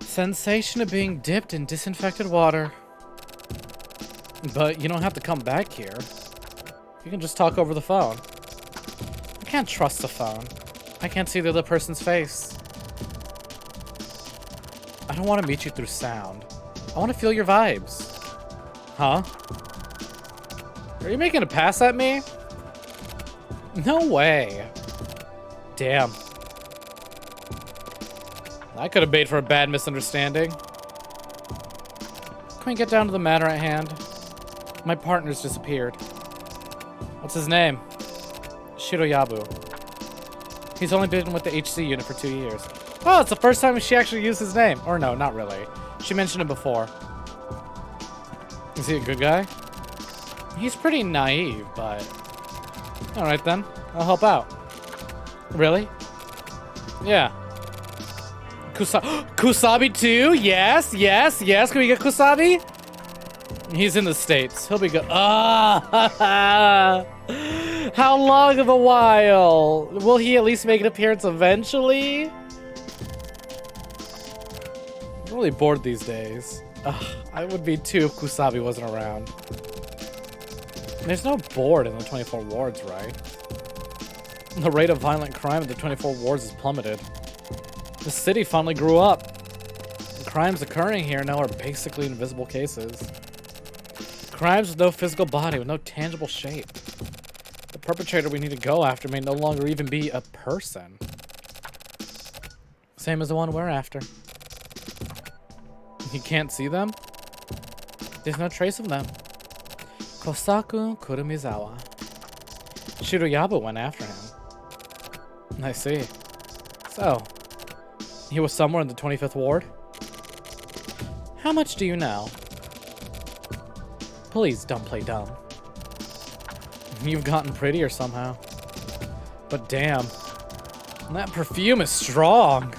Sensation of being dipped in disinfected water. But you don't have to come back here. You can just talk over the phone. I can't trust the phone. I can't see the other person's face. I don't want to meet you through sound. I want to feel your vibes. Huh? Are you making a pass at me? No way. Damn. I could have made for a bad misunderstanding. Can we get down to the matter at hand? My partner's disappeared. What's his name? Shiroyabu. He's only been with the HC unit for 2 years. Oh, it's the first time she actually used his name. Or no, not really. She mentioned him before. Is he a good guy? He's pretty naive, but... Alright then, I'll help out. Really? Yeah. Kusabi too? Yes, yes, yes. Can we get Kusabi? He's in the States. He'll be good. Ah! How long of a while? Will he at least make an appearance eventually? I'm really bored these days. Ugh, I would be too if Kusabi wasn't around. There's no board in the 24 wards, right? The rate of violent crime in the 24 wards has plummeted. The city finally grew up. The crimes occurring here now are basically invisible cases. Crimes with no physical body, with no tangible shape. The perpetrator we need to go after may no longer even be a person. Same as the one we're after. You can't see them? There's no trace of them. Kosaku Kurumizawa. Shiroyabu went after him. I see. So, he was somewhere in the 25th ward? How much do you know? Please don't play dumb. You've gotten prettier somehow. But damn, that perfume is strong.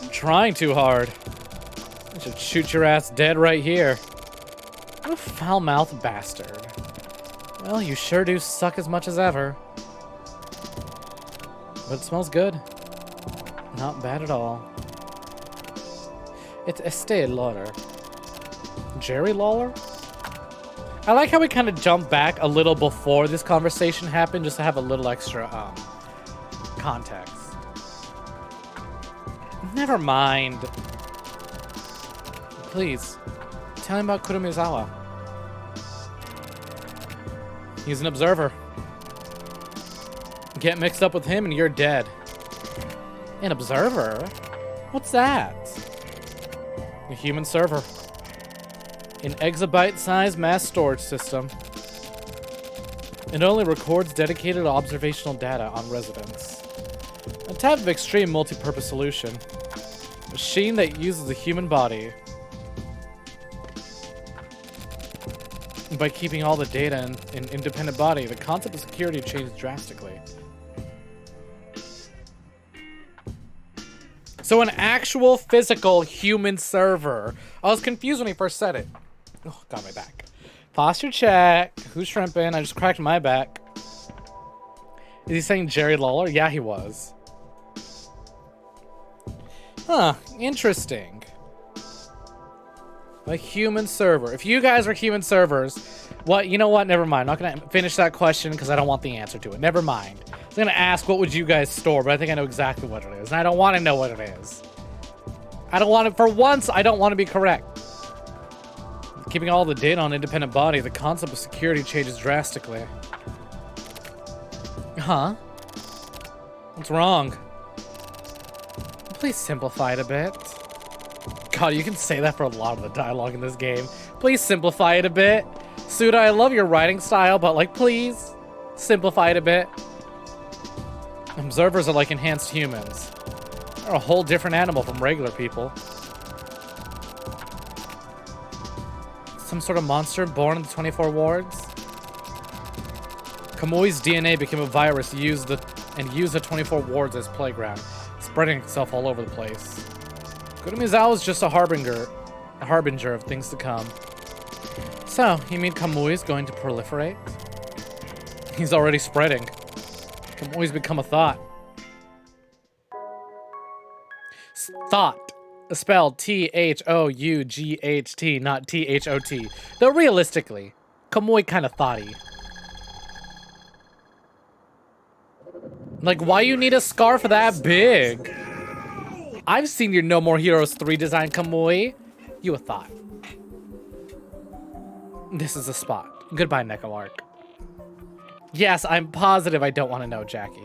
I'm trying too hard. I should shoot your ass dead right here. What a foul-mouthed bastard. Well, you sure do suck as much as ever. But it smells good. Not bad at all. It's Estee Lauder. Jerry Lawler? I like how we kind of jump back a little before this conversation happened, just to have a little extra, context. Never mind. Please, tell him about Kurumizawa. He's an observer. Get mixed up with him and you're dead. An observer? What's that? A human server. An exabyte-sized mass storage system. It only records dedicated observational data on residents. A type of extreme multi-purpose solution. A machine that uses the human body. By keeping all the data in an independent body, the concept of security changed drastically. So an actual physical human server. I was confused when he first said it. Oh, got my back. Posture check. Who's shrimping? I just cracked my back. Is he saying Jerry Lawler? Yeah, he was. Huh, interesting. A human server. If you guys are human servers, what? You know what? Never mind. I'm not going to finish that question because I don't want the answer to it. Never mind. I was going to ask what would you guys store, but I think I know exactly what it is. And I don't want to know what it is. I don't want to, for once, I don't want to be correct. Keeping all the data on independent body, the concept of security changes drastically. Huh? What's wrong? Please simplify it a bit. God, you can say that for a lot of the dialogue in this game. Please simplify it a bit. Suda, I love your writing style, but like, please simplify it a bit. Observers are like enhanced humans. They're a whole different animal from regular people. Some sort of monster born in the 24 wards? Kamui's DNA became a virus used the 24 wards as playground, spreading itself all over the place. Kurumizawa is just a harbinger of things to come. So, you mean Kamui's going to proliferate? He's already spreading. Kamui's become a thought. Thought. Spelled T-H-O-U-G-H-T, not T-H-O-T. Though realistically, Kamui kind of thoughty. Like, why you need a scarf that big? I've seen your No More Heroes 3 design, Kamui. You a thought. This is a spot. Goodbye, Nekolark. Yes, I'm positive I don't want to know, Jackie.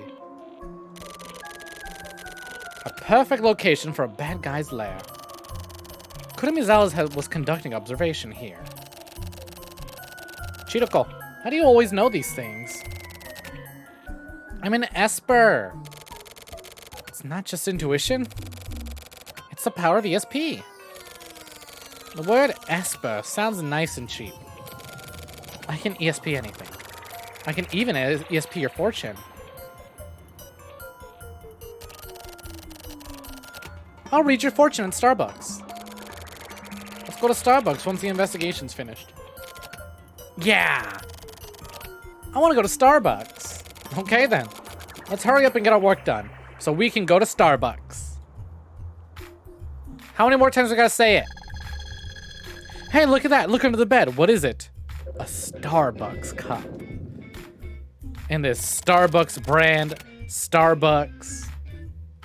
A perfect location for a bad guy's lair. Kurumizawa was conducting observation here. Chiroko, how do you always know these things? I'm an Esper. It's not just intuition. It's the power of ESP. The word Esper sounds nice and cheap. I can ESP anything. I can even ESP your fortune. I'll read your fortune in Starbucks. Let's go to Starbucks once the investigation's finished. Yeah! I want to go to Starbucks. Okay then. Let's hurry up and get our work done so we can go to Starbucks. How many more times do I gotta say it? Hey, look at that. Look under the bed. What is it? A Starbucks cup. And this Starbucks brand Starbucks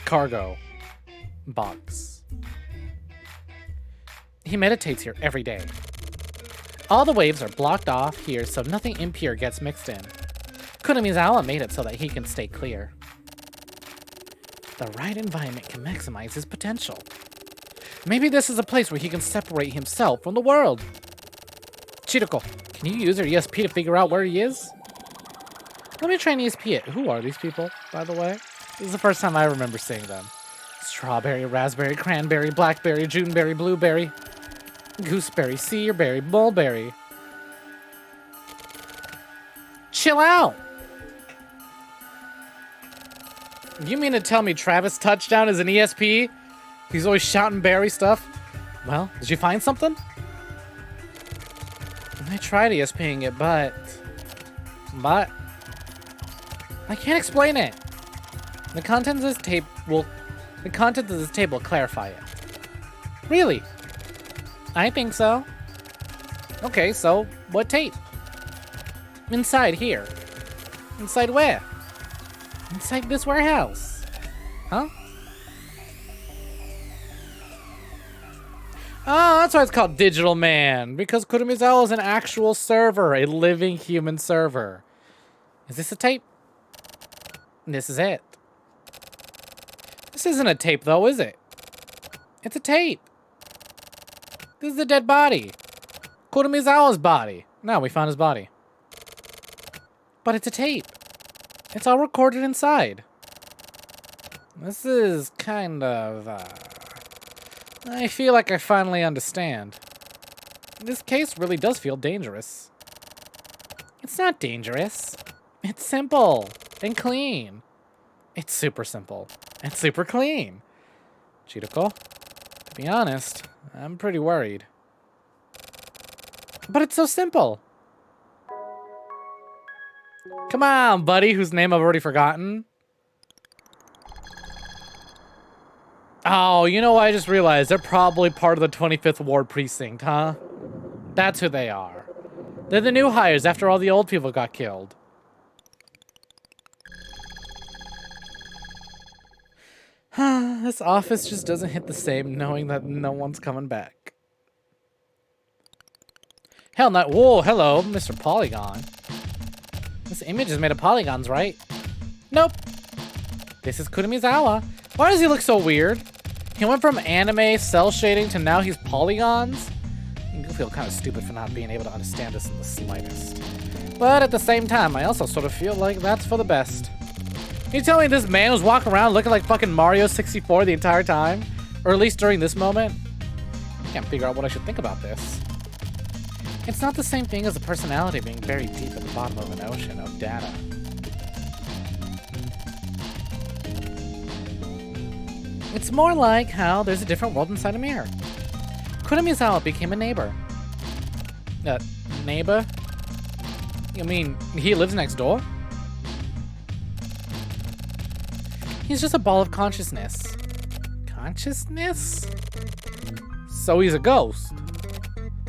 cargo box. He meditates here every day. All the waves are blocked off here so nothing impure gets mixed in. Kurumizawa made it so that he can stay clear. The right environment can maximize his potential. Maybe this is a place where he can separate himself from the world. Chiroko, can you use your ESP to figure out where he is? Let me try and ESP it. Who are these people, by the way? This is the first time I remember seeing them. Strawberry, raspberry, cranberry, blackberry, Juneberry, blueberry, gooseberry, cedarberry, mulberry. Chill out! You mean to tell me Travis Touchdown is an ESP? He's always shouting berry stuff? Well, did you find something? I tried ESPing it, but I can't explain it. The contents of this tape will clarify it. Really? I think so. Okay, so what tape? Inside here. Inside where? Inside this warehouse. Huh? Oh, that's why it's called Digital Man. Because Kurumizawa is an actual server. A living human server. Is this a tape? This is it. This isn't a tape, though, is it? It's a tape. This is a dead body. Kuramizawa's body. No, we found his body. But it's a tape. It's all recorded inside. This is kind of, I feel like I finally understand. This case really does feel dangerous. It's not dangerous. It's simple and clean. It's super simple and super clean. Chiroko, to be honest, I'm pretty worried. But it's so simple. Come on, buddy, whose name I've already forgotten. Oh, you know what? I just realized they're probably part of the 25th Ward Precinct, huh? That's who they are. They're the new hires after all the old people got killed. This office just doesn't hit the same knowing that no one's coming back. Hell no. Whoa, hello, Mr. Polygon. This image is made of polygons, right? Nope. This is Kuramizawa. Why does he look so weird? He went from anime cell shading to now he's polygons? You feel kind of stupid for not being able to understand this in the slightest. But at the same time, I also sort of feel like that's for the best. You tell me this man was walking around looking like fucking Mario 64 the entire time? Or at least during this moment? I can't figure out what I should think about this. It's not the same thing as a personality being buried deep at the bottom of an ocean of data. It's more like how there's a different world inside a mirror. Kuramizawa became a neighbor. Neighbor? You mean he lives next door? He's just a ball of consciousness. Consciousness? So he's a ghost.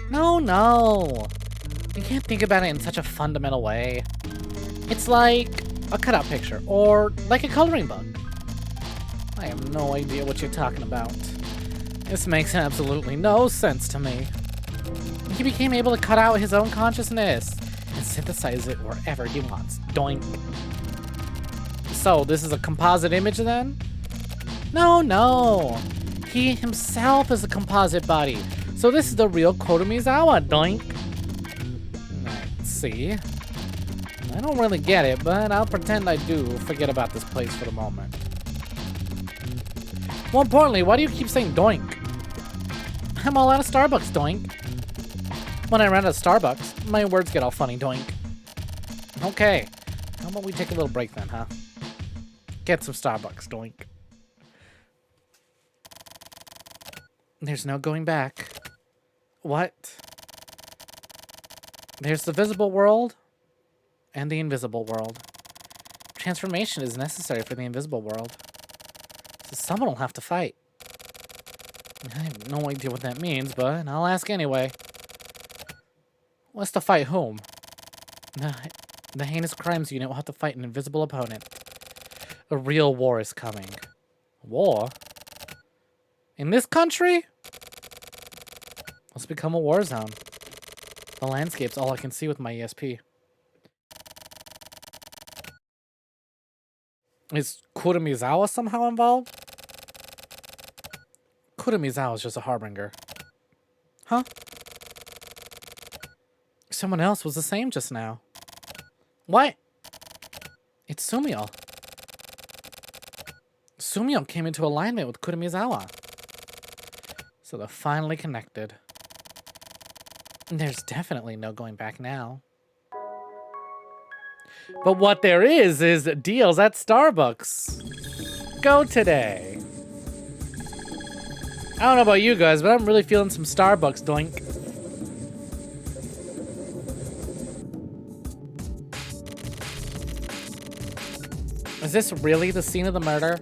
No. You can't think about it in such a fundamental way. It's like a cutout picture, or like a coloring book. I have no idea what you're talking about. This makes absolutely no sense to me. He became able to cut out his own consciousness and synthesize it wherever he wants. Doink. So, this is a composite image then? No. He himself is a composite body. So this is the real Kuramizawa. Doink. Let's see. I don't really get it, but I'll pretend I do. Forget about this place for the moment. More importantly, why do you keep saying doink? I'm all out of Starbucks, doink. When I run out of Starbucks, my words get all funny, doink. Okay, how about we take a little break then, huh? Get some Starbucks, doink. There's no going back. What? There's the visible world and the invisible world. Transformation is necessary for the invisible world. So someone will have to fight. I have no idea what that means, but I'll ask anyway. What's to fight whom? The Heinous Crimes Unit will have to fight an invisible opponent. A real war is coming. War? In this country? Let's become a war zone. The landscape's all I can see with my ESP. Is Kuramizawa somehow involved? Kuramizawa's just a harbinger. Huh? Someone else was the same just now. What? It's Sumio. Sumio came into alignment with Kuramizawa. So they're finally connected. There's definitely no going back now. But what there is deals at Starbucks. Go today. I don't know about you guys, but I'm really feeling some Starbucks, doink. Is this really the scene of the murder?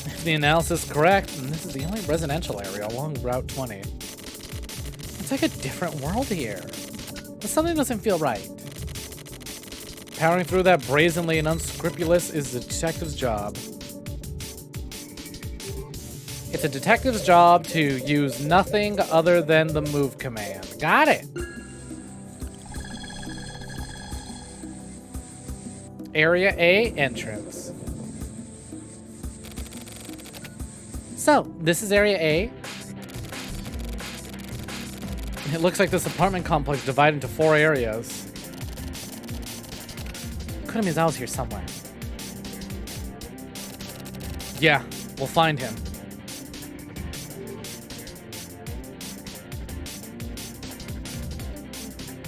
If the analysis is correct, then this is the only residential area along Route 20. It's like a different world here. But something doesn't feel right. Powering through that brazenly and unscrupulous is the detective's job. It's a detective's job to use nothing other than the move command. Got it! Area A entrance. So, this is Area A. It looks like this apartment complex divided into 4 areas. Kuramizawa's here somewhere. Yeah, we'll find him.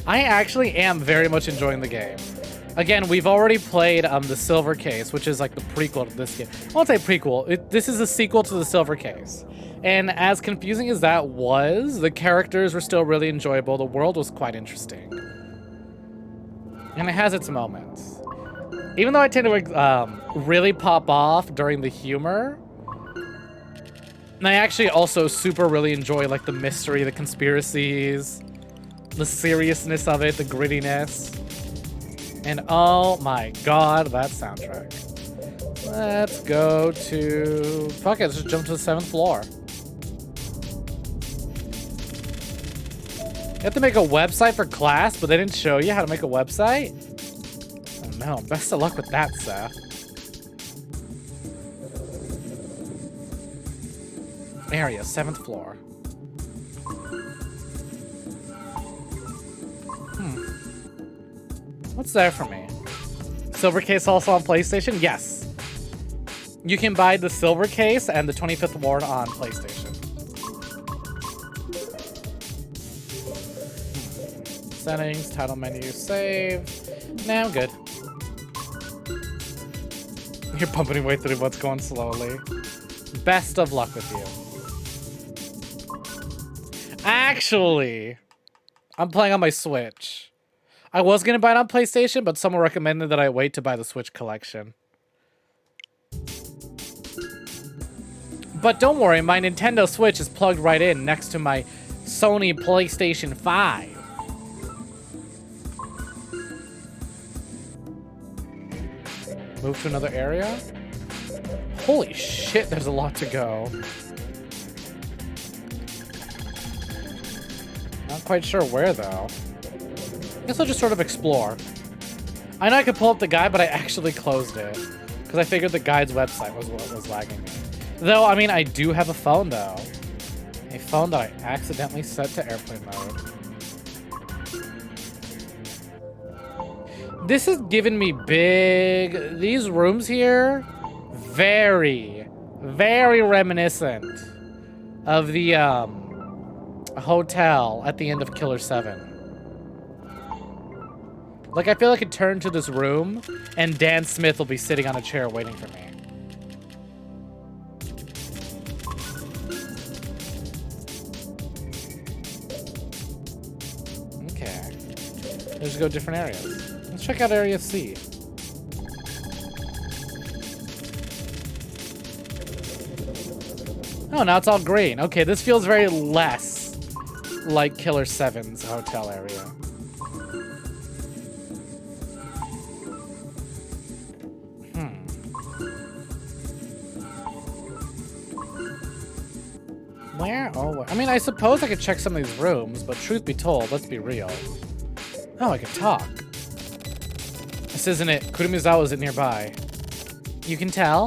I actually am very much enjoying the game. Again, we've already played the Silver Case, which is like the prequel to this game. I won't say prequel. This is a sequel to the Silver Case. And as confusing as that was, the characters were still really enjoyable. The world was quite interesting. And it has its moments. Even though I tend to really pop off during the humor, and I actually also really enjoy like the mystery, the conspiracies, the seriousness of it, the grittiness. And oh my god, that soundtrack. Let's go to... Fuck it, let's just jump to the 7th floor. You have to make a website for class, but they didn't show you how to make a website? Oh no, best of luck with that, Seth. Area, 7th floor. What's there for me? Silver Case also on PlayStation? Yes. You can buy the Silver Case and the 25th Ward on PlayStation. Settings, title menu, save. Nah, I'm good. You're pumping your way through what's going slowly. Best of luck with you. Actually, I'm playing on my Switch. I was going to buy it on PlayStation, but someone recommended that I wait to buy the Switch collection. But don't worry, my Nintendo Switch is plugged right in next to my Sony PlayStation 5. Move to another area? Holy shit, there's a lot to go. Not quite sure where, though. I guess I'll just sort of explore. I know I could pull up the guide, but I actually closed it. Because I figured the guide's website was what was lagging me. Though, I mean, I do have a phone, though. A phone that I accidentally set to airplane mode. This has given me big... These rooms here, very, very reminiscent of the hotel at the end of Killer 7. Like, I feel like I could turn to this room, and Dan Smith will be sitting on a chair waiting for me. Okay. Let's go different areas. Let's check out Area C. Oh, now it's all green. Okay, this feels very less like Killer 7's hotel area. Where? Oh, I mean, I suppose I could check some of these rooms, but truth be told, let's be real. Oh, I could talk. This isn't it. Kuramizawa isn't nearby. You can tell?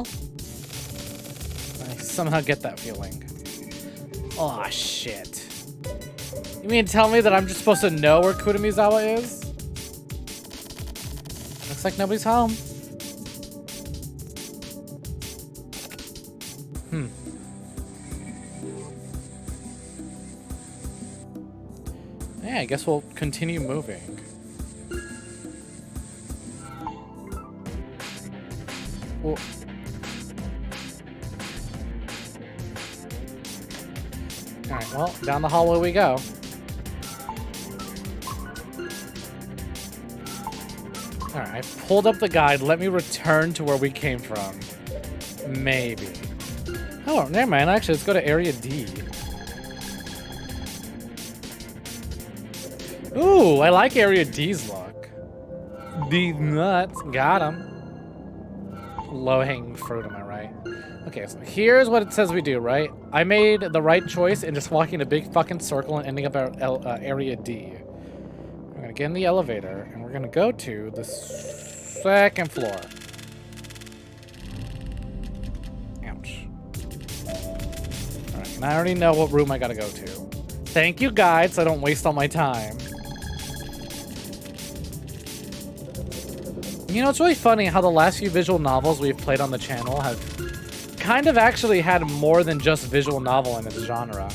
I somehow get that feeling. Aw, shit. You mean tell me that I'm just supposed to know where Kuramizawa is? Looks like nobody's home. Yeah, I guess we'll continue moving. Well, alright, well, down the hallway we go. Alright, I pulled up the guide. Let me return to where we came from. Maybe. Oh, never mind. Actually, let's go to Area D. Ooh, I like Area D's look. These nuts. Got him. Low-hanging fruit, am I right? Okay, so here's what it says we do, right? I made the right choice in just walking a big fucking circle and ending up at Area D. We're gonna get in the elevator, and we're gonna go to the 2nd floor. Ouch. Alright, and I already know what room I gotta go to. Thank you, guide, so I don't waste all my time. You know, it's really funny how the last few visual novels we've played on the channel have kind of actually had more than just visual novel in its genre.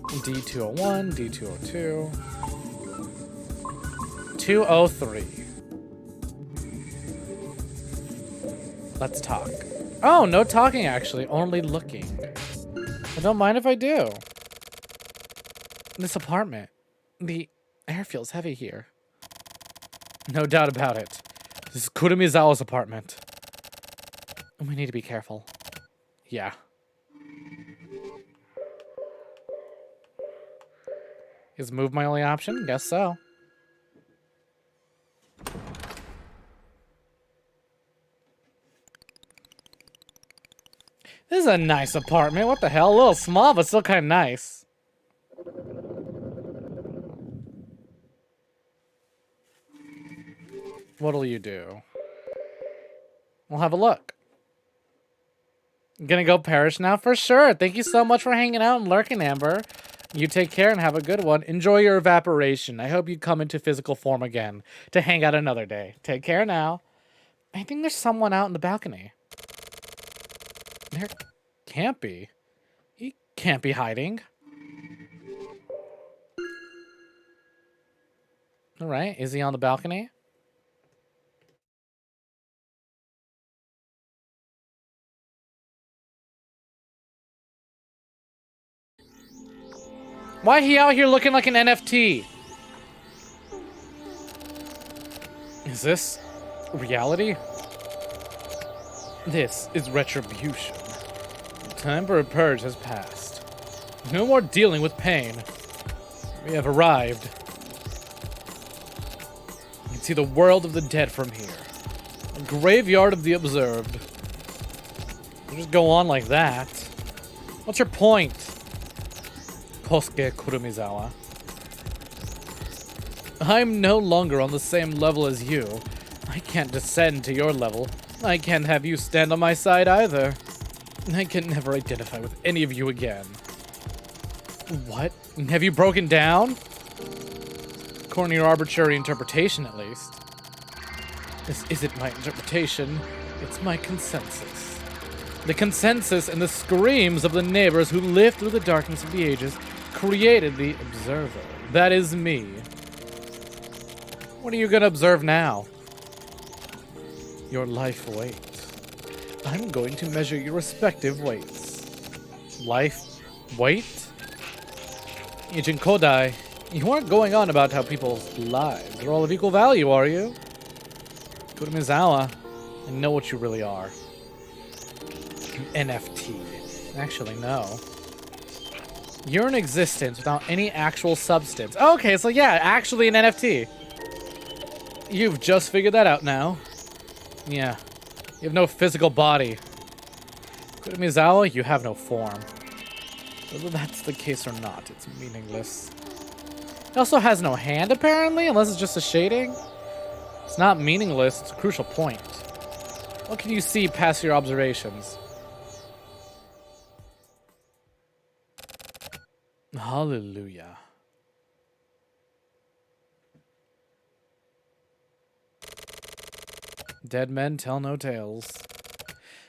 D201, D202, 203. Let's talk. Oh, no talking actually, only looking. I don't mind if I do. This apartment, the air feels heavy here. No doubt about it. This is Kurumizawa's apartment. We need to be careful. Yeah. Is move my only option? Guess so. This is a nice apartment. What the hell? A little small, but still kind of nice. What'll you do? We'll have a look. Gonna go Parish now? For sure. Thank you so much for hanging out and lurking, Amber. You take care and have a good one. Enjoy your evaporation. I hope you come into physical form again to hang out another day. Take care now. I think there's someone out in the balcony. There can't be. He can't be hiding. All right. Is he on the balcony? Why he out here looking like an NFT? Is this reality? This is retribution. The time for a purge has passed. No more dealing with pain. We have arrived. You can see the world of the dead from here. A graveyard of the observed. You just go on like that. What's your point? Kosuke Kurumizawa. I'm no longer on the same level as you. I can't descend to your level. I can't have you stand on my side either. I can never identify with any of you again. What? Have you broken down? According to your arbitrary interpretation, at least. This isn't my interpretation. It's my consensus. The consensus and the screams of the neighbors who lived through the darkness of the ages created the observer. That is me. What are you gonna observe now? Your life weight. I'm going to measure your respective weights. Life weight? Agent Kodai, you aren't going on about how people's lives are all of equal value, are you? Kurumizawa, I know what you really are. An NFT. Actually, no. You're in existence without any actual substance. Okay, so yeah, actually an NFT. You've just figured that out now. Yeah. You have no physical body. Kurumizawa, you have no form. Whether that's the case or not, it's meaningless. It also has no hand, apparently, unless it's just a shading. It's not meaningless, it's a crucial point. What can you see past your observations? Hallelujah. Dead men tell no tales.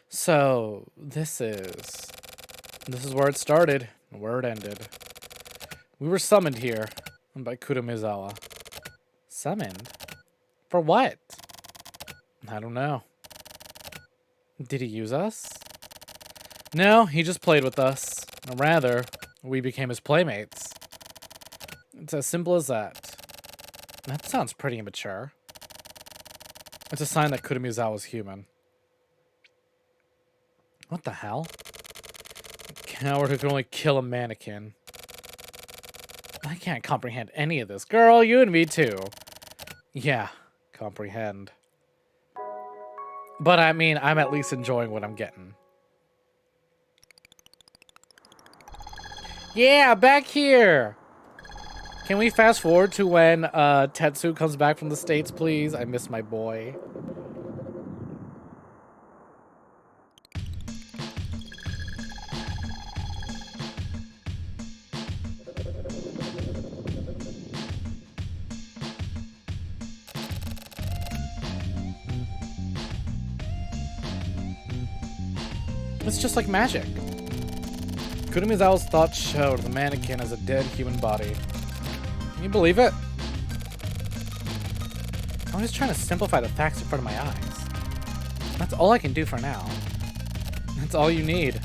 So, this is where it started, and where it ended. We were summoned here by Kurumizawa. Summoned? For what? I don't know. Did he use us? No, he just played with us. Or rather, we became his playmates. It's as simple as that. That sounds pretty immature. It's a sign that Kurumizawa's human. What the hell? A coward who can only kill a mannequin. I can't comprehend any of this. Girl, you and me too. Yeah, comprehend. But I mean, I'm at least enjoying what I'm getting. Yeah, back here! Can we fast forward to when Tetsu comes back from the States, please? I miss my boy. It's just like magic. Kurumizawa's thoughts showed the mannequin as a dead human body. Can you believe it? I'm just trying to simplify the facts in front of my eyes. That's all I can do for now. That's all you need.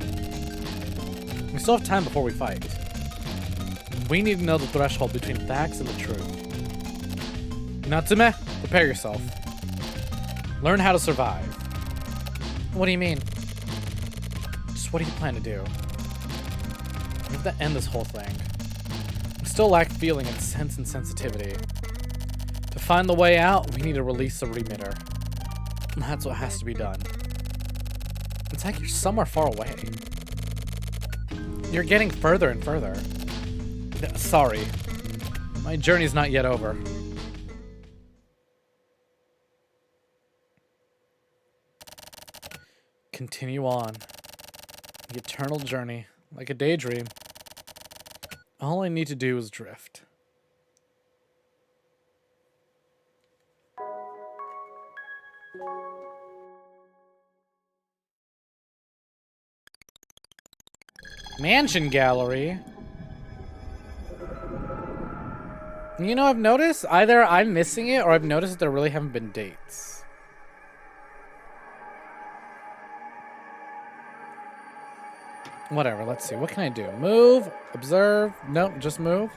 We still have time before we fight. We need to know the threshold between facts and the truth. Natsume, prepare yourself. Learn how to survive. What do you mean? Just what do you plan to do? We have to end this whole thing. We still lack feeling and sense and sensitivity. To find the way out, we need to release the remitter. That's what has to be done. It's like you're somewhere far away. You're getting further and further. Sorry. My journey's not yet over. Continue on. The eternal journey, like a daydream. All I need to do is drift. Mansion gallery. You know, I've noticed either I'm missing it or I've noticed that there really haven't been dates. Whatever, let's see. What can I do? Move? Observe? Nope, just move.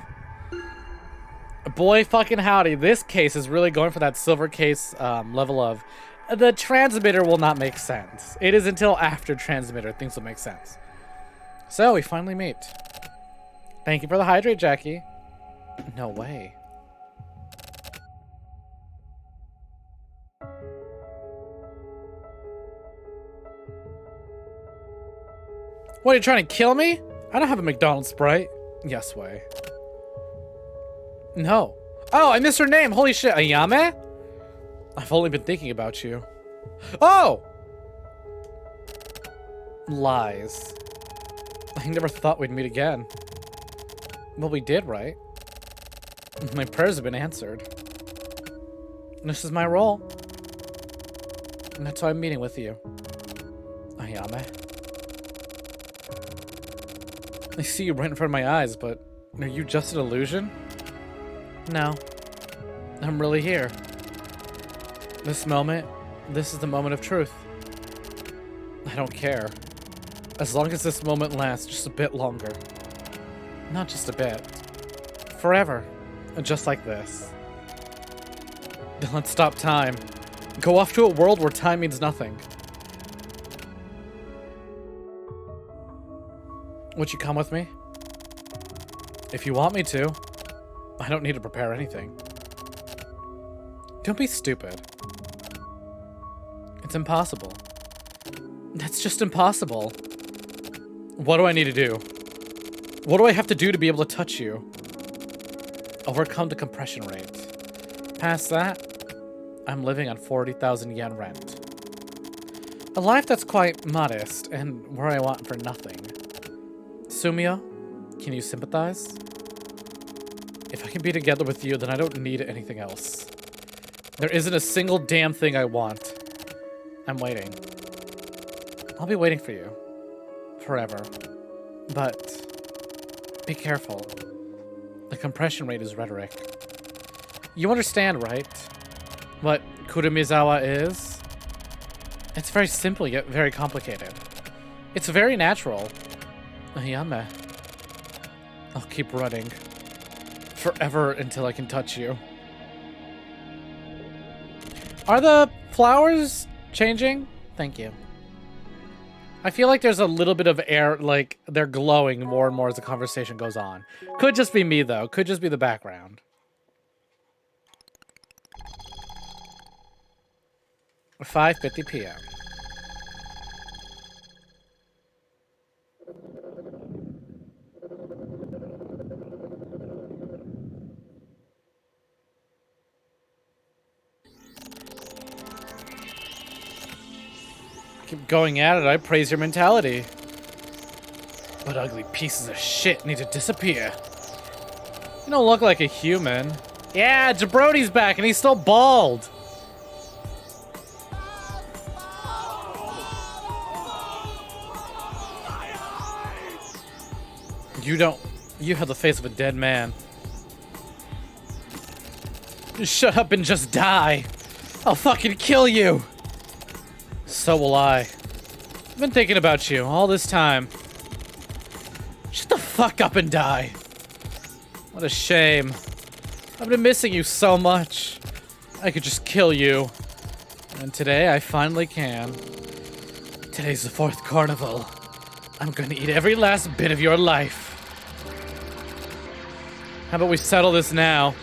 Boy fucking howdy, this case is really going for that silver case level of the transmitter will not make sense. It is until after transmitter things will make sense. So, we finally meet. Thank you for the hydrate, Jackie. No way. What, are you trying to kill me? I don't have a McDonald's Sprite. Yes way. No. Oh, I missed her name. Holy shit. Ayame? I've only been thinking about you. Oh! Lies. I never thought we'd meet again. Well, we did, right? My prayers have been answered. This is my role. And that's why I'm meeting with you. Ayame. I see you right in front of my eyes, but are you just an illusion? No. I'm really here. This moment, this is the moment of truth. I don't care. As long as this moment lasts just a bit longer. Not just a bit. Forever. Just like this. Let's stop time. Go off to a world where time means nothing. Would you come with me? If you want me to. I don't need to prepare anything. Don't be stupid. It's impossible. That's just impossible. What do I need to do? What do I have to do to be able to touch you? Overcome the compression rate. Past that, I'm living on 40,000 yen rent. A life that's quite modest and where I want for nothing. Sumio, can you sympathize? If I can be together with you, then I don't need anything else. There isn't a single damn thing I want. I'm waiting. I'll be waiting for you. Forever. But be careful. The compression rate is rhetoric. You understand, right? What Kurumizawa is? It's very simple yet very complicated. It's very natural. Ayame. I'll keep running. Forever until I can touch you. Are the flowers changing? Thank you. I feel like there's a little bit of air, like they're glowing more and more as the conversation goes on. Could just be me though. Could just be the background. 5:50 p.m. Keep going at it, I praise your mentality. But ugly pieces of shit need to disappear. You don't look like a human. Yeah, Jabrody's back and he's still bald. You have the face of a dead man. Shut up and just die. I'll fucking kill you. So will I. I've been thinking about you all this time. Shut the fuck up and die. What a shame. I've been missing you so much. I could just kill you. And today I finally can. Today's the 4th carnival. I'm gonna eat every last bit of your life. How about we settle this now?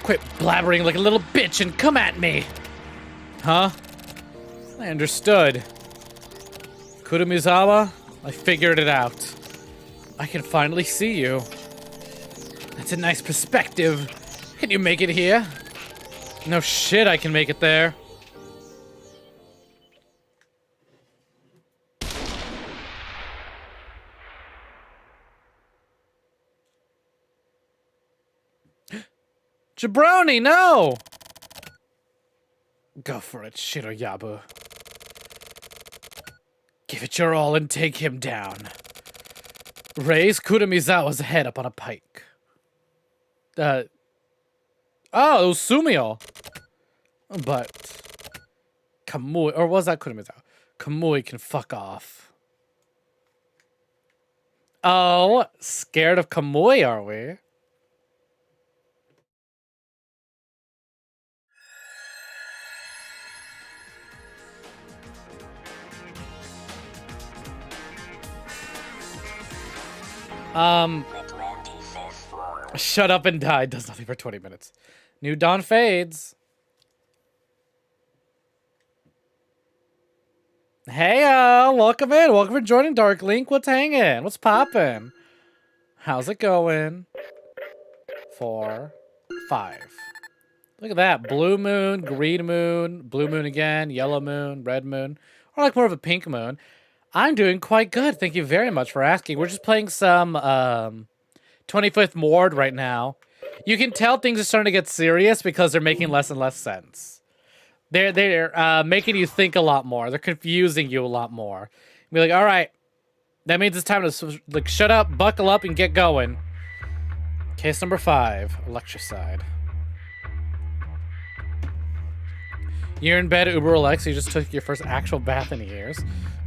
Quit blabbering like a little bitch and come at me! Huh? I understood. Kurumizawa, I figured it out. I can finally see you. That's a nice perspective. Can you make it here? No shit, I can make it there. Jabroni, no! Go for it, Shiroyabu. Give it your all and take him down. Raise Kurumizawa's head up on a pike. Oh, it was Sumio. But Kamui, or was that Kurumizawa? Kamui can fuck off. Oh, scared of Kamui, are we? Shut up and die. Does nothing for 20 minutes. New dawn fades. Hey, welcome in. Welcome for joining Dark Link. What's hanging? What's poppin'? How's it going? 4, 5. Look at that. Blue moon, green moon, blue moon again, yellow moon, red moon. Or like more of a pink moon. I'm doing quite good. Thank you very much for asking. We're just playing some 25th Ward right now. You can tell things are starting to get serious because they're making less and less sense. They're making you think a lot more. They're confusing you a lot more. Be like, all right, that means it's time to like shut up, buckle up, and get going. Case number 5, Electricide. You're in bed, Uber Alex. You just took your first actual bath in years.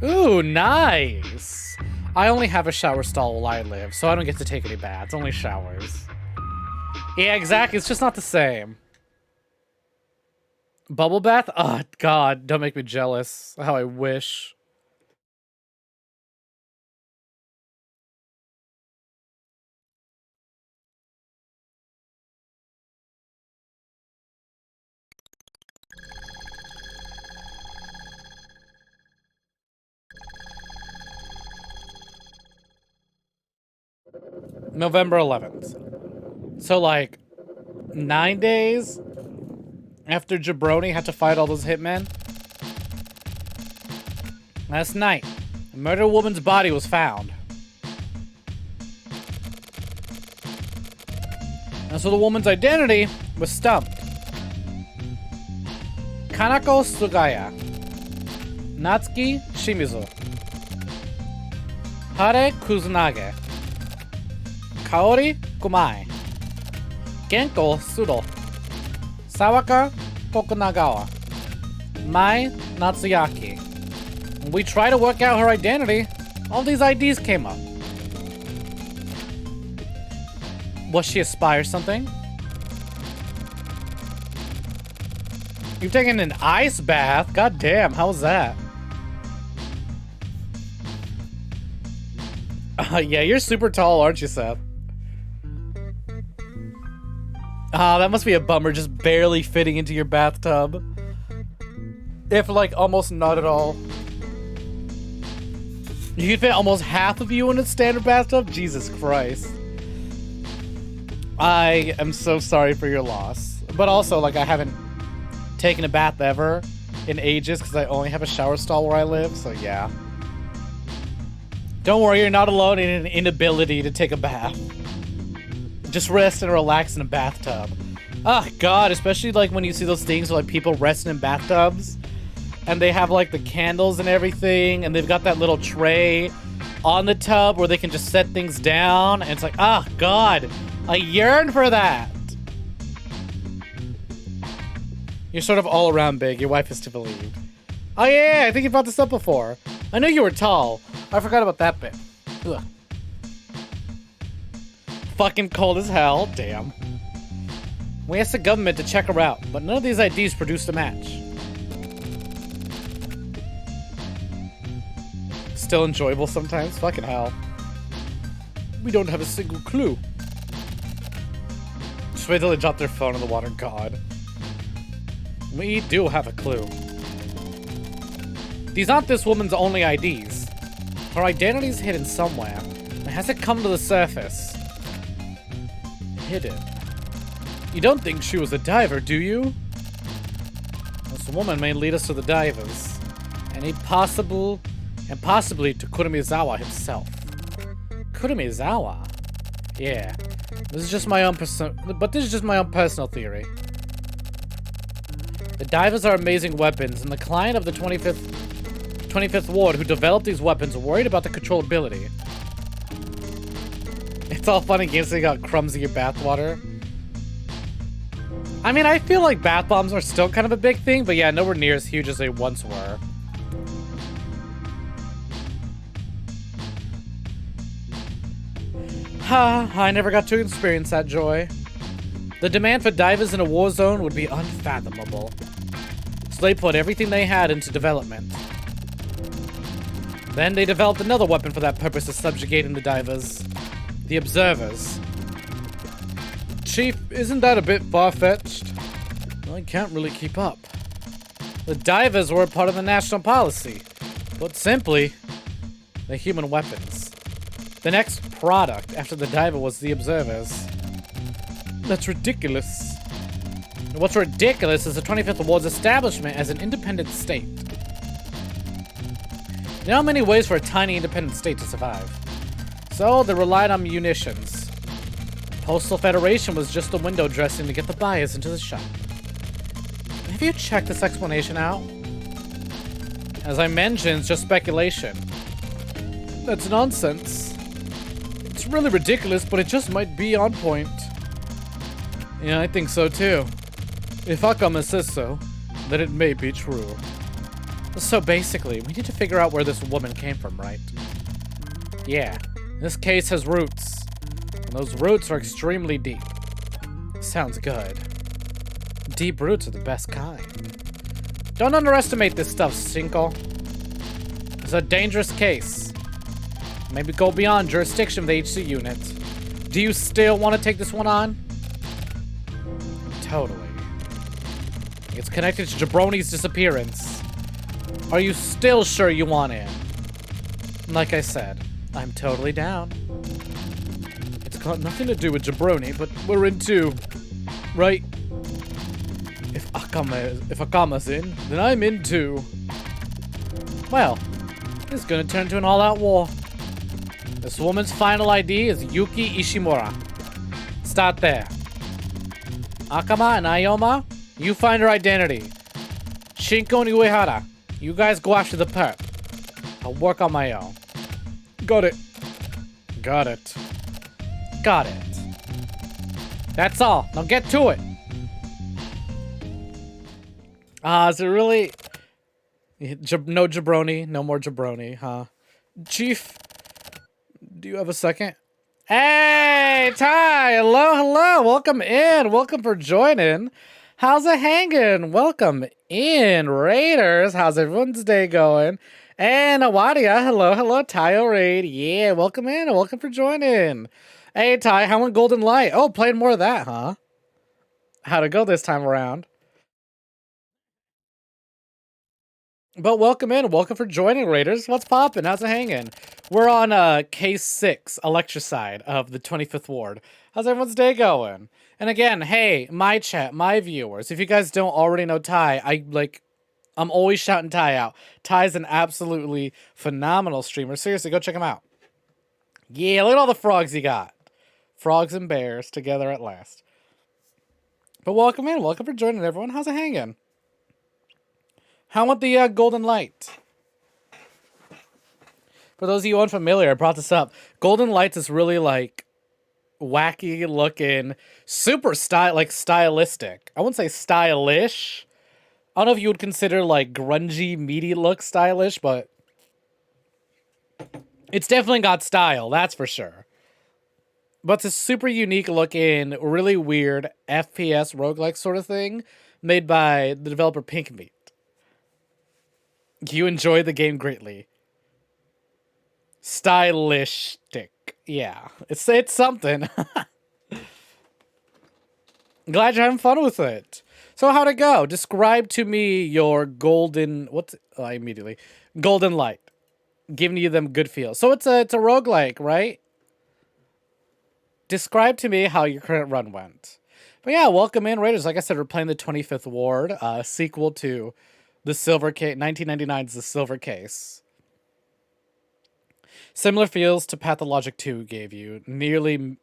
Ooh, nice. I only have a shower stall while I live, so I don't get to take any baths. Only showers. Yeah, exactly. It's just not the same. Bubble bath? Oh, God. Don't make me jealous. How I wish. November 11th. So, like, 9 days after Jabroni had to fight all those hitmen. Last night, a murdered woman's body was found. And so the woman's identity was stumped. Kanako Sugaya. Natsuki Shimizu. Hare Kuznage. Kaori Kumai. Genko Sudo. Sawaka Tokunagawa. Mai Natsuyaki. When we try to work out her identity, all these IDs came up. Was she a spy or something? You've taken an ice bath? God damn, how was that? Yeah, you're super tall, aren't you, Seth? Ah, that must be a bummer, just barely fitting into your bathtub. If, like, almost not at all. You could fit almost half of you in a standard bathtub? Jesus Christ. I am so sorry for your loss. But also, like, I haven't taken a bath ever in ages because I only have a shower stall where I live, so yeah. Don't worry, you're not alone in an inability to take a bath. Just rest and relax in a bathtub. Oh God, especially like when you see those things where like people resting in bathtubs and they have like the candles and everything and they've got that little tray on the tub where they can just set things down. And it's like, oh, God. I yearn for that. You're sort of all around big. Your wife is to believe. Oh, yeah, I think you brought this up before. I knew you were tall. I forgot about that bit. Ugh. Fucking cold as hell. Damn. We asked the government to check her out, but none of these IDs produced a match. Still enjoyable sometimes? Fucking hell. We don't have a single clue. Just wait till they drop their phone in the water. God. We do have a clue. These aren't this woman's only IDs. Her identity's hidden somewhere. It hasn't come to the surface. Hidden. You don't think she was a diver, do you? This woman may lead us to the divers. And possibly to Kurumizawa himself. Kurumizawa? Yeah. This is just my own personal theory. The divers are amazing weapons, and the client of the 25th Ward who developed these weapons are worried about the controllability. It's all fun and games so you got crumbs in your bathwater. I mean, I feel like bath bombs are still kind of a big thing, but yeah, nowhere near as huge as they once were. Ha, I never got to experience that joy. The demand for divers in a war zone would be unfathomable. So they put everything they had into development. Then they developed another weapon for that purpose of subjugating the divers. The observers. Chief, isn't that a bit far-fetched? I can't really keep up. The divers were a part of the national policy. Put simply, they're human weapons. The next product after the diver was the observers. That's ridiculous. What's ridiculous is the 25th Ward's establishment as an independent state. There are many ways for a tiny independent state to survive. So they relied on munitions. Postal Federation was just a window dressing to get the buyers into the shop. Have you checked this explanation out? As I mentioned, it's just speculation. That's nonsense. It's really ridiculous, but it just might be on point. Yeah, I think so too. If Akama says so, then it may be true. So basically, we need to figure out where this woman came from, right? Yeah, this case has roots. And those roots are extremely deep. Sounds good. Deep roots are the best kind. Don't underestimate this stuff, Cinco. It's a dangerous case. Maybe go beyond jurisdiction of the HC unit. Do you still want to take this one on? Totally. It's connected to Jabroni's disappearance. Are you still sure you want in? Like I said, I'm totally down. It's got nothing to do with Jabroni, but we're in too. Right? If Akama's in, then I'm in too. Well, it's gonna turn to an all-out war. This woman's final ID is Yuki Ishimura. Start there. Akama and Ayoma, you find her identity. Shinko and Uehara, you guys go after the perp. I'll work on my own. Got it. Got it. Got it. That's all. Now get to it. Is it really... No Jabroni. No more Jabroni, huh? Chief, do you have a second? Hey, Ty! Hello, hello! Welcome in! Welcome for joining. How's it hanging? Welcome in, Raiders! How's everyone's day going? And Awadia, hello, hello, Tayo Raid. Yeah, welcome in and welcome for joining. Hey, Ty, how went Golden Light? Oh, playing more of that, huh? How'd it go this time around? But welcome in, welcome for joining, Raiders. What's poppin'? How's it hanging? We're on case 6, Electricide of the 25th Ward. How's everyone's day going? And again, hey, my chat, my viewers, if you guys don't already know Ty, I'm always shouting Ty out. Ty's an absolutely phenomenal streamer. Seriously, go check him out. Yeah, look at all the frogs he got. Frogs and bears together at last. But welcome in, welcome for joining, everyone. How's it hanging? How went the Golden Light? For those of you unfamiliar, I brought this up. Golden Lights is really like wacky looking, super stylistic. I wouldn't say stylish. I don't know if you would consider like grungy, meaty look stylish, but it's definitely got style, that's for sure. But it's a super unique looking, really weird FPS roguelike sort of thing made by the developer Pink Meat. You enjoy the game greatly. Stylistic. Yeah, it's something. Glad you're having fun with it. So how'd it go? Describe to me your golden... immediately. Golden Light. Giving you them good feels. So it's a roguelike, right? Describe to me how your current run went. But yeah, welcome in, Raiders. Like I said, we're playing the 25th Ward, sequel to the Silver Case. 1999's The Silver Case. Similar feels to Pathologic 2 gave you. Nearly...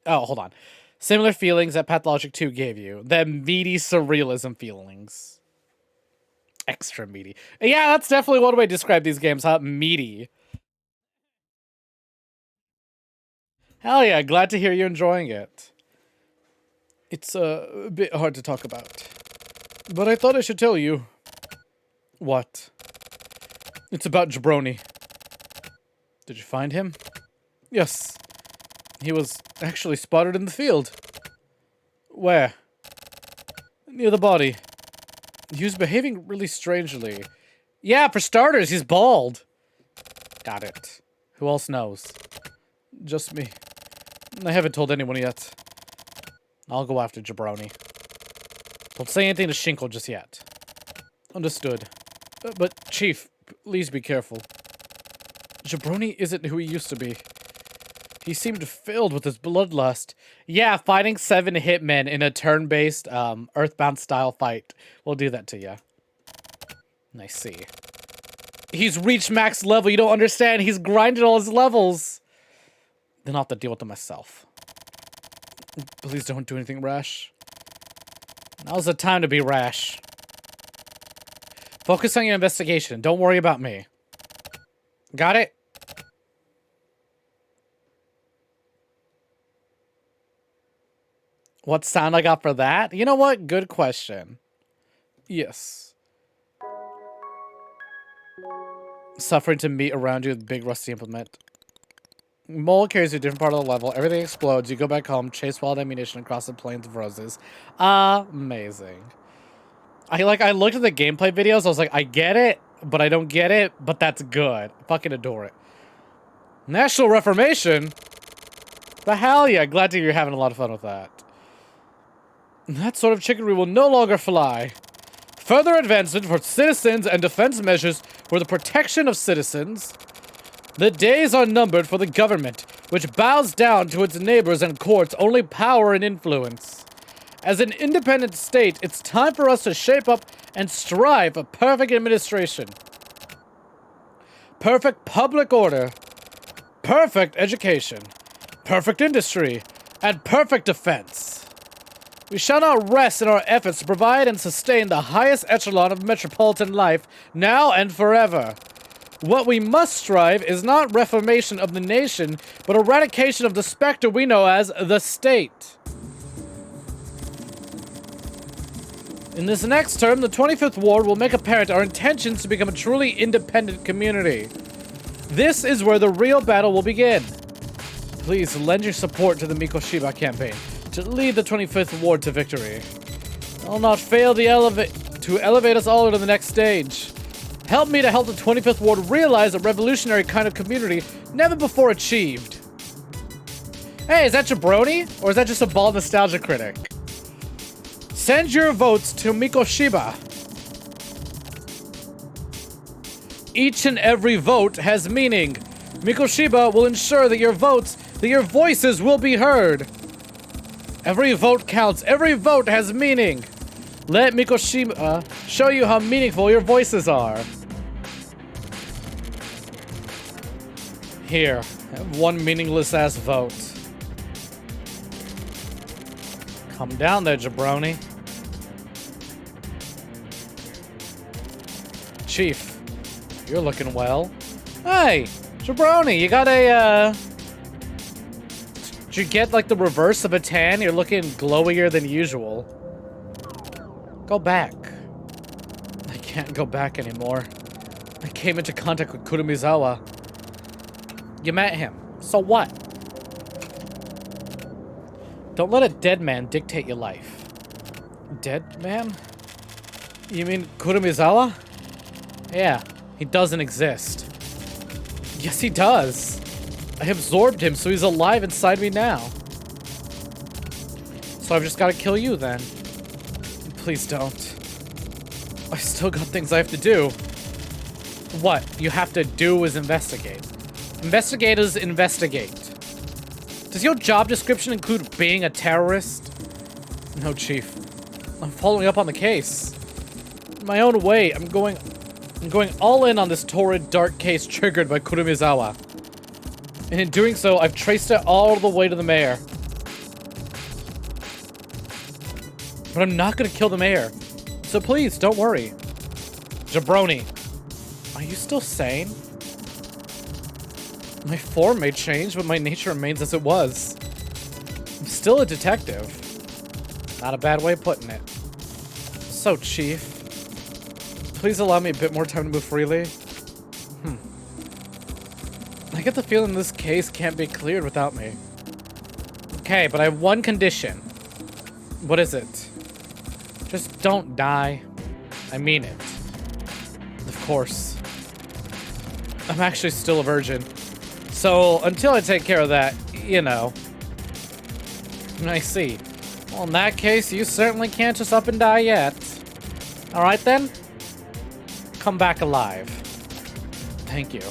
Oh, hold on. Similar feelings that Pathologic 2 gave you. The meaty surrealism feelings. Extra meaty. Yeah, that's definitely one way to describe these games, huh? Meaty. Hell yeah, glad to hear you're enjoying it. It's a bit hard to talk about. But I thought I should tell you. What? It's about Jabroni. Did you find him? Yes. He was actually spotted in the field. Where? Near the body. He was behaving really strangely. Yeah, for starters, he's bald. Got it. Who else knows? Just me. I haven't told anyone yet. I'll go after Jabroni. Don't say anything to Shinkle just yet. Understood. But, Chief, please be careful. Jabroni isn't who he used to be. He seemed filled with his bloodlust. Yeah, fighting 7 hitmen in a turn-based, Earthbound-style fight will do that to you. I see. He's reached max level. You don't understand. He's grinded all his levels. Then I'll have to deal with them myself. Please don't do anything rash. Now's the time to be rash. Focus on your investigation. Don't worry about me. Got it? What sound I got for that? You know what? Good question. Yes. Suffering to meet around you with big rusty implement. Mole carries you to a different part of the level. Everything explodes. You go back home, chase wild ammunition across the plains of roses. Amazing. I looked at the gameplay videos. I was like, I get it, but I don't get it. But that's good. I fucking adore it. National Reformation? The hell yeah. Glad to hear you're having a lot of fun with that. That sort of chicory will no longer fly. Further advancement for citizens and defense measures for the protection of citizens. The days are numbered for the government, which bows down to its neighbors and courts only power and influence. As an independent state, it's time for us to shape up and strive for perfect administration. Perfect public order. Perfect education. Perfect industry. And perfect defense. We shall not rest in our efforts to provide and sustain the highest echelon of metropolitan life, now and forever. What we must strive is not reformation of the nation, but eradication of the specter we know as the state. In this next term, the 25th Ward will make apparent our intentions to become a truly independent community. This is where the real battle will begin. Please lend your support to the Mikoshiba campaign to lead the 25th Ward to victory. I'll not fail to elevate us all to the next stage. Help me to help the 25th Ward realize a revolutionary kind of community never before achieved. Hey, is that Jabroni? Or is that just a bald nostalgia critic? Send your votes to Mikoshiba. Each and every vote has meaning. Mikoshiba will ensure that your voices will be heard. Every vote counts. Every vote has meaning. Let Mikoshiba show you how meaningful your voices are. Here, have one meaningless-ass vote. Come down there, Jabroni. Chief, you're looking well. Hey, Jabroni, you got a, did you get, like, the reverse of a tan? You're looking glowier than usual. Go back. I can't go back anymore. I came into contact with Kurumizawa. You met him. So what? Don't let a dead man dictate your life. Dead man? You mean Kurumizawa? Yeah, he doesn't exist. Yes, he does. I absorbed him, so he's alive inside me now. So I've just got to kill you, then. Please don't. I still got things I have to do. What you have to do is investigate. Investigators investigate. Does your job description include being a terrorist? No, Chief. I'm following up on the case. In my own way, I'm going all in on this torrid, dark case triggered by Kurumizawa. And in doing so, I've traced it all the way to the mayor. But I'm not gonna kill the mayor. So please, don't worry. Jabroni, are you still sane? My form may change, but my nature remains as it was. I'm still a detective. Not a bad way of putting it. So, Chief, please allow me a bit more time to move freely. I get the feeling this case can't be cleared without me. Okay, but I have one condition. What is it? Just don't die. I mean it. Of course. I'm actually still a virgin. So, until I take care of that, you know. I see. Well, in that case, you certainly can't just up and die yet. Alright then? Come back alive. Thank you.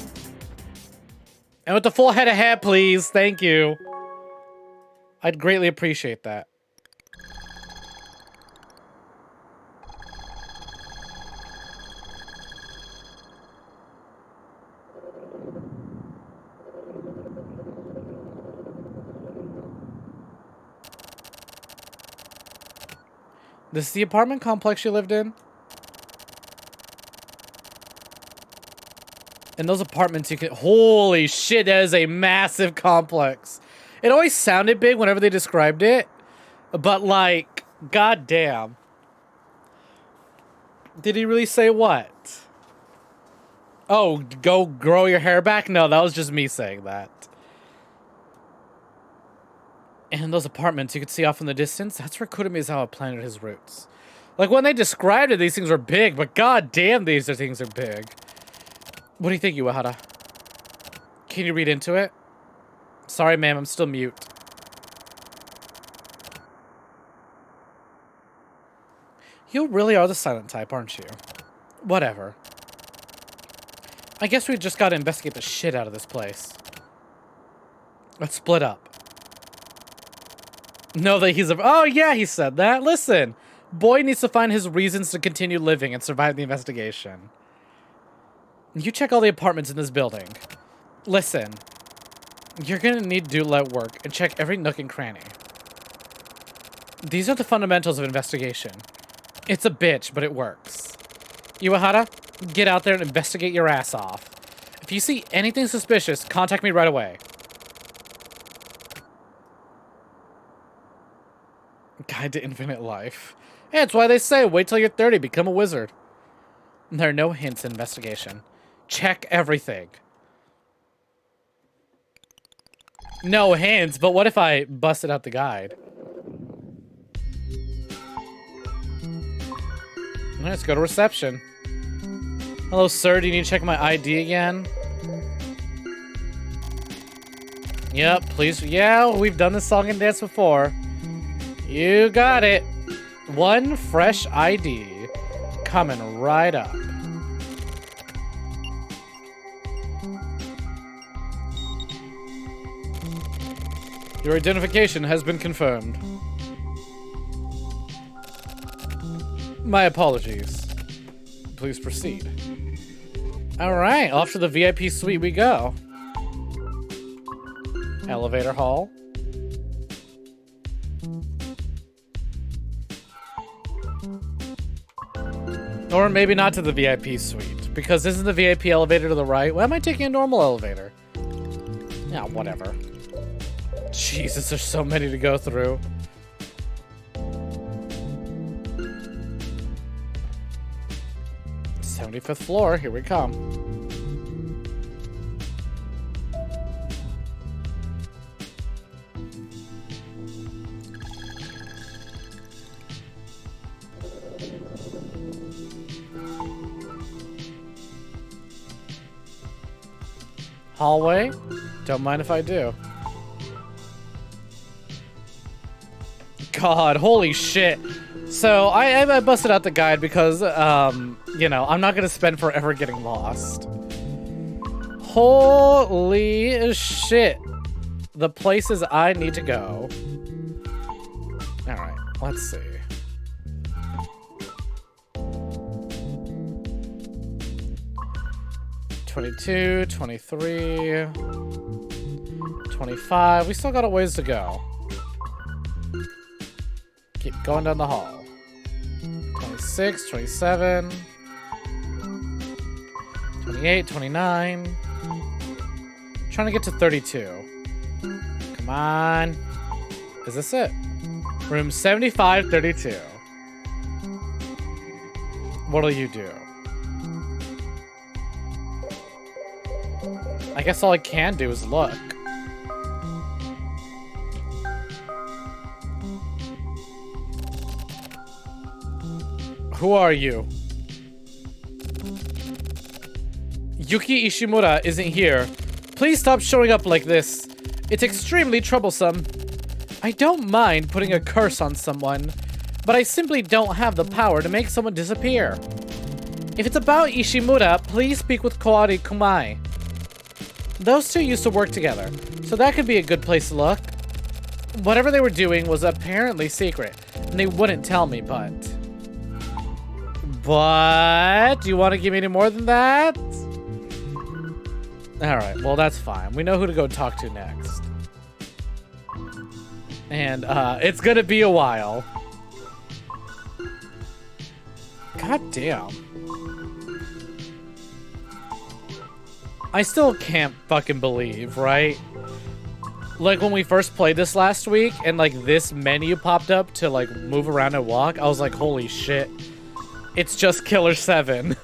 And with the full head of hair, please. Thank you. I'd greatly appreciate that. This is the apartment complex you lived in? In those apartments, you can... Holy shit, that is a massive complex. It always sounded big whenever they described it. But, like, goddamn. Did he really say what? Oh, go grow your hair back? No, that was just me saying that. And in those apartments, you could see off in the distance, that's where Kurumizawa planted his roots. Like, when they described it, these things were big, but goddamn, these things are big. What do you think, Uehara? Can you read into it? Sorry, ma'am, I'm still mute. You really are the silent type, aren't you? Whatever. I guess we just gotta investigate the shit out of this place. Let's split up. Know that he's a... Oh, yeah, he said that. Listen, boy needs to find his reasons to continue living and survive the investigation. You check all the apartments in this building. Listen, you're gonna need to do light work and check every nook and cranny. These are the fundamentals of investigation. It's a bitch, but it works. Uehara, get out there and investigate your ass off. If you see anything suspicious, contact me right away. Guide to Infinite Life. Yeah, it's why they say, wait till you're 30, become a wizard. There are no hints in investigation. Check everything. No hints, but what if I busted out the guide? Let's go to reception. Hello, sir, do you need to check my ID again? Yep, please. Yeah, we've done this song and dance before. You got it. One fresh ID. Coming right up. Your identification has been confirmed. My apologies. Please proceed. Alright, off to the VIP suite we go. Elevator hall. Or maybe not to the VIP suite, because isn't the VIP elevator to the right? Why am I taking a normal elevator? Yeah, whatever. Jesus, there's so many to go through. '75th floor, here we come. Hallway? Don't mind if I do. God, holy shit. So, I busted out the guide because, you know, I'm not gonna spend forever getting lost. Holy shit. The places I need to go. Alright, let's see. '22, '23, '25. We still got a ways to go. Keep going down the hall. 26, 27, 28, 29. Trying to get to 32. Come on. Is this it? Room 7532. What'll you do? I guess all I can do is look. Who are you? Yuki Ishimura isn't here. Please stop showing up like this. It's extremely troublesome. I don't mind putting a curse on someone, but I simply don't have the power to make someone disappear. If it's about Ishimura, please speak with Koari Kumai. Those two used to work together, so that could be a good place to look. Whatever they were doing was apparently secret, and they wouldn't tell me, but... Do you want to give me any more than that? Alright, well that's fine. We know who to go talk to next. And, it's gonna be a while. God damn. I still can't fucking believe, right? Like, when we first played this last week, and, like, this menu popped up to, like, move around and walk, I was like, holy shit. It's just Killer 7.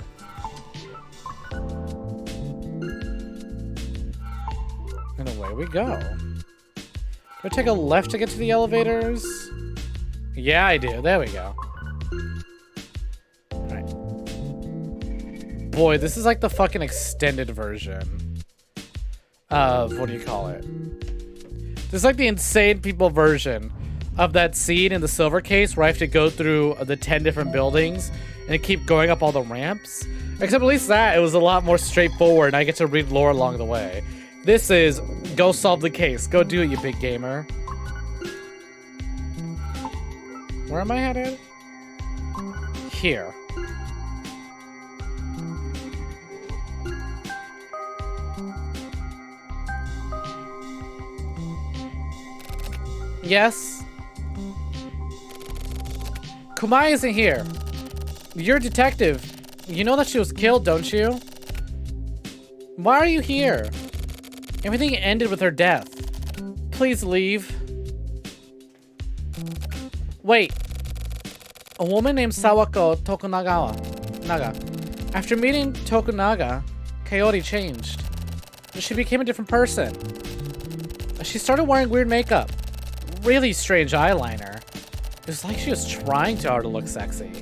And away we go. Do I take a left to get to the elevators? Yeah, I do. There we go. Boy, this is like the fucking extended version of, what do you call it? This is like the insane people version of that scene in the silver case where I have to go through the 10 different buildings and keep going up all the ramps. Except at least that, it was a lot more straightforward and I get to read lore along the way. This is, go solve the case. Go do it, you big gamer. Where am I headed? Here. Yes? Kumai isn't here. You're a detective. You know that she was killed, don't you? Why are you here? Everything ended with her death. Please leave. Wait. A woman named Sawako Naga. After meeting Tokunaga, Kaori changed. She became a different person. She started wearing weird makeup. Really strange eyeliner. It was like she was trying too hard to look sexy.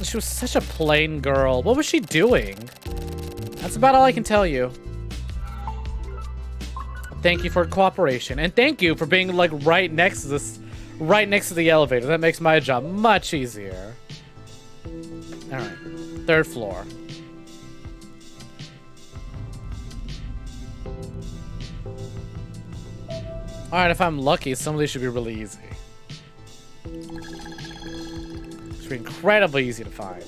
She was such a plain girl. What was she doing? That's about all I can tell you. Thank you for cooperation, and thank you for being like right next to the elevator. That makes my job much easier. All right, 3rd floor. Alright, if I'm lucky, some of these should be really easy. Should be incredibly easy to find.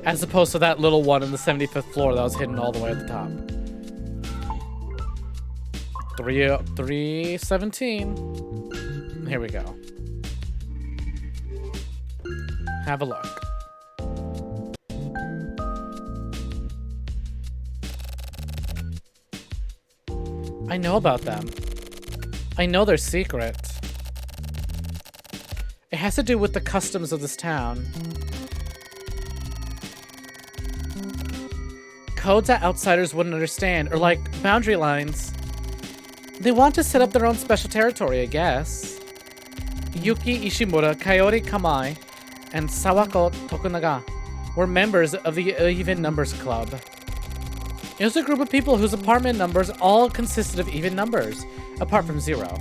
As opposed to that little one in the 75th floor that was hidden all the way at the top. 317. Here we go. Have a look. I I know about them. I know their secret. It has to do with the customs of this town. Codes that outsiders wouldn't understand, or like boundary lines. They want to set up their own special territory, I guess. Yuki Ishimura, Coyote Kamai, and Sawako Tokunaga were members of the Even Numbers Club. It was a group of people whose apartment numbers all consisted of even numbers, apart from 0.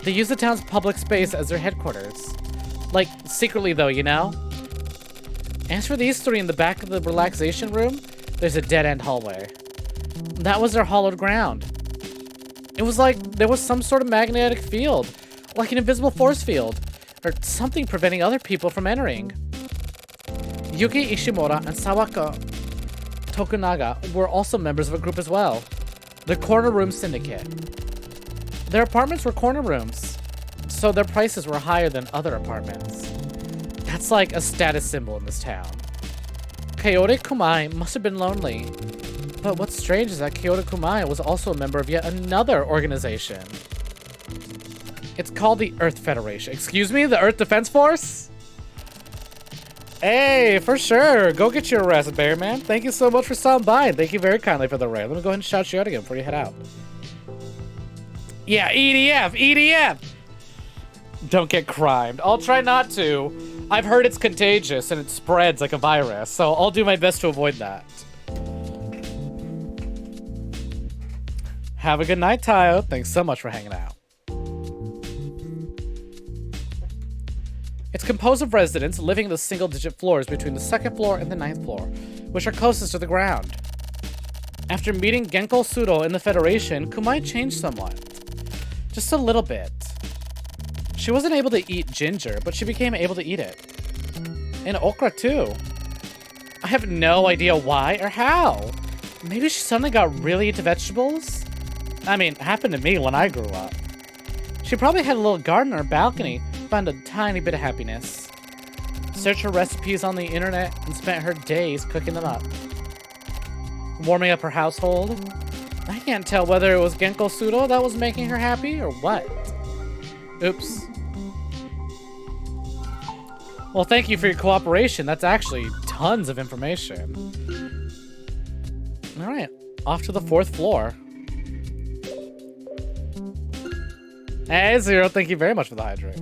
They used the town's public space as their headquarters. Like, secretly though, you know? As for these 3 in the back of the relaxation room, there's a dead-end hallway. That was their hollowed ground. It was like there was some sort of magnetic field, like an invisible force field, or something preventing other people from entering. Yuki Ishimura and Sawako Tokunaga were also members of a group as well, the Corner Room Syndicate. Their apartments were corner rooms, so their prices were higher than other apartments. That's like a status symbol in this town. Coyote Kumai must have been lonely. But what's strange is that Coyote Kumai was also a member of yet another organization. It's called the Earth Federation. Excuse me? The Earth Defense Force? Hey, for sure. Go get your rest, Bearman. Thank you so much for stopping by, and thank you very kindly for the raid. Let me go ahead and shout you out again before you head out. Yeah, EDF! EDF! Don't get crimed. I'll try not to. I've heard it's contagious and it spreads like a virus, so I'll do my best to avoid that. Have a good night, Tayo. Thanks so much for hanging out. It's composed of residents living in the single-digit floors between the 2nd floor and the 9th floor, which are closest to the ground. After meeting Genko Sudo in the Federation, Kumai changed somewhat. Just a little bit. She wasn't able to eat ginger, but she became able to eat it. And okra, too. I have no idea why or how. Maybe she suddenly got really into vegetables? I mean, it happened to me when I grew up. She probably had a little garden on her balcony, found a tiny bit of happiness. Searched her recipes on the internet, and spent her days cooking them up. Warming up her household. I can't tell whether it was Genko Sudo that was making her happy, or what. Oops. Well, thank you for your cooperation. That's actually tons of information. Alright, off to the 4th floor. Hey, Zero, thank you very much for the hydrate.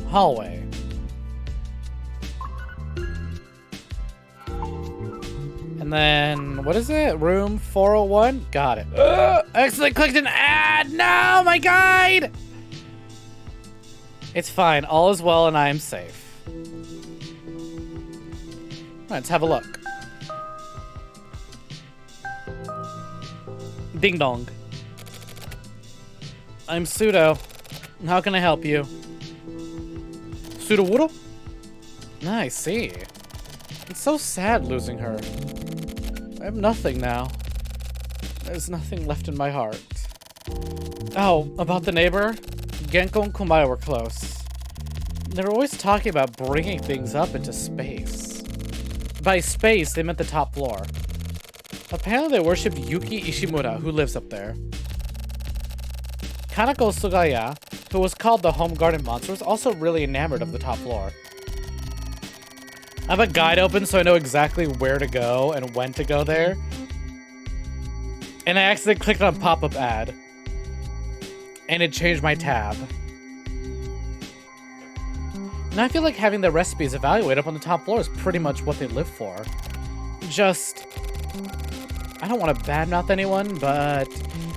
Hallway. And then, what is it? Room 401? Got it. Accidentally clicked an ad! No, my guide! It's fine. All is well and I am safe. Let's have a look. Ding dong. I'm Pseudo. How can I help you? Pseudo Woodle? I see. It's so sad losing her. I have nothing now. There's nothing left in my heart. Oh, about the neighbor? Genko and Kumai were close. They were always talking about bringing things up into space. By space, they meant the top floor. Apparently they worshipped Yuki Ishimura, who lives up there. Kanako Sugaya, who was called the Home Garden Monster, was also really enamored of the top floor. I have a guide open so I know exactly where to go and when to go there. And I accidentally clicked on a pop-up ad. And it changed my tab. And I feel like having the recipes evaluated up on the top floor is pretty much what they live for. Just... I don't want to badmouth anyone, but...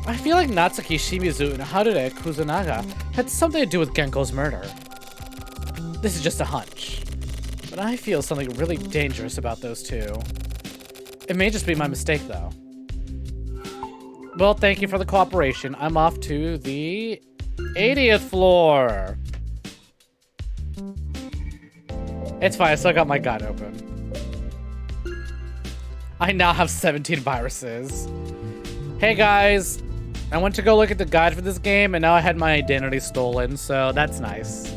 I feel like Natsuki Shimizu and Harure Kuzunaga had something to do with Genko's murder. This is just a hunch. But I feel something really dangerous about those two. It may just be my mistake, though. Well, thank you for the cooperation. I'm off to the 80th floor. It's fine, I still got my guide open. I now have 17 viruses. Hey guys, I went to go look at the guide for this game and now I had my identity stolen, so that's nice.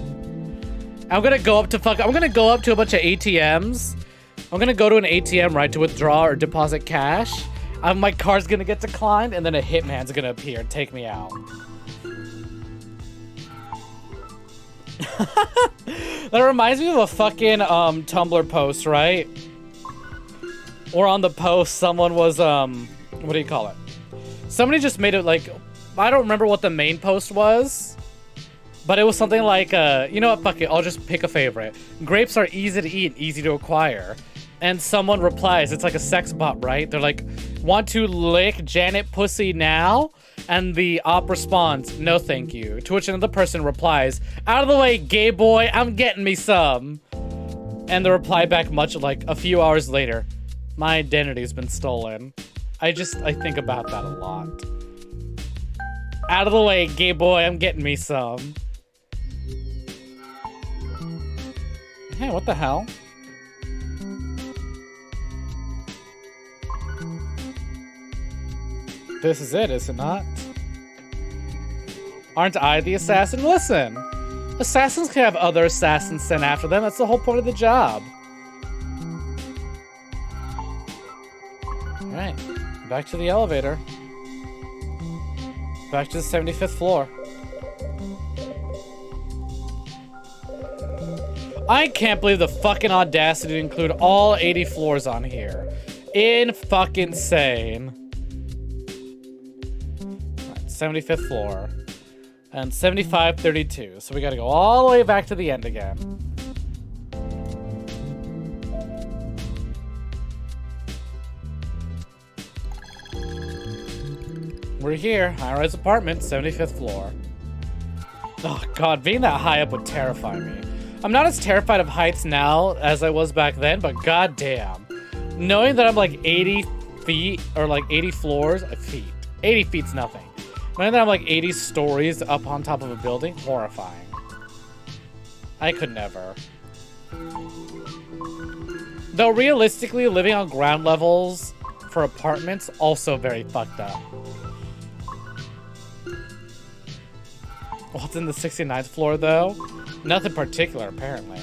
I'm gonna go up to a bunch of ATMs. I'm gonna go to an ATM, right, to withdraw or deposit cash. My card's gonna get declined and then a hitman's gonna appear and take me out. That reminds me of a fucking Tumblr post, right? Or on the post, someone was, what do you call it? Somebody just made it like, I don't remember what the main post was, but it was something like, you know what, fuck it, I'll just pick a favorite. Grapes are easy to eat, easy to acquire. And someone replies, it's like a sex bot, right? They're like, want to lick Janet pussy now? And the op responds, no thank you. To which another person replies, out of the way, gay boy, I'm getting me some. And the reply back much like a few hours later, my identity's been stolen. I think about that a lot. Out of the way, gay boy, I'm getting me some. Hey, what the hell? This is it, is it not? Aren't I the assassin? Listen! Assassins can have other assassins sent after them. That's the whole point of the job. Alright, back to the elevator. Back to the 75th floor. I can't believe the fucking audacity to include all 80 floors on here. In-fucking-sane. 75th floor. And 7532. So we gotta go all the way back to the end again. We're here. High-rise apartment, 75th floor. Oh god, being that high up would terrify me. I'm not as terrified of heights now as I was back then, but goddamn. Knowing that I'm like 80 feet, or like 80 floors, feet. 80 feet's nothing. Knowing that I'm like 80 stories up on top of a building, horrifying. I could never. Though realistically, living on ground levels for apartments, also very fucked up. What's in the 69th floor though? Nothing particular, apparently.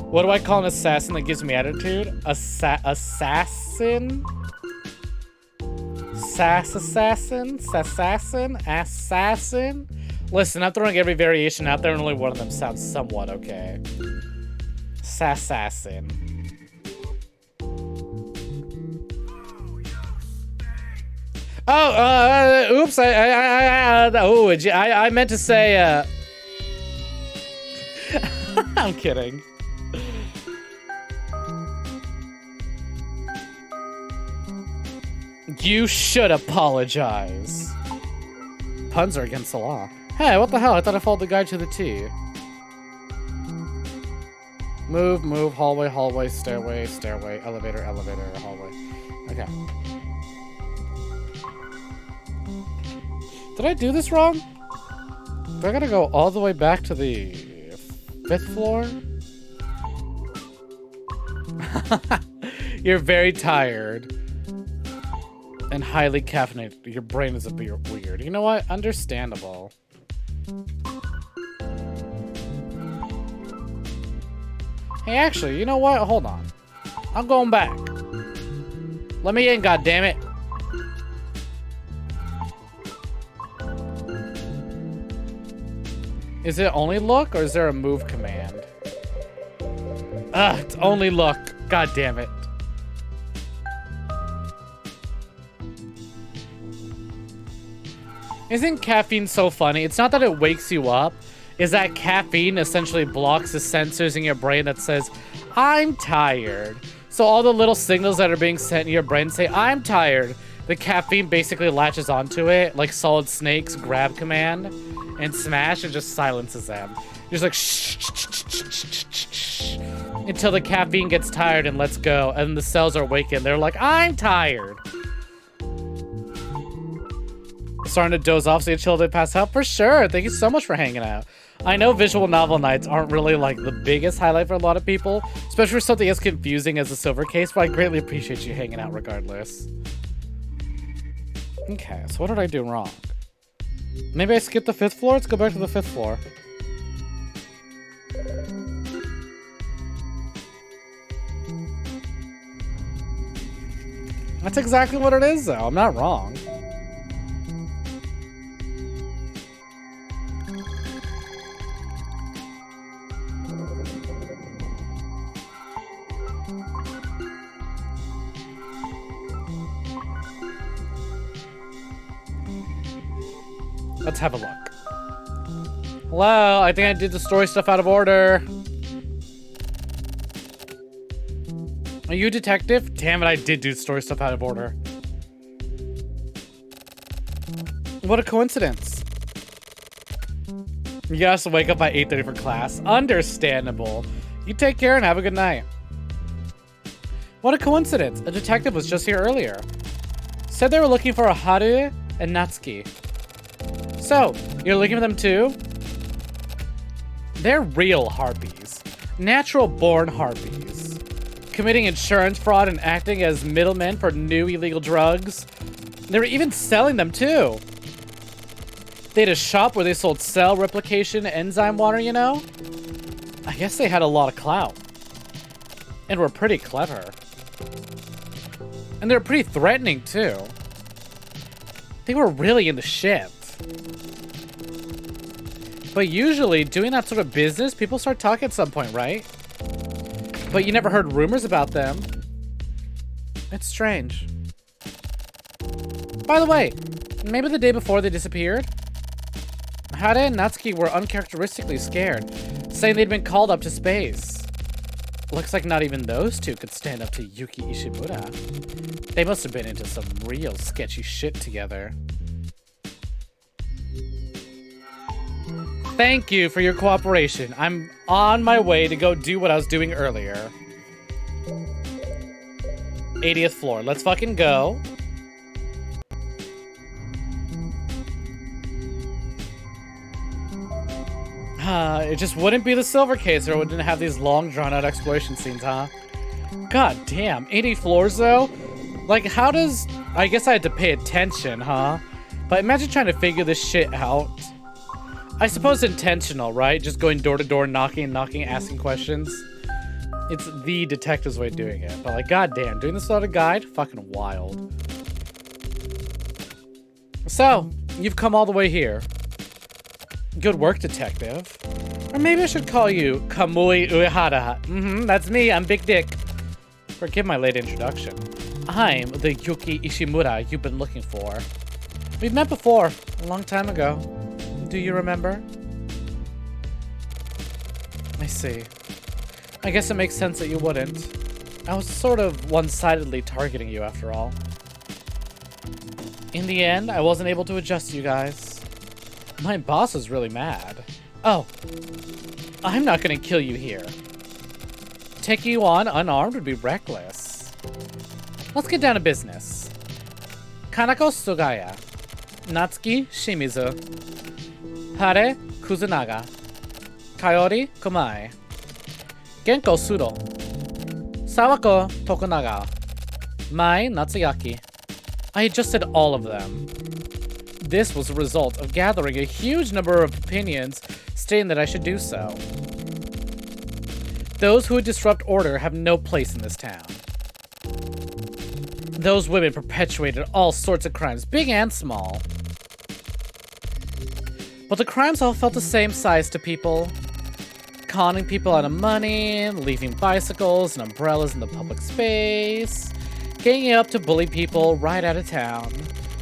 What do I call an assassin that gives me attitude? Assassin? Assassin? Listen, I'm throwing every variation out there and only one of them sounds somewhat okay. Assassin. Oh, oops, I meant to say, I'm kidding. You should apologize. Puns are against the law. Hey, what the hell? I thought I followed the guide to the T. Move, move, hallway, hallway, stairway, stairway, elevator, elevator, hallway. Okay. Did I do this wrong? Do I gotta go all the way back to the 5th floor? You're very tired. And highly caffeinated. Your brain is a bit weird. You know what? Understandable. Hey, actually, you know what? Hold on. I'm going back. Let me in, goddammit. Is it only look, or is there a move command? Ugh, it's only look. God damn it. Isn't caffeine so funny? It's not that it wakes you up. Is that caffeine essentially blocks the sensors in your brain that says, I'm tired. So all the little signals that are being sent in your brain say, I'm tired. The caffeine basically latches onto it, like Solid Snake's grab command, and smash, and just silences them. Just like shh, shh, shh, shh, shh, shh, shh, until the caffeine gets tired and lets go, and the cells are awakened. They're like, I'm tired. Starting to doze off so you chill to pass out? For sure. Thank you so much for hanging out. I know visual novel nights aren't really like the biggest highlight for a lot of people, especially for something as confusing as a silver case, but I greatly appreciate you hanging out regardless. Okay, so what did I do wrong? Maybe I skipped the 5th floor? Let's go back to the 5th floor. That's exactly what it is, though. I'm not wrong. Let's have a look. Hello, I think I did the story stuff out of order. Are you a detective? Damn it, I did do story stuff out of order. What a coincidence. You guys to wake up by 8:30 for class. Understandable. You take care and have a good night. What a coincidence. A detective was just here earlier. Said they were looking for a Haru and Natsuki. So, you're looking for them too? They're real harpies. Natural-born harpies. Committing insurance fraud and acting as middlemen for new illegal drugs. They were even selling them too. They had a shop where they sold cell replication enzyme water, you know? I guess they had a lot of clout. And were pretty clever. And they were pretty threatening too. They were really into shit. But usually, doing that sort of business, people start talking at some point, right? But you never heard rumors about them. It's strange. By the way, maybe the day before they disappeared? Hade and Natsuki were uncharacteristically scared, saying they'd been called up to space. Looks like not even those two could stand up to Yuki Ishimura. They must have been into some real sketchy shit together. Thank you for your cooperation. I'm on my way to go do what I was doing earlier. 80th floor. Let's fucking go. It just wouldn't be the silver case or it wouldn't have these long drawn-out exploration scenes, huh? God damn. 80 floors, though? Like, how does... I guess I had to pay attention, huh? But imagine trying to figure this shit out. I suppose intentional, right? Just going door to door, knocking, asking questions. It's the detective's way of doing it. But like, goddamn, doing this without a guide? Fucking wild. So, you've come all the way here. Good work, detective. Or maybe I should call you Kamui Uehara. That's me, I'm Big Dick. Forgive my late introduction. I'm the Yuki Ishimura you've been looking for. We've met before, a long time ago. Do you remember? I see. I guess it makes sense that you wouldn't. I was sort of one-sidedly targeting you after all. In the end, I wasn't able to adjust you guys. My boss is really mad. Oh, I'm not gonna kill you here. Taking you on unarmed would be reckless. Let's get down to business. Kanako Sugaya. Natsuki Shimizu. Hare Kuzunaga. Kaori Kumai. Genko Sudo. Sawako Tokunaga. Mai Natsuyaki. I just said all of them. This was a result of gathering a huge number of opinions stating that I should do so. Those who would disrupt order have no place in this town. Those women perpetuated all sorts of crimes, big and small. But the crimes all felt the same size to people. Conning people out of money, leaving bicycles and umbrellas in the public space, ganging up to bully people right out of town,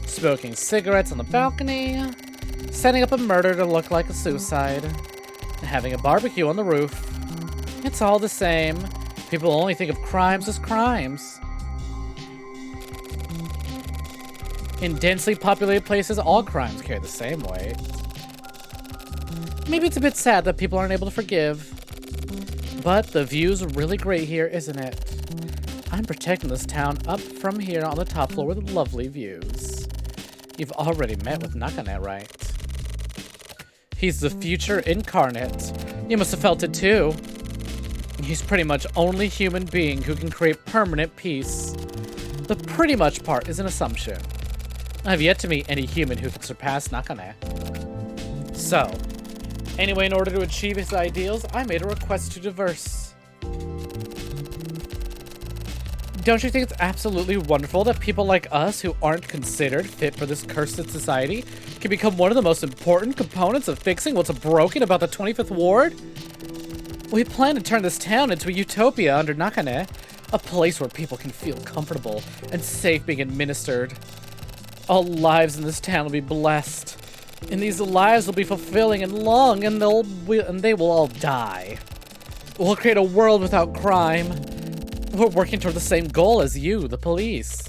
smoking cigarettes on the balcony, setting up a murder to look like a suicide, and having a barbecue on the roof. It's all the same. People only think of crimes as crimes. In densely populated places, all crimes carry the same weight. Maybe it's a bit sad that people aren't able to forgive. But the view's really great here, isn't it? I'm protecting this town up from here on the top floor with lovely views. You've already met with Nakane, right? He's the future incarnate. You must have felt it too. He's pretty much only human being who can create permanent peace. The pretty much part is an assumption. I have yet to meet any human who can surpass Nakane. So, anyway, in order to achieve his ideals, I made a request to diverse. Don't you think it's absolutely wonderful that people like us who aren't considered fit for this cursed society can become one of the most important components of fixing what's broken about the 25th Ward? We plan to turn this town into a utopia under Nakane, a place where people can feel comfortable and safe being administered. All lives in this town will be blessed, and these lives will be fulfilling and long, and they will all die. We'll create a world without crime. We're working toward the same goal as you, the police.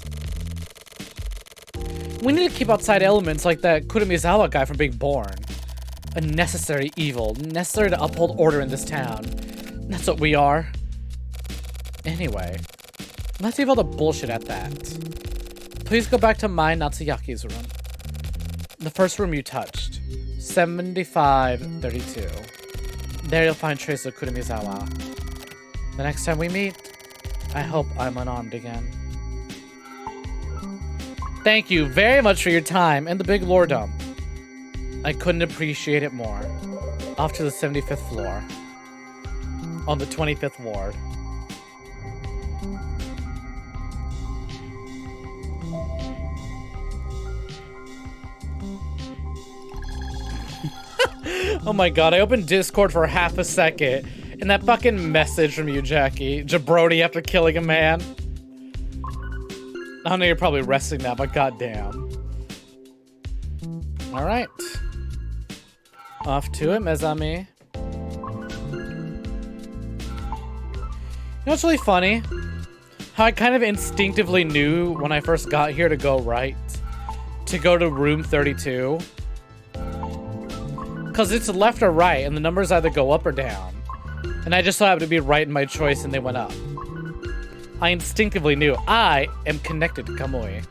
We need to keep outside elements like that Kurumizawa guy from being born. A necessary evil, necessary to uphold order in this town. That's what we are. Anyway, let's leave all the bullshit at that. Please go back to my Natsuyaki's room. The first room you touched. 7532. There you'll find traces of Kurumizawa. The next time we meet, I hope I'm unarmed again. Thank you very much for your time and the big lore dump. I couldn't appreciate it more. Off to the 75th floor. On the 25th ward. Oh my god, I opened Discord for half a second, and that fucking message from you, Jackie. Jabroni after killing a man. I know you're probably resting now, but goddamn. Alright. Off to it, mes amis. You know what's really funny? How I kind of instinctively knew when I first got here to go right. To go to room 32. Because it's left or right, and the numbers either go up or down. And I just so happened to be right in my choice, and they went up. I instinctively knew I am connected to Kamui.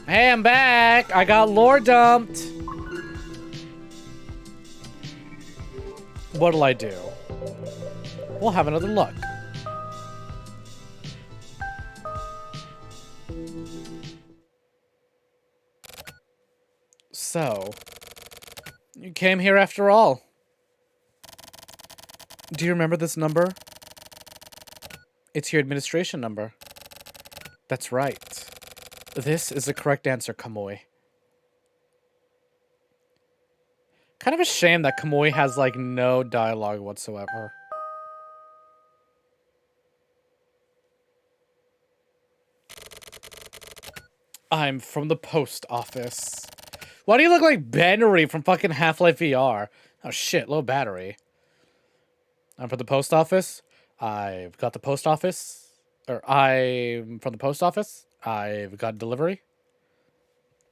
Hey, I'm back! I got lore dumped! What'll I do? We'll have another look. So, you came here after all. Do you remember this number? It's your administration number. That's right. This is the correct answer, Kamui. Kind of a shame that Kamui has, like, no dialogue whatsoever. I'm from the post office. Why do you look like Bannery from fucking Half-Life VR? Oh shit, low battery. I'm from the post office. I've got the post office. Or I'm from the post office. I've got delivery.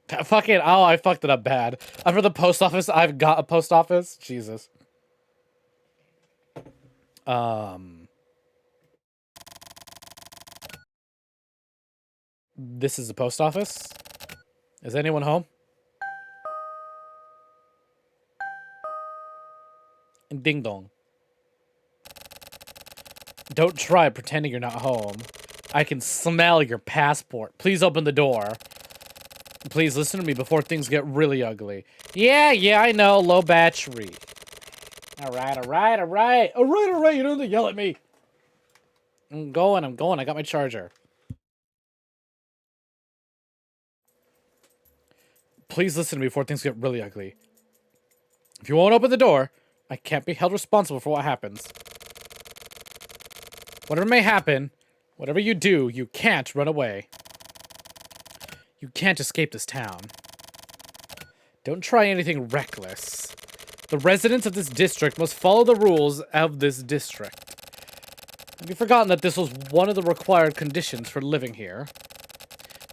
Fucking, oh, I fucked it up bad. I'm from the post office. I've got a post office. Jesus. This is the post office. Is anyone home? Ding dong. Don't try pretending you're not home. I can smell your passport. Please open the door. Please listen to me before things get really ugly. Yeah, I know. Low battery. Alright. You don't have to yell at me. I'm going. I got my charger. Please listen to me before things get really ugly. If you won't open the door, I can't be held responsible for what happens. Whatever may happen, whatever you do, you can't run away. You can't escape this town. Don't try anything reckless. The residents of this district must follow the rules of this district. Have you forgotten that this was one of the required conditions for living here?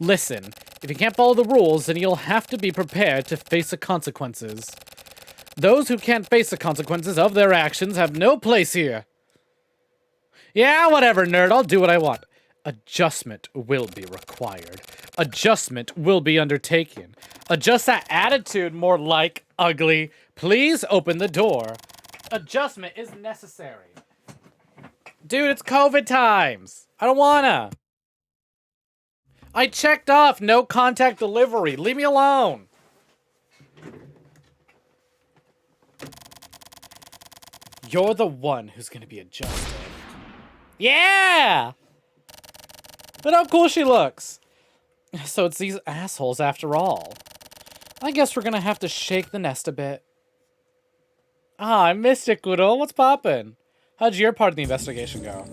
Listen, if you can't follow the rules, then you'll have to be prepared to face the consequences. Those who can't face the consequences of their actions have no place here. Yeah, whatever, nerd. I'll do what I want. Adjustment will be required. Adjustment will be undertaken. Adjust that attitude, more like ugly. Please open the door. Adjustment is necessary. Dude, it's COVID times. I don't wanna. I checked off no contact delivery. Leave me alone. You're the one who's gonna be adjusted. Yeah! Look how cool she looks. So it's these assholes after all. I guess we're gonna have to shake the nest a bit. Ah, I missed it, Kuro. What's poppin'? How'd your part of the investigation go?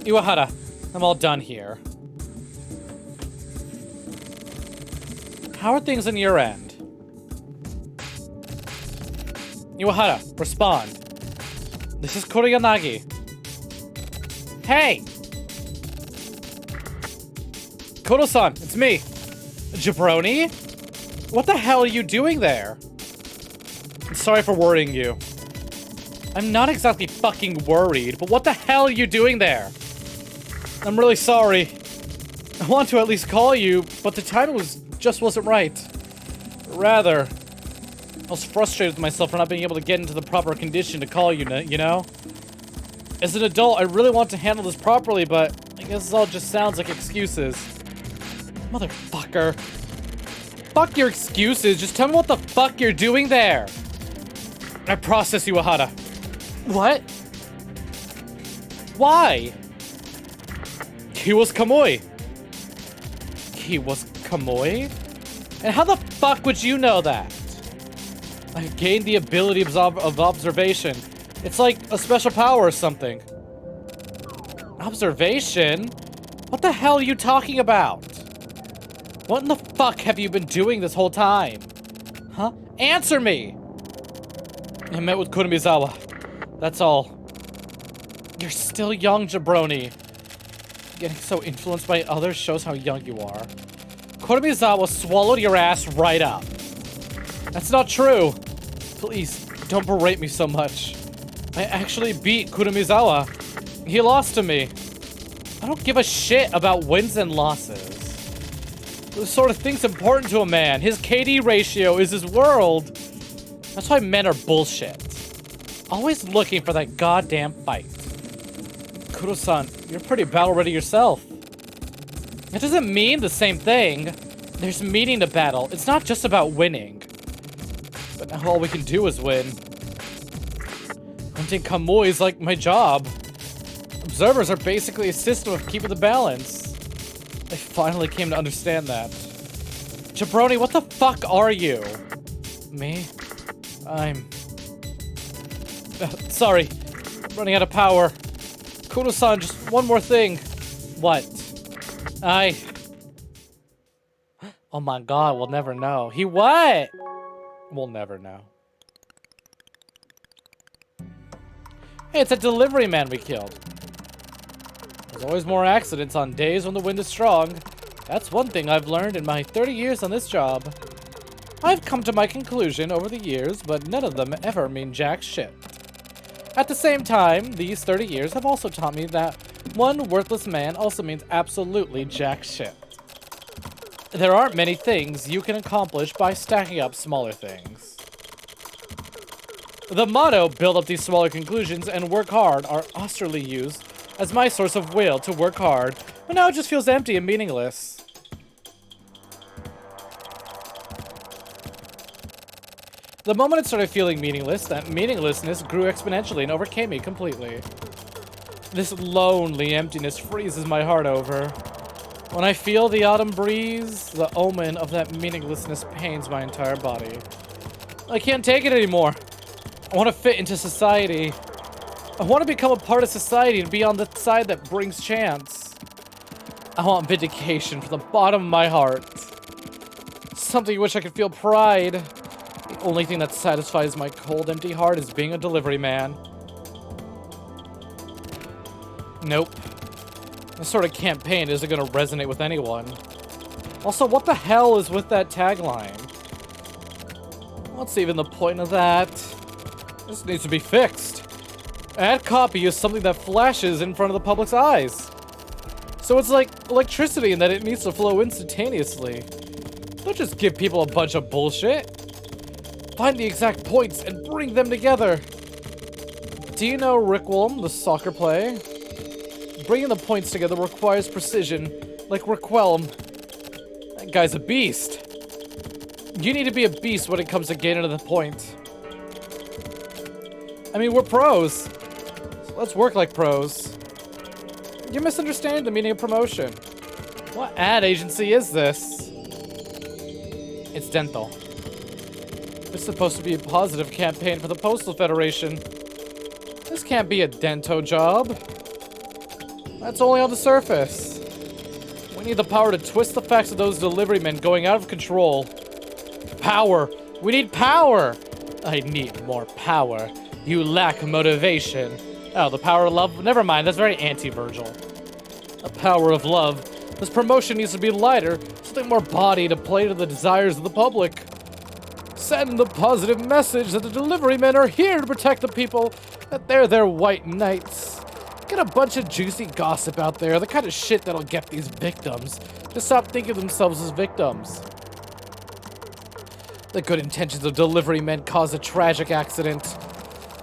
Iwahara, I'm all done here. How are things on your end? Iwahara, respond. This is Kuroyanagi. Hey! Kodo-san, it's me. Jabroni? What the hell are you doing there? I'm sorry for worrying you. I'm not exactly fucking worried, but what the hell are you doing there? I'm really sorry. I want to at least call you, but the timing just wasn't right. Rather, I was frustrated with myself for not being able to get into the proper condition to call you, you know? As an adult, I really want to handle this properly, but I guess this all just sounds like excuses. Motherfucker. Fuck your excuses, just tell me what the fuck you're doing there. I process Iwahara. What? Why? He was Kamui. He was Kamui? And how the fuck would you know that? I gained the ability of observation. It's like a special power or something. Observation? What the hell are you talking about? What in the fuck have you been doing this whole time? Huh? Answer me! I met with Kurumizawa. That's all. You're still young, jabroni. Getting so influenced by others shows how young you are. Kurumizawa swallowed your ass right up. That's not true. Please, don't berate me so much. I actually beat Kurumizawa. He lost to me. I don't give a shit about wins and losses. This sort of thing's important to a man. His KD ratio is his world. That's why men are bullshit. Always looking for that goddamn fight. Kuro-san, you're pretty battle ready yourself. It doesn't mean the same thing. There's meaning to battle. It's not just about winning. But now all we can do is win. Hunting Kamui is like my job. Observers are basically a system of keeping the balance. I finally came to understand that. Jabroni, what the fuck are you? Me? I'm... sorry. I'm running out of power. Kudo-san, just one more thing. What? Oh my god, we'll never know. He what? We'll never know. Hey, it's a delivery man we killed. There's always more accidents on days when the wind is strong. That's one thing I've learned in my 30 years on this job. I've come to my conclusion over the years, but none of them ever mean jack shit. At the same time, these 30 years have also taught me that one worthless man also means absolutely jack shit. There aren't many things you can accomplish by stacking up smaller things. The motto, build up these smaller conclusions and work hard, are austerely used as my source of will to work hard, but now it just feels empty and meaningless. The moment it started feeling meaningless, that meaninglessness grew exponentially and overcame me completely. This lonely emptiness freezes my heart over. When I feel the autumn breeze, the omen of that meaninglessness pains my entire body. I can't take it anymore. I want to fit into society. I want to become a part of society and be on the side that brings chance. I want vindication from the bottom of my heart. Something in which I can feel pride. The only thing that satisfies my cold, empty heart is being a delivery man. Nope. This sort of campaign isn't going to resonate with anyone. Also, what the hell is with that tagline? What's even the point of that? This needs to be fixed. Add copy is something that flashes in front of the public's eyes. So it's like electricity in that it needs to flow instantaneously. Don't just give people a bunch of bullshit. Find the exact points and bring them together. Do you know Rickwilm, the soccer play? Bringing the points together requires precision, like Rickwilm. That guy's a beast. You need to be a beast when it comes to getting to the point. I mean, we're pros. So let's work like pros. You're misunderstanding the meaning of promotion. What ad agency is this? It's dental. It's supposed to be a positive campaign for the Postal Federation. This can't be a dento job. That's only on the surface. We need the power to twist the facts of those delivery men going out of control. Power. We need power. I need more power. You lack motivation. Oh, the power of love? Never mind, that's very anti-Virgil. The power of love. This promotion needs to be lighter, something more body to play to the desires of the public. Send the positive message that the delivery men are here to protect the people, that they're their white knights. Get a bunch of juicy gossip out there, the kind of shit that'll get these victims to stop thinking of themselves as victims. The good intentions of delivery men caused a tragic accident.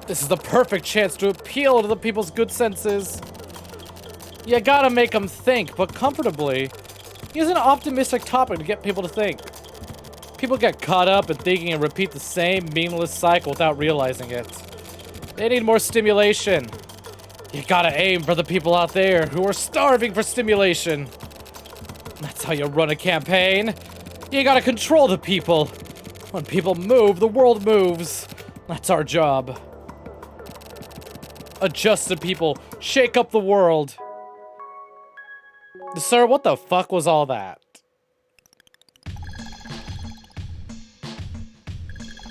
This is the perfect chance to appeal to the people's good senses. You gotta make them think, but comfortably. Here's an optimistic topic to get people to think. People get caught up in thinking and repeat the same meaningless cycle without realizing it. They need more stimulation. You gotta aim for the people out there who are starving for stimulation. That's how you run a campaign. You gotta control the people. When people move, the world moves. That's our job. Adjust the people. Shake up the world. Sir, what the fuck was all that?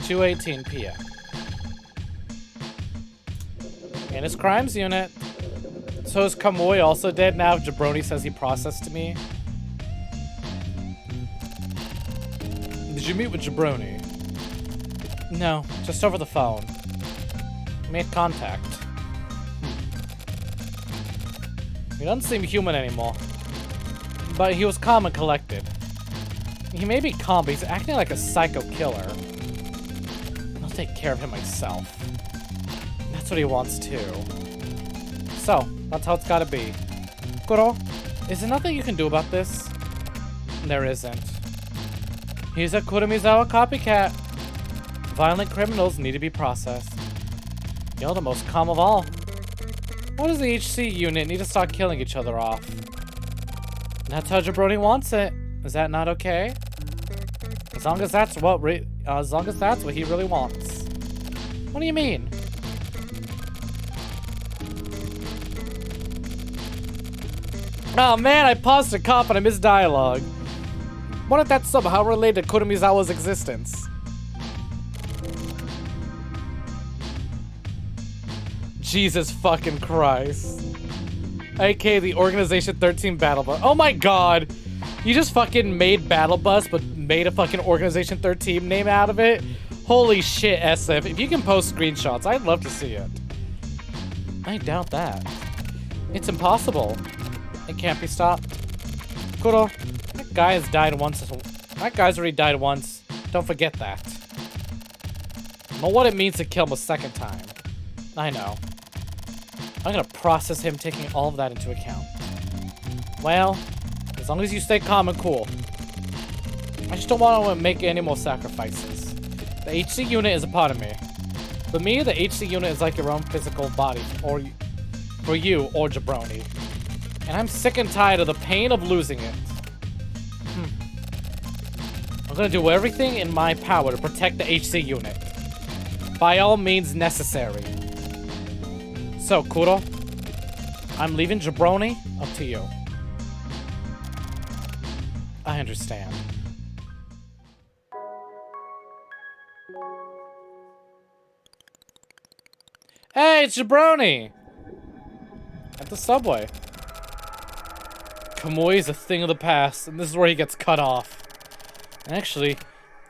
2:18 p.m. In his crimes unit. So is Kamui also dead now if Jabroni says he processed me? Did you meet with Jabroni? No, just over the phone. Made contact. He doesn't seem human anymore. But he was calm and collected. He may be calm, but he's acting like a psycho killer. I'll take care of him myself. That's what he wants too. So, that's how it's gotta be. Kuro, is there nothing you can do about this? There isn't. He's a Kurumizawa copycat. Violent criminals need to be processed. You're the most calm of all. Why does the HC unit need to start killing each other off? That's how Jabroni wants it. Is that not okay? As long as that's what he really wants. What do you mean? Oh man, I paused to cough and I missed dialogue. What if that's somehow related to Kurumizawa's existence? Jesus fucking Christ. AKA the Organization 13 Battle Bus. Oh my god! You just fucking made Battle Bus, but made a fucking Organization 13 name out of it? Holy shit, SF. If you can post screenshots, I'd love to see it. I doubt that. It's impossible. It can't be stopped. Kuro, that guy has died once. That guy's already died once. Don't forget that. Know what it means to kill him a second time. I know. I'm gonna process him taking all of that into account. Well, as long as you stay calm and cool. I just don't want to make any more sacrifices. The HC unit is a part of me. For me, the HC unit is like your own physical body, or for you, or Jabroni. And I'm sick and tired of the pain of losing it. I'm gonna do everything in my power to protect the HC unit. By all means necessary. So, Kuro, I'm leaving Jabroni up to you. I understand. Hey, it's Jabroni! At the subway. Kamui is a thing of the past, and this is where he gets cut off. Actually,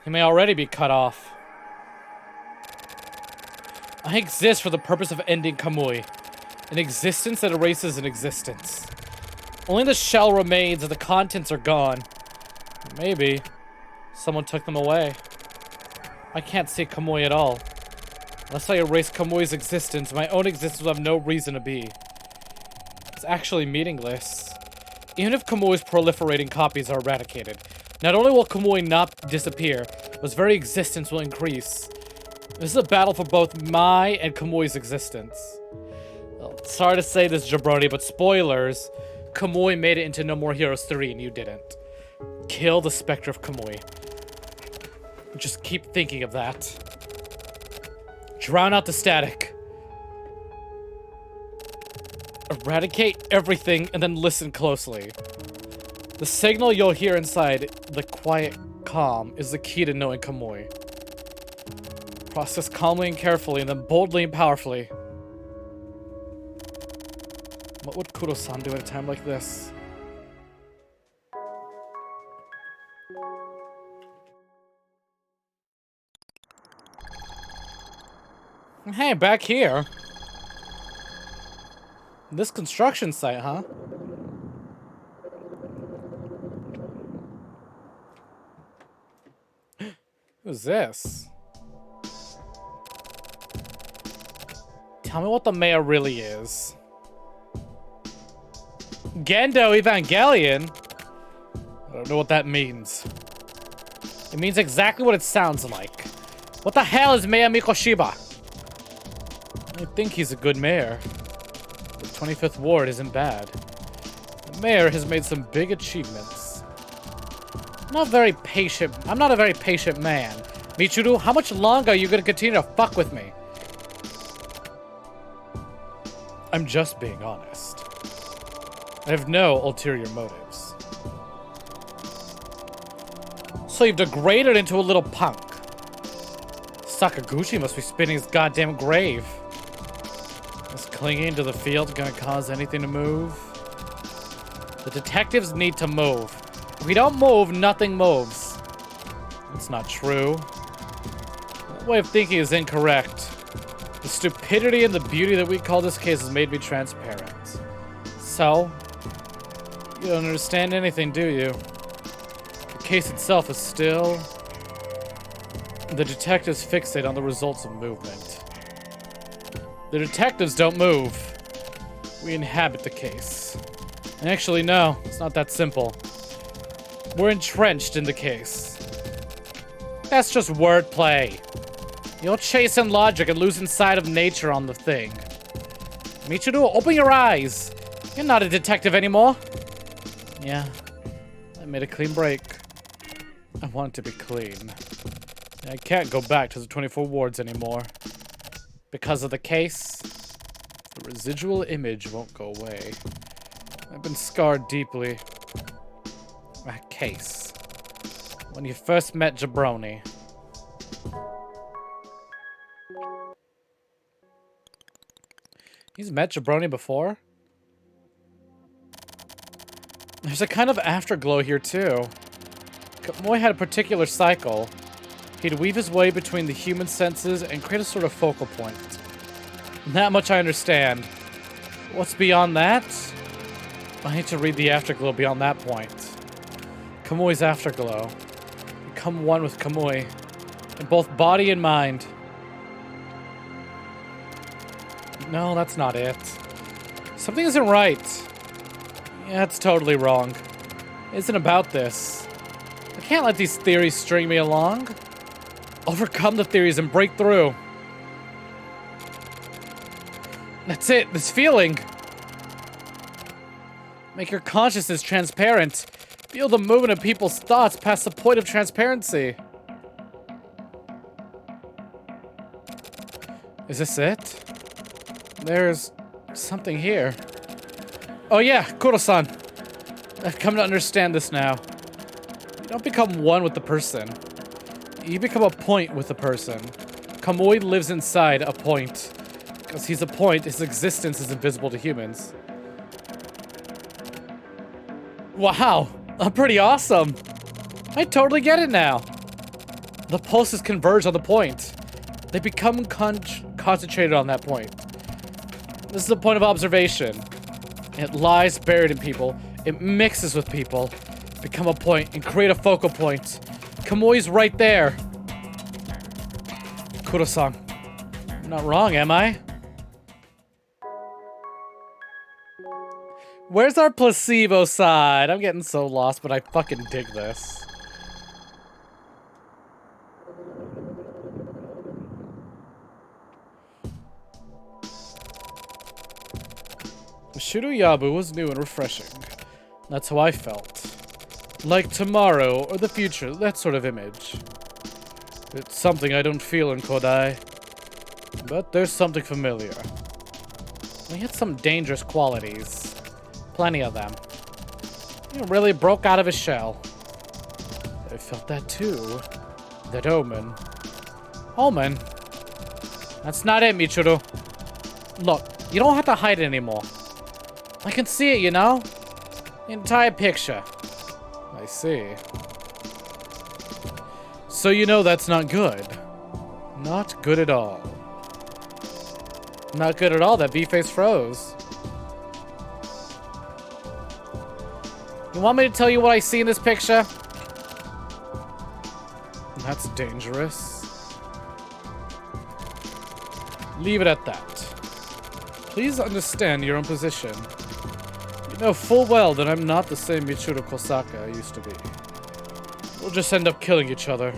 he may already be cut off. I exist for the purpose of ending Kamui. An existence that erases an existence. Only the shell remains and the contents are gone. Maybe someone took them away. I can't see Kamui at all. Unless I erase Kamui's existence, my own existence will have no reason to be. It's actually meaningless. Even if Kamui's proliferating copies are eradicated, not only will Kamui not disappear, but his very existence will increase. This is a battle for both my and Kamui's existence. Well, sorry to say this, jabroni, but spoilers. Kamui made it into No More Heroes 3 and you didn't. Kill the specter of Kamui. Just keep thinking of that. Drown out the static. Eradicate everything and then listen closely. The signal you'll hear inside the quiet calm is the key to knowing Kamui. Process calmly and carefully and then boldly and powerfully. What would Kuro-san do at a time like this? Hey, back here. This construction site, huh? Who's this? Tell me what the mayor really is. Gendo Evangelion? I don't know what that means. It means exactly what it sounds like. What the hell is Mayor Mikoshiba? I think he's a good mayor. The 25th Ward isn't bad. The mayor has made some big achievements. I'm not a very patient man. Michiru, how much longer are you gonna continue to fuck with me? I'm just being honest. I have no ulterior motives. So you've degraded into a little punk. Sakaguchi must be spinning his goddamn grave. Is clinging to the field gonna cause anything to move? The detectives need to move. If we don't move, nothing moves. That's not true. That way of thinking is incorrect. The stupidity and the beauty that we call this case has made me transparent. So, you don't understand anything, do you? The case itself is still... The detectives fixate on the results of movement. The detectives don't move. We inhabit the case. And actually, no, it's not that simple. We're entrenched in the case. That's just wordplay. You're chasing logic and losing sight of nature on the thing. Michiru, open your eyes. You're not a detective anymore. Yeah, I made a clean break. I want it to be clean. I can't go back to the 24 wards anymore. Because of the case, the residual image won't go away. I've been scarred deeply. That case. When you first met Jabroni. He's met Jabroni before? There's a kind of afterglow here too. Moy had a particular cycle. He'd weave his way between the human senses and create a sort of focal point. That much I understand. What's beyond that? I need to read the afterglow beyond that point. Kamui's afterglow. Become one with Kamui. In both body and mind. No, that's not it. Something isn't right. Yeah, it's totally wrong. It isn't about this. I can't let these theories string me along. Overcome the theories and break through. That's it, this feeling. Make your consciousness transparent. Feel the movement of people's thoughts past the point of transparency. Is this it? There's something here. Oh yeah, Kuro-san. I've come to understand this now. You don't become one with the person. You become a point with the person. Kamui lives inside a point. Because he's a point, his existence is invisible to humans. Wow, I'm pretty awesome. I totally get it now. The pulses converge on the point. They become concentrated on that point. This is the point of observation. It lies buried in people. It mixes with people. Become a point and create a focal point. Kamui's right there. Kuro-san. I'm not wrong, am I? Where's our placebo side? I'm getting so lost, but I fucking dig this. Shiroyabu was new and refreshing. That's how I felt. Like tomorrow or the future, that sort of image. It's something I don't feel in Kodai. But there's something familiar. He had some dangerous qualities. Plenty of them. He really broke out of his shell. I felt that too. That omen. Omen? That's not it, Michiru. Look, you don't have to hide it anymore. I can see it, you know? The entire picture. I see. So you know that's not good. Not good at all. Not good at all, that V-face froze. You want me to tell you what I see in this picture? That's dangerous. Leave it at that. Please understand your own position. You know full well that I'm not the same Michiru Kosaka I used to be. We'll just end up killing each other.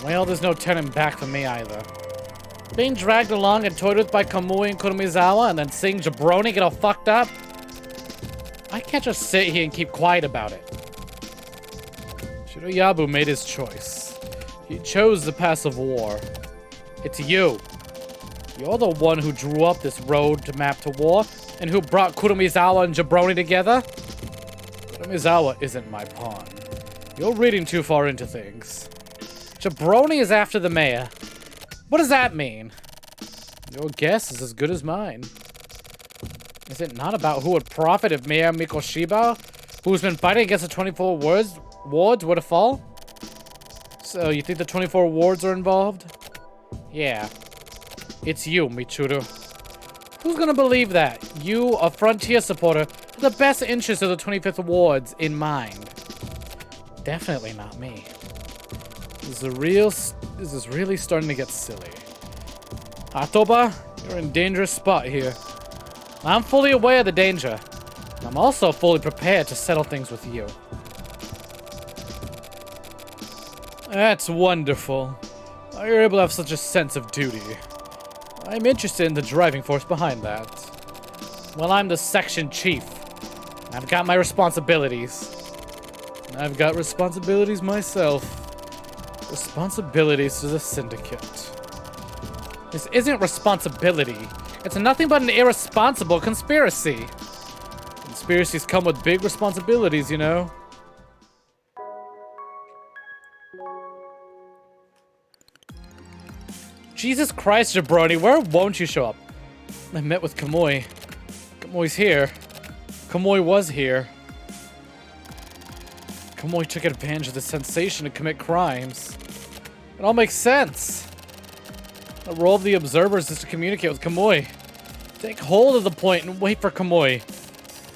Well, there's no turning back for me either. Being dragged along and toyed with by Kamui and Kurumizawa and then seeing Jabroni get all fucked up? I can't just sit here and keep quiet about it. Shiroyabu made his choice. He chose the path of war. It's you. You're the one who drew up this road to map to war, and who brought Kurumizawa and Jabroni together? Kurumizawa isn't my pawn. You're reading too far into things. Jabroni is after the mayor. What does that mean? Your guess is as good as mine. Is it not about who would profit if Mayor Mikoshiba, who's been fighting against the 24 wards, were to fall? So, you think the 24 wards are involved? Yeah. It's you, Michiru. Who's gonna believe that? You, a Frontier supporter, have the best interests of the 25th wards in mind. Definitely not me. This is really starting to get silly. Hatoba, you're in a dangerous spot here. I'm fully aware of the danger. I'm also fully prepared to settle things with you. That's wonderful. You're able to have such a sense of duty. I'm interested in the driving force behind that. Well, I'm the section chief. I've got my responsibilities. I've got responsibilities myself. Responsibilities to the syndicate. This isn't responsibility. It's nothing but an irresponsible conspiracy. Conspiracies come with big responsibilities, you know. Jesus Christ, Jabroni, where won't you show up? I met with Kamui. Kamui's here. Kamui was here. Kamui took advantage of the sensation to commit crimes. It all makes sense. The role of the observers is to communicate with Kamui. Take hold of the point and wait for Kamui.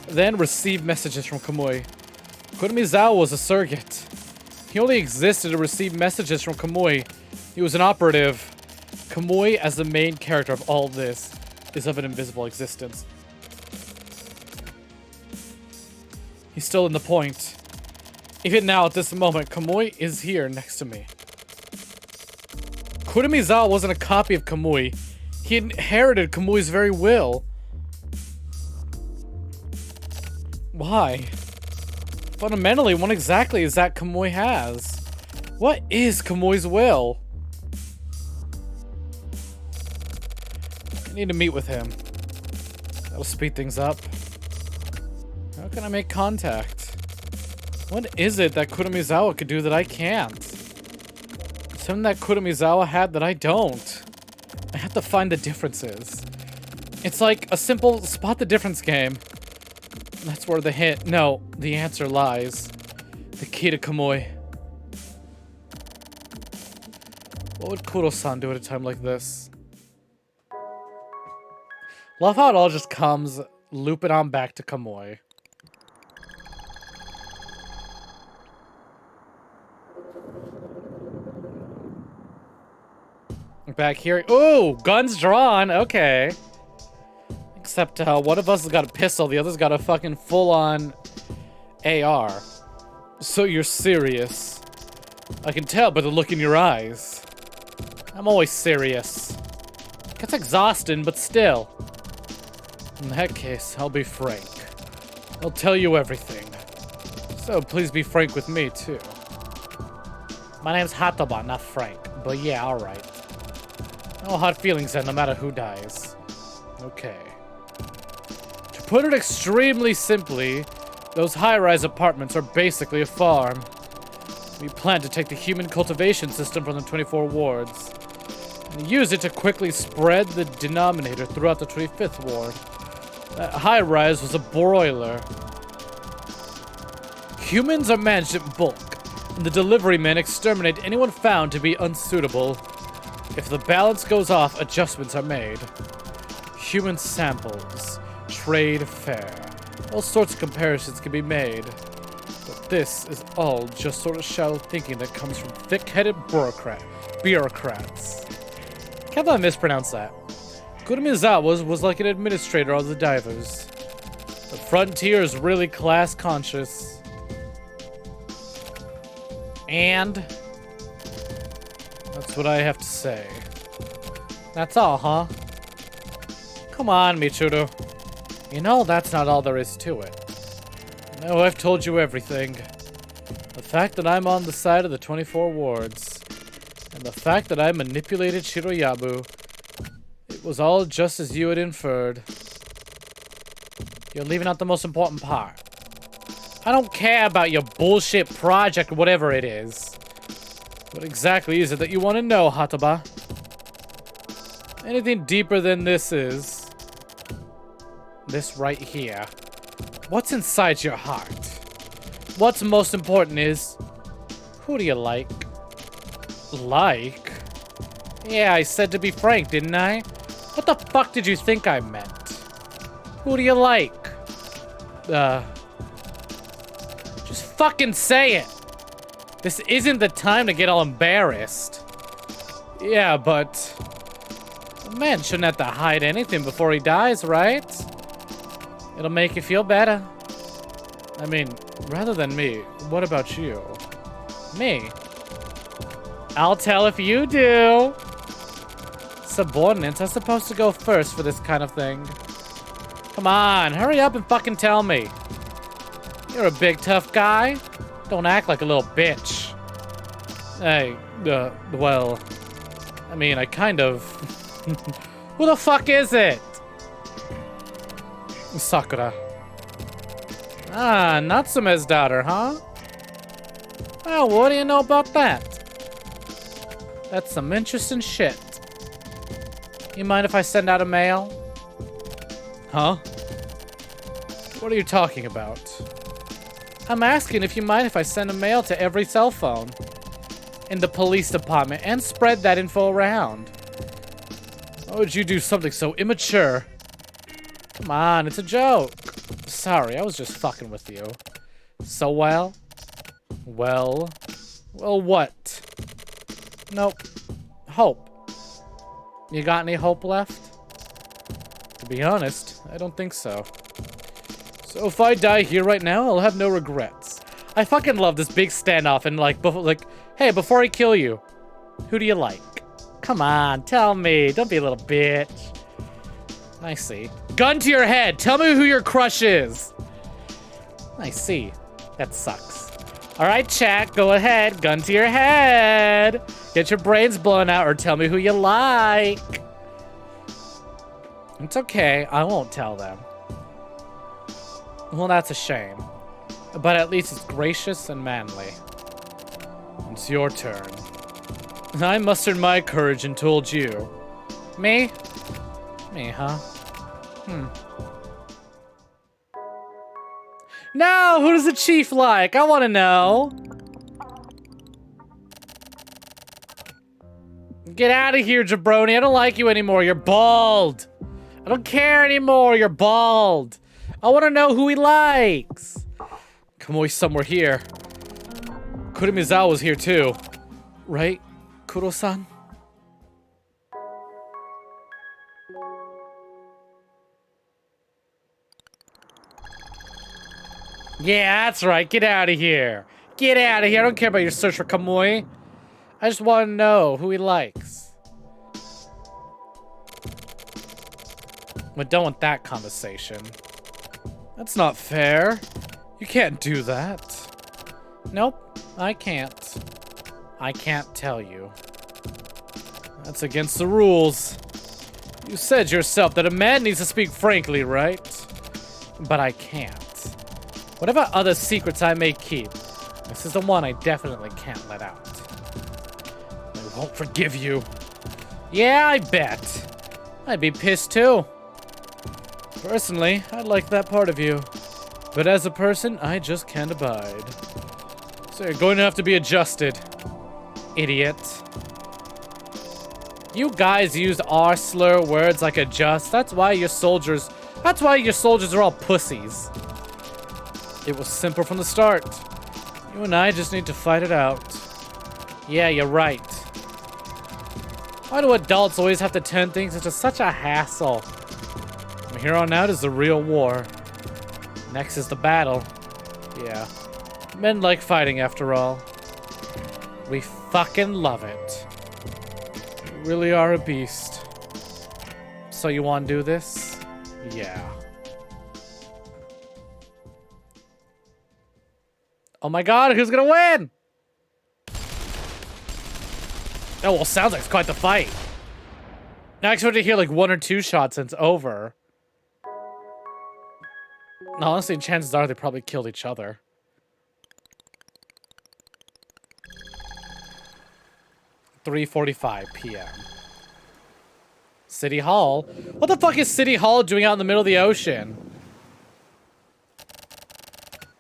Then receive messages from Kamui. Kurumizawa was a surrogate. He only existed to receive messages from Kamui. He was an operative. Kamui, as the main character of all this, is of an invisible existence. He's still in the point. Even now, at this moment, Kamui is here next to me. Kurumizawa wasn't a copy of Kamui. He inherited Kamui's very will. Why? Fundamentally, what exactly is that Kamui has? What is Kamui's will? I need to meet with him. That'll speed things up. How can I make contact? What is it that Kurumizawa could do that I can't? Something that Kurumizawa had that I don't. I have to find the differences. It's like a simple spot the difference game. That's where the answer lies. The key to Kamui. What would Kuro-san do at a time like this? Love how it all just comes looping on back to Kamui. Back here. Ooh, guns drawn. Okay. Except one of us has got a pistol, the other's got a fucking full-on AR. So you're serious. I can tell by the look in your eyes. I'm always serious. Gets exhausting, but still. In that case, I'll be frank. I'll tell you everything. So please be frank with me, too. My name's Hataba, not Frank. But yeah, alright. No hard feelings then, no matter who dies. Okay. To put it extremely simply, those high-rise apartments are basically a farm. We plan to take the human cultivation system from the 24 wards and use it to quickly spread the denominator throughout the 25th ward. That high-rise was a broiler. Humans are managed in bulk, and the delivery men exterminate anyone found to be unsuitable. If the balance goes off, adjustments are made. Human samples, trade fair. All sorts of comparisons can be made. But this is all just sort of shallow thinking that comes from thick-headed bureaucrats. Can't let I mispronounce that. Kuramizawa was like an administrator of the divers. The frontier is really class-conscious. And that's what I have to say. That's all, huh? Come on, Michiru. You know that's not all there is to it. No, I've told you everything. The fact that I'm on the side of the 24 wards, and the fact that I manipulated Shiroyabu, it was all just as you had inferred. You're leaving out the most important part. I don't care about your bullshit project, whatever it is. What exactly is it that you want to know, Hataba? Anything deeper than this is... this right here. What's inside your heart? What's most important is... who do you like? Like? Yeah, I said to be frank, didn't I? What the fuck did you think I meant? Who do you like? Just fucking say it! This isn't the time to get all embarrassed. Yeah, but... a man shouldn't have to hide anything before he dies, right? It'll make you feel better. I mean, rather than me, what about you? Me? I'll tell if you do. Subordinates are supposed to go first for this kind of thing. Come on, hurry up and fucking tell me. You're a big tough guy. Don't act like a little bitch. Hey, well, I mean, I kind of... Who the fuck is it? Sakura. Ah, Natsume's daughter, huh? Well, what do you know about that? That's some interesting shit. You mind if I send out a mail? Huh? What are you talking about? I'm asking if you mind if I send a mail to every cell phone in the police department and spread that info around. Why would you do something so immature? Come on, it's a joke. Sorry, I was just fucking with you. So well? Well what? Nope. Hope. You got any hope left? To be honest, I don't think so. So if I die here right now, I'll have no regrets. I fucking love this big standoff and like, hey, before I kill you, who do you like? Come on, tell me. Don't be a little bitch. I see. Gun to your head. Tell me who your crush is. I see. That sucks. All right, chat, go ahead. Gun to your head. Get your brains blown out or tell me who you like. It's okay. I won't tell them. Well, that's a shame. But at least it's gracious and manly. It's your turn. I mustered my courage and told you. Me? Me, huh? Now, who does the chief like? I want to know. Get out of here, jabroni. I don't like you anymore. You're bald. I don't care anymore, you're bald. I want to know who he likes. Kamui's somewhere here. Kurimizawa's here too. Right, Kuro-san? Yeah, that's right. Get out of here. Get out of here. I don't care about your search for Kamui. I just want to know who he likes. We're done with that conversation. That's not fair. You can't do that. Nope, I can't. I can't tell you. That's against the rules. You said yourself that a man needs to speak frankly, right? But I can't. Whatever other secrets I may keep, this is the one I definitely can't let out. I won't forgive you. Yeah, I bet. I'd be pissed too. Personally, I like that part of you. But as a person, I just can't abide. So you're going to have to be adjusted. Idiot. You guys use R-slur words like adjust. That's why your soldiers are all pussies. It was simple from the start. You and I just need to fight it out. Yeah, you're right. Why do adults always have to turn things into such a hassle? From here on out is the real war. Next is the battle. Yeah. Men like fighting after all. We fucking love it. You really are a beast. So you want to do this? Yeah. Oh my god, who's gonna win? Oh, well, sounds like it's quite the fight. Now I expect to hear like 1 or 2 shots and it's over. Honestly, chances are they probably killed each other. (3:45 p.m.) City Hall? What the fuck is City Hall doing out in the middle of the ocean?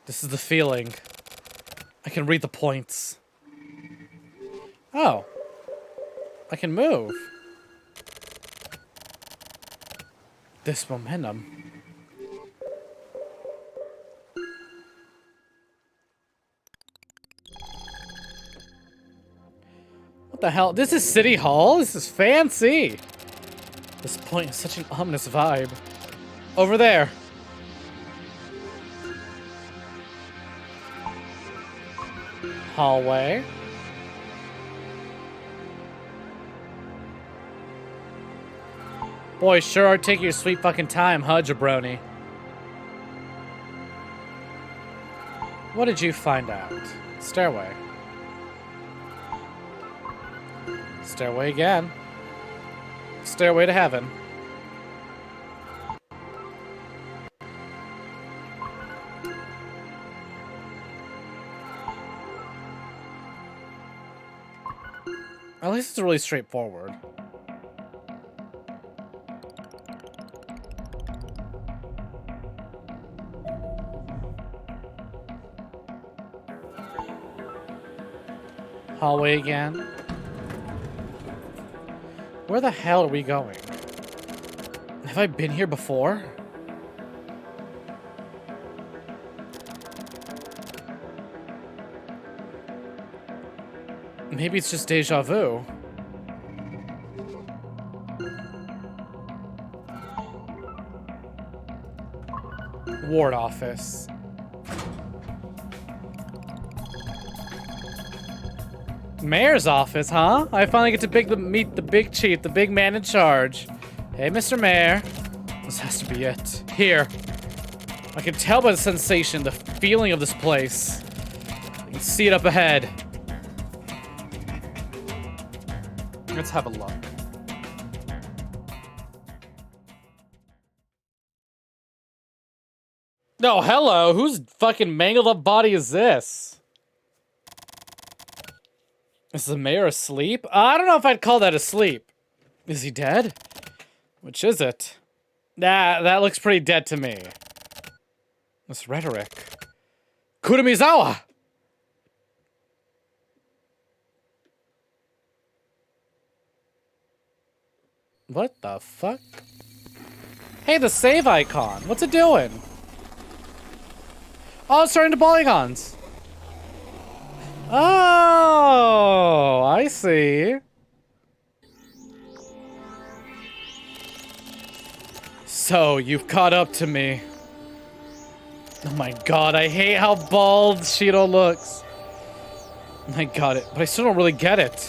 This is the feeling. I can read the points. Oh. I can move. This momentum. What the hell? This is City Hall? This is fancy. This point is such an ominous vibe. Over there. Hallway. Boy, sure are taking your sweet fucking time, huh, jabroni? What did you find out? Stairway. Stairway again. Stairway to heaven. At least it's really straightforward. Hallway again. Where the hell are we going? Have I been here before? Maybe it's just deja vu. Ward office. Mayor's office, huh? I finally get to meet the big chief, the big man in charge. Hey, Mr. Mayor. This has to be it. Here. I can tell by the sensation, the feeling of this place. I can see it up ahead. Let's have a look. No, hello. Whose fucking mangled up body is this? Is the mayor asleep? I don't know if I'd call that asleep. Is he dead? Which is it? Nah, that looks pretty dead to me. This rhetoric. Kurimizawa! What the fuck? Hey, the save icon. What's it doing? Oh, it's turning to polygons. Oh, I see. So, you've caught up to me. Oh my god, I hate how bald Shido looks. I got it, but I still don't really get it.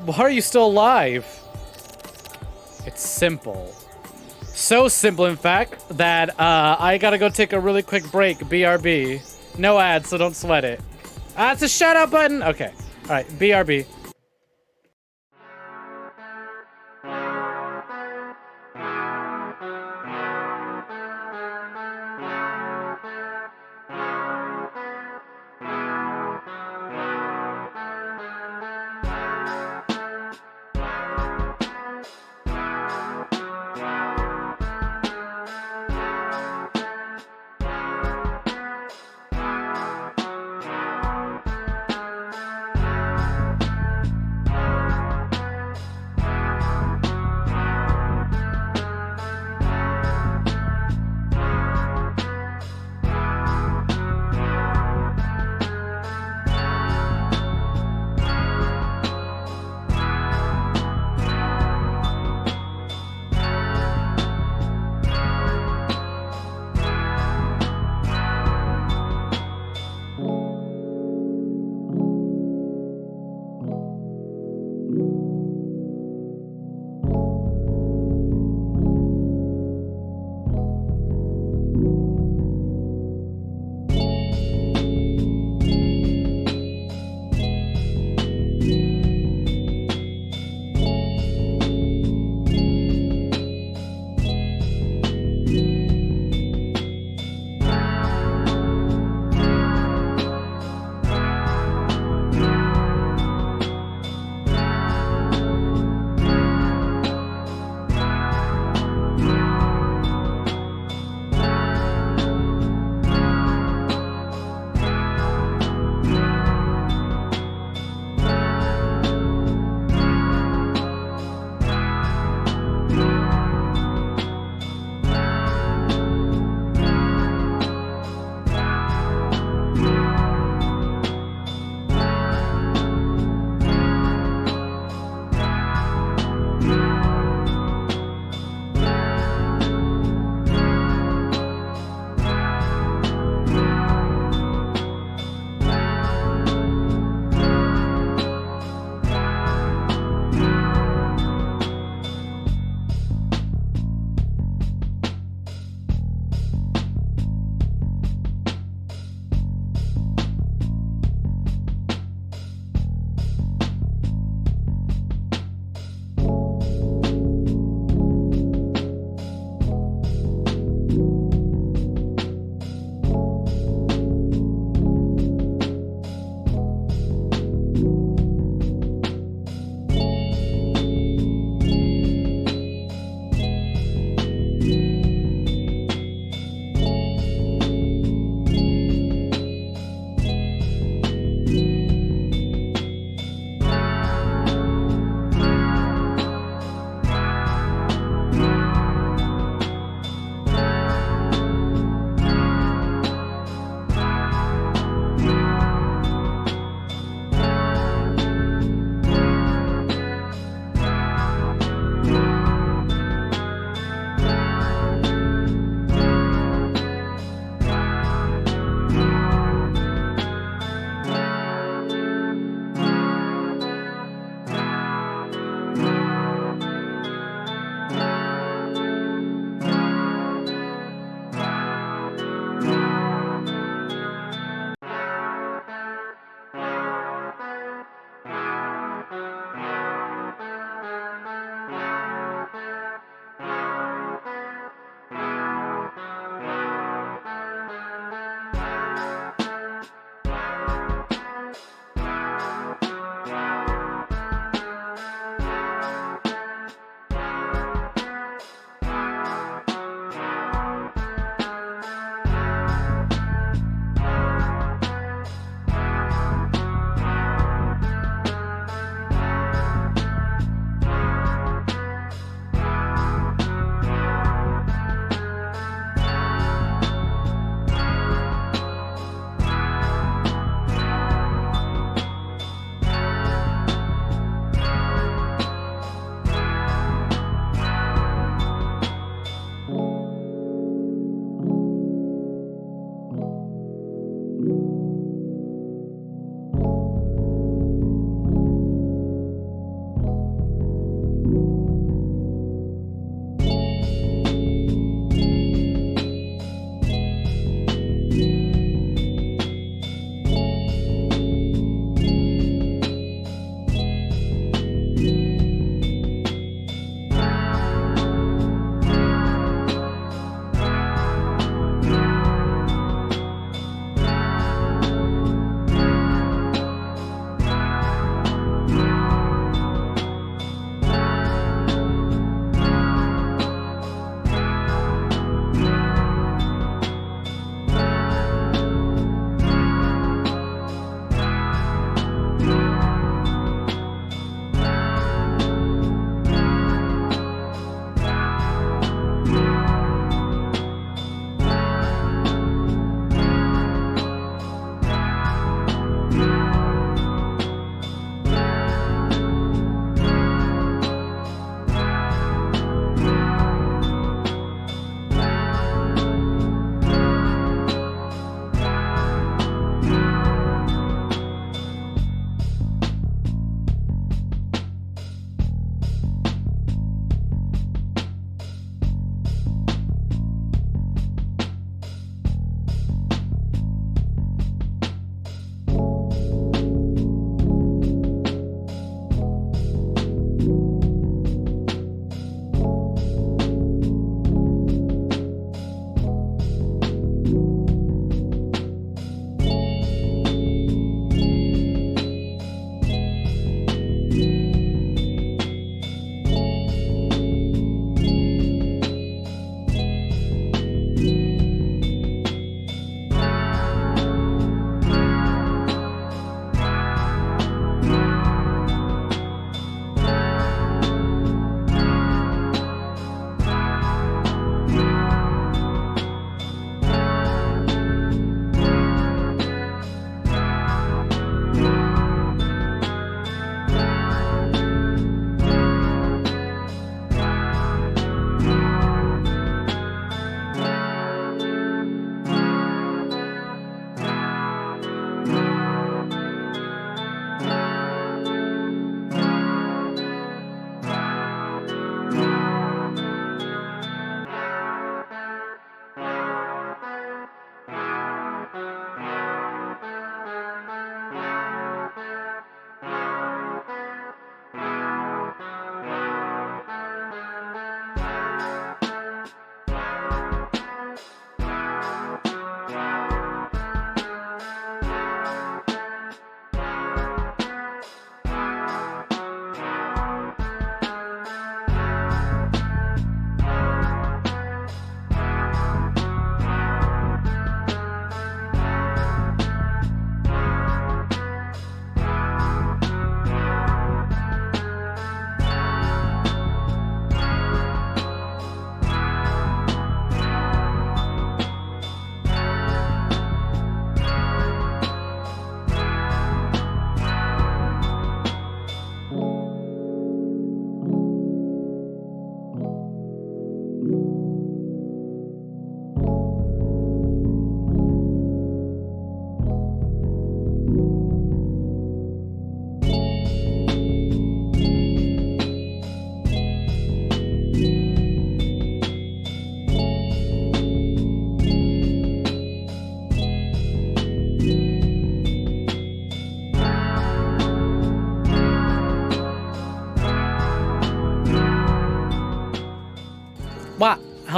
Why are you still alive? It's simple. So simple, in fact, that I gotta go take a really quick break. BRB. No ads, so don't sweat it. It's a shout out button. Okay. All right. BRB.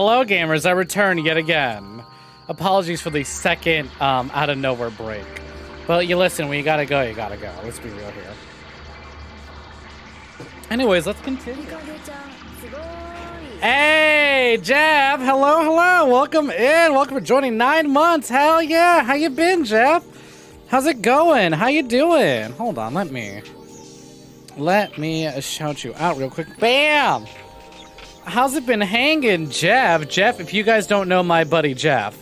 Hello, gamers. I return yet again. Apologies for the second out of nowhere break. But you listen, when you gotta go, you gotta go. Let's be real here. Anyways, let's continue. Hey, Jeff. Hello, hello. Welcome in. Welcome for joining 9 months. Hell yeah. How you been, Jeff? How's it going? How you doing? Hold on. Let me shout you out real quick. Bam. How's it been hanging, Jeff? Jeff, if you guys don't know my buddy Jeff,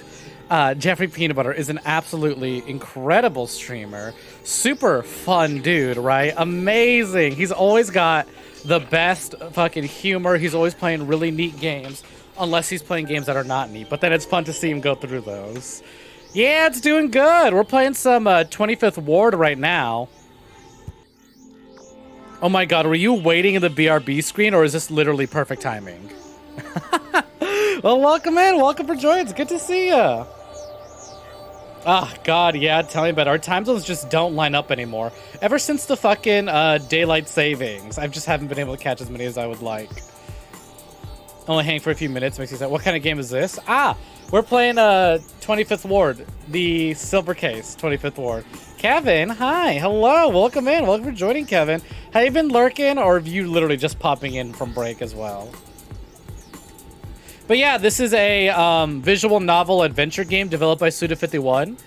Jeffrey Peanut Butter is an absolutely incredible streamer. Super fun dude, right? Amazing. He's always got the best fucking humor. He's always playing really neat games, unless he's playing games that are not neat. But then it's fun to see him go through those. Yeah, it's doing good. We're playing some 25th Ward right now. Oh my god, were you waiting in the BRB screen, or is this literally perfect timing? Well, welcome in. Welcome for joining. It's good to see you. Oh, God, yeah, tell me about it. Our time zones just don't line up anymore. Ever since the fucking daylight savings, I just haven't been able to catch as many as I would like. Only hang for a few minutes makes you say, what kind of game is this? Ah, we're playing 25th Ward, the silver case, 25th Ward. Kevin, hi, hello, welcome in. Welcome for joining, Kevin. Have you been lurking, or have you literally just popping in from break as well? But yeah, this is a visual novel adventure game developed by Suda51.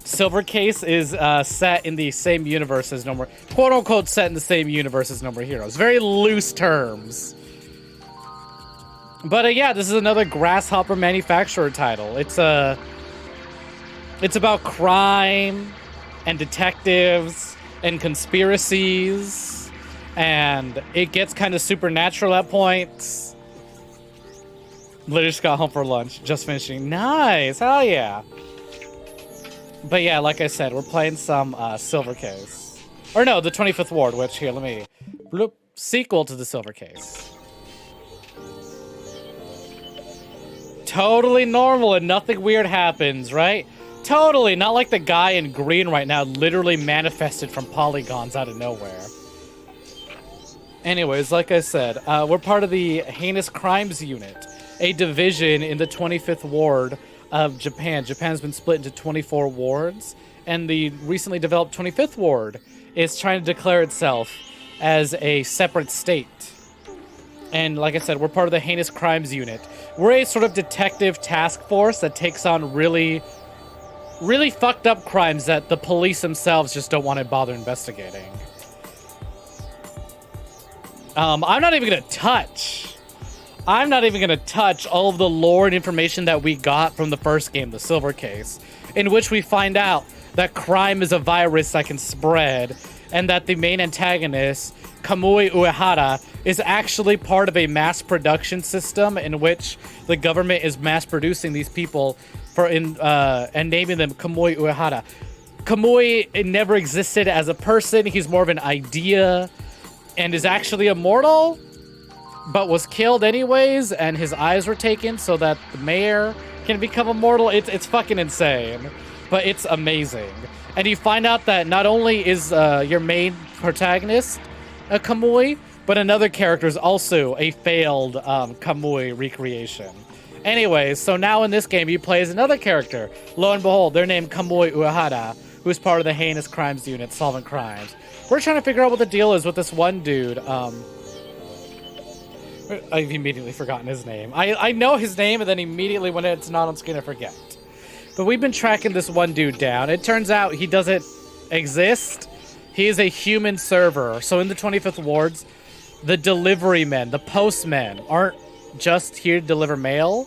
Silver Case is set in the same universe as No More, quote unquote, set in the same universe as No More Heroes. Very loose terms. But yeah, this is another Grasshopper manufacturer title. It's about crime and detectives and conspiracies, and it gets kind of supernatural at points. Literally just got home for lunch, just finishing. Nice, hell yeah. But yeah, like I said, we're playing some Silver Case. Or no, the 25th Ward, which here, let me... Bloop, sequel to the Silver Case. Totally normal and nothing weird happens, right? Totally, not like the guy in green right now literally manifested from polygons out of nowhere. Anyways, like I said, we're part of the Heinous Crimes Unit, a division in the 25th Ward of Japan. Japan's been split into 24 wards, and the recently developed 25th Ward is trying to declare itself as a separate state. And like I said, we're part of the Heinous Crimes Unit. We're a sort of detective task force that takes on really fucked up crimes that the police themselves just don't want to bother investigating. I'm not even gonna touch all of the lore and information that we got from the first game, the Silver Case, in which we find out that crime is a virus that can spread, and that the main antagonist, Kamui Uehara, is actually part of a mass production system in which the government is mass producing these people and naming them Kamui Uehara. Kamui never existed as a person. He's more of an idea and is actually immortal, but was killed anyways, and his eyes were taken so that the mayor can become immortal. It's fucking insane, but it's amazing. And you find out that not only is your main protagonist a Kamui, but another character is also a failed Kamui recreation. Anyways, so now in this game, you play as another character. Lo and behold, they're named Kamui Uehara, who's part of the Heinous Crimes Unit, solving crimes. We're trying to figure out what the deal is with this one dude. I've immediately forgotten his name. I know his name, and then immediately when it's not on screen, I forget. But we've been tracking this one dude down. It turns out he doesn't exist. He is a human server. So in the 25th Wards, the delivery men, the postmen, aren't just here to deliver mail,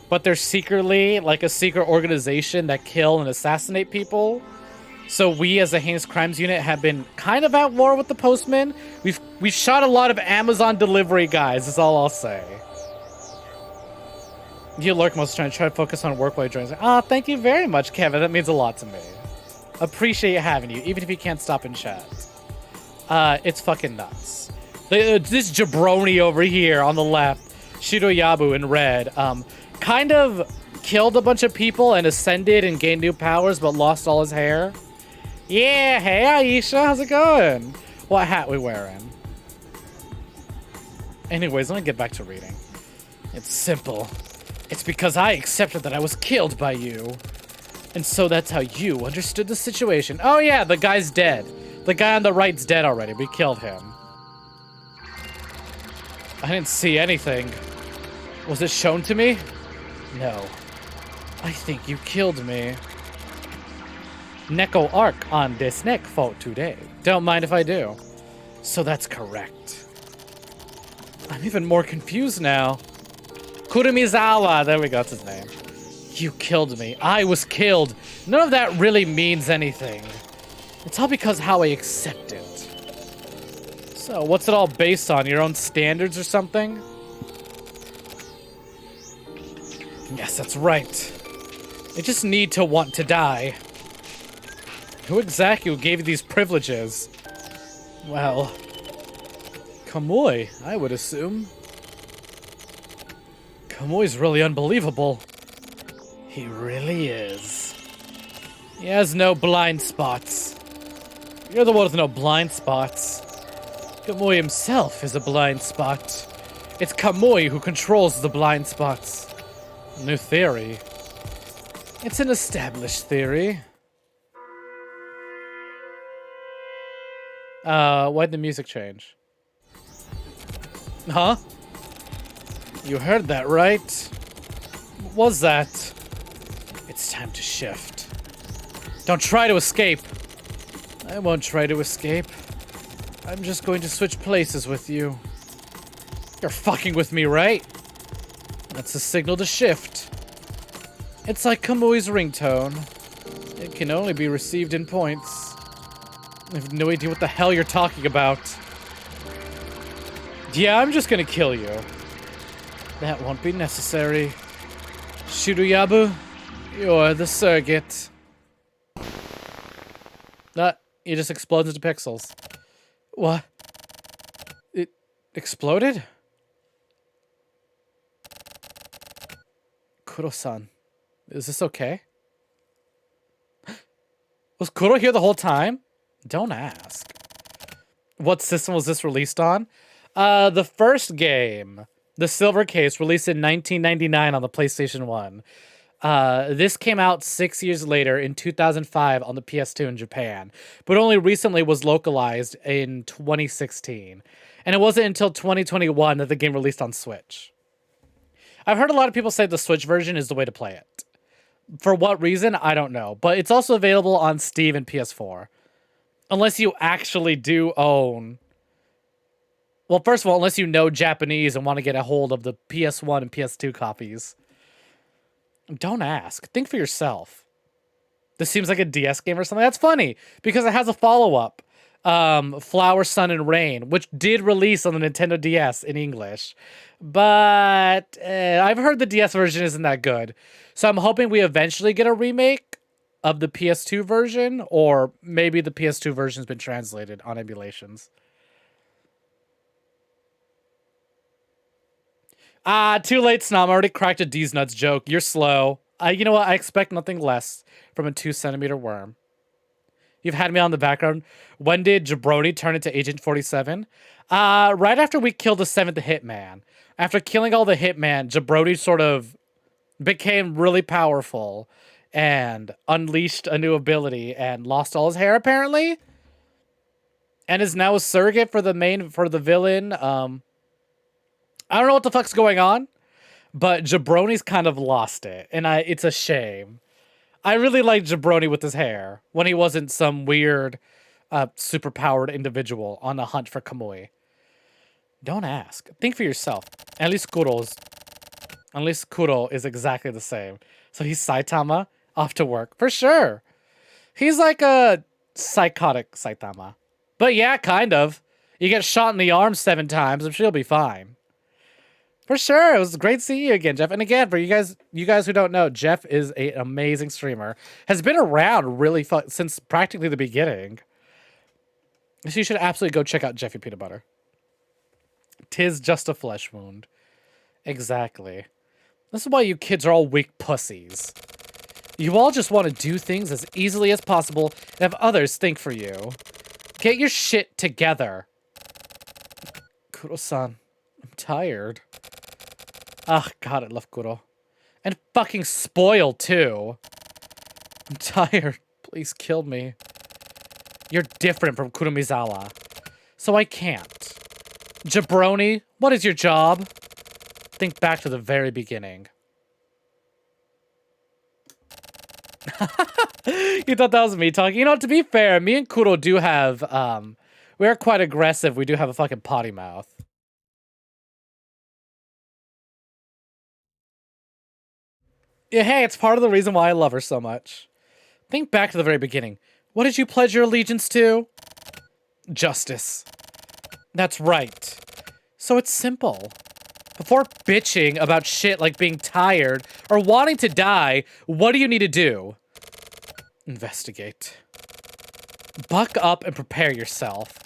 but they're secretly like a secret organization that kill and assassinate people. So we as a Heinous Crimes Unit have been kind of at war with the postmen. We've shot a lot of Amazon delivery guys, is all I'll say. You lurk most trying to focus on work while you're joining. Ah, thank you very much, Kevin. That means a lot to me. Appreciate having you, even if you can't stop and chat. It's fucking nuts. This jabroni over here on the left, Shiroyabu in red, kind of killed a bunch of people and ascended and gained new powers, but lost all his hair. Yeah, hey Aisha, how's it going? What hat we wearing? Anyways, let me get back to reading. It's simple. It's because I accepted that I was killed by you. And so that's how you understood the situation. Oh yeah, the guy's dead. The guy on the right's dead already. We killed him. I didn't see anything. Was it shown to me? No. I think you killed me. Neko arc on the Snek fault today. Don't mind if I do. So that's correct. I'm even more confused now. Kurumizawa, there we go, that's his name. You killed me. I was killed. None of that really means anything. It's all because how I accept it. So, what's it all based on? Your own standards or something? Yes, that's right. I just need to want to die. Who exactly gave you these privileges? Well, Kamui, I would assume. Kamui's really unbelievable. He really is. He has no blind spots. You're the one with no blind spots. Kamui himself is a blind spot. It's Kamui who controls the blind spots. New theory. It's an established theory. Why'd the music change? Huh? You heard that, right? What was that? It's time to shift. Don't try to escape. I won't try to escape. I'm just going to switch places with you. You're fucking with me, right? That's a signal to shift. It's like Kamui's ringtone. It can only be received in points. I have no idea what the hell you're talking about. Yeah, I'm just gonna kill you. That won't be necessary. Shiruyabu, you're the surrogate. He just explodes into pixels. What? It exploded? Kuro-san, is this okay? Was Kuro here the whole time? Don't ask. What system was this released on? The first game, the Silver Case, released in 1999 on the PlayStation 1. This came out 6 years later in 2005 on the PS2 in Japan, but only recently was localized in 2016. And it wasn't until 2021 that the game released on Switch. I've heard a lot of people say the Switch version is the way to play it. For what reason, I don't know. But it's also available on Steam and PS4. Unless you actually do own... Well, first of all, unless you know Japanese and want to get a hold of the PS1 and PS2 copies. Don't ask. Think for yourself. This seems like a DS game or something. That's funny, because it has a follow-up. Flower, Sun, and Rain, which did release on the Nintendo DS in English. But I've heard the DS version isn't that good. So I'm hoping we eventually get a remake of the PS2 version, or maybe the PS2 version's been translated on emulations. Too late, Snom. I already cracked a D's nuts joke. You're slow. You know what? I expect nothing less from a 2-centimeter worm. You've had me on the background. When did Jabroni turn into Agent 47? Right after we killed the 7th hitman. After killing all the hitman, Jabroni sort of became really powerful and unleashed a new ability and lost all his hair, apparently. And is now a surrogate for the villain. I don't know what the fuck's going on, but Jabroni's kind of lost it, and it's a shame. I really liked Jabroni with his hair when he wasn't some weird, superpowered individual on a hunt for Kamui. Don't ask. Think for yourself. At least Kuro is exactly the same. So he's Saitama, off to work. For sure. He's like a psychotic Saitama. But yeah, kind of. You get shot in the arm 7 times, I'm sure you'll be fine. For sure, it was great seeing you again, Jeff. And again, for you guys who don't know, Jeff is an amazing streamer. Has been around really since practically the beginning. So you should absolutely go check out Jeffy Peanut Butter. 'Tis just a flesh wound. Exactly. This is why you kids are all weak pussies. You all just want to do things as easily as possible and have others think for you. Get your shit together. Kuro-san, I'm tired. Oh, God, I love Kuro. And fucking spoiled, too. I'm tired. Please kill me. You're different from Kurumizawa, so I can't. Jabroni, what is your job? Think back to the very beginning. You thought that was me talking? You know, to be fair, me and Kuro do have, we're quite aggressive. We do have a fucking potty mouth. Yeah, hey, it's part of the reason why I love her so much. Think back to the very beginning. What did you pledge your allegiance to? Justice. That's right. So it's simple. Before bitching about shit like being tired or wanting to die, what do you need to do? Investigate. Buck up and prepare yourself.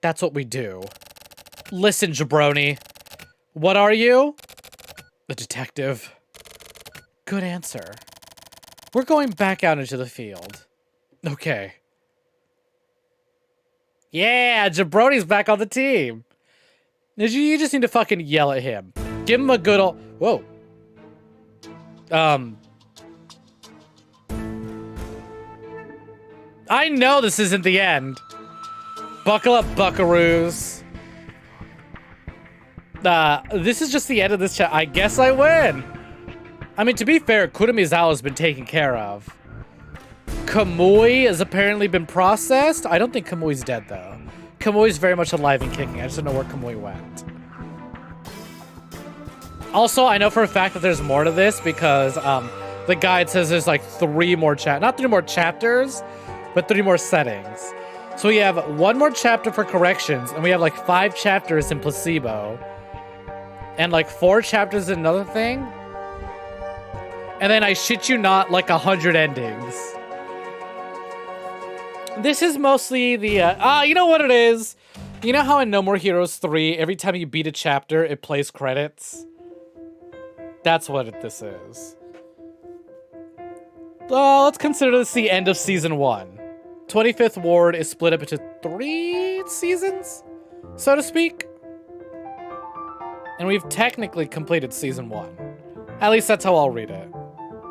That's what we do. Listen, jabroni. What are you? A detective. Good answer. We're going back out into the field. Okay. Yeah, jabroni's back on the team. You just need to fucking yell at him. Give him a good old... Whoa. I know this isn't the end. Buckle up, buckaroos. This is just the end of this chat. I guess I win. I mean, to be fair, Kurumizawa's been taken care of. Kamui has apparently been processed. I don't think Kamui's dead, though. Kamui's very much alive and kicking. I just don't know where Kamui went. Also, I know for a fact that there's more to this because the guide says there's like 3 more not 3 more chapters, but 3 more settings. So we have 1 more chapter for corrections, and we have like 5 chapters in placebo, and like 4 chapters in another thing. And then I shit you not, like 100 endings. This is mostly the, you know what it is? You know how in No More Heroes 3, every time you beat a chapter, it plays credits? That's what this is. Let's consider this the end of Season 1. 25th Ward is split up into 3 seasons, so to speak. And we've technically completed Season 1. At least that's how I'll read it.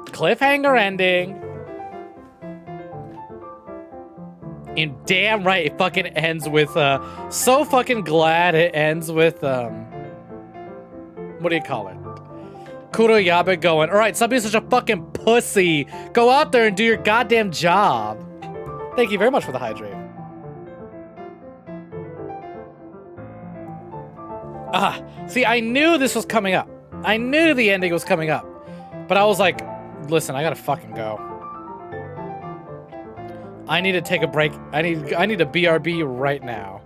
Cliffhanger ending. And damn right, it fucking ends with, so fucking glad it ends with, what do you call it? Kuroyabe going, alright, stop being such a fucking pussy. Go out there and do your goddamn job. Thank you very much for the hydrate. See, I knew this was coming up. I knew the ending was coming up. But I was like, listen, I gotta fucking go. I need to take a break. I need a BRB right now.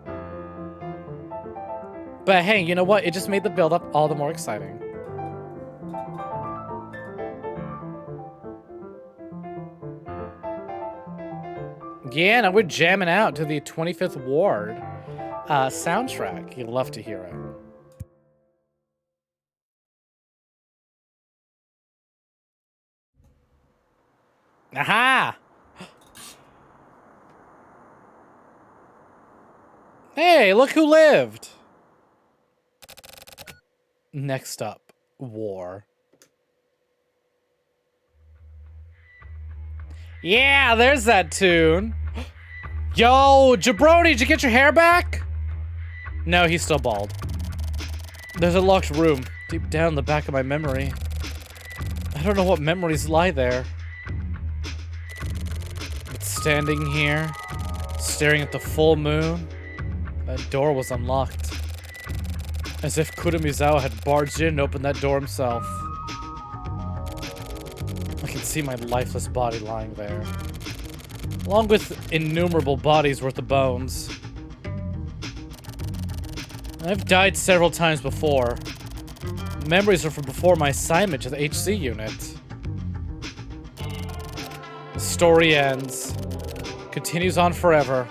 But hey, you know what? It just made the build-up all the more exciting. Yeah, now we're jamming out to the 25th Ward soundtrack. You'd love to hear it. Aha! Hey, look who lived! Next up, war. Yeah, there's that tune. Yo, Jabroni, did you get your hair back? No, he's still bald. There's a locked room deep down in the back of my memory. I don't know what memories lie there. But standing here, staring at the full moon, that door was unlocked. As if Kurumizawa had barged in and opened that door himself. I can see my lifeless body lying there, along with innumerable bodies worth of bones. I've died several times before. Memories are from before my assignment to the HC unit. The story ends. Continues on forever.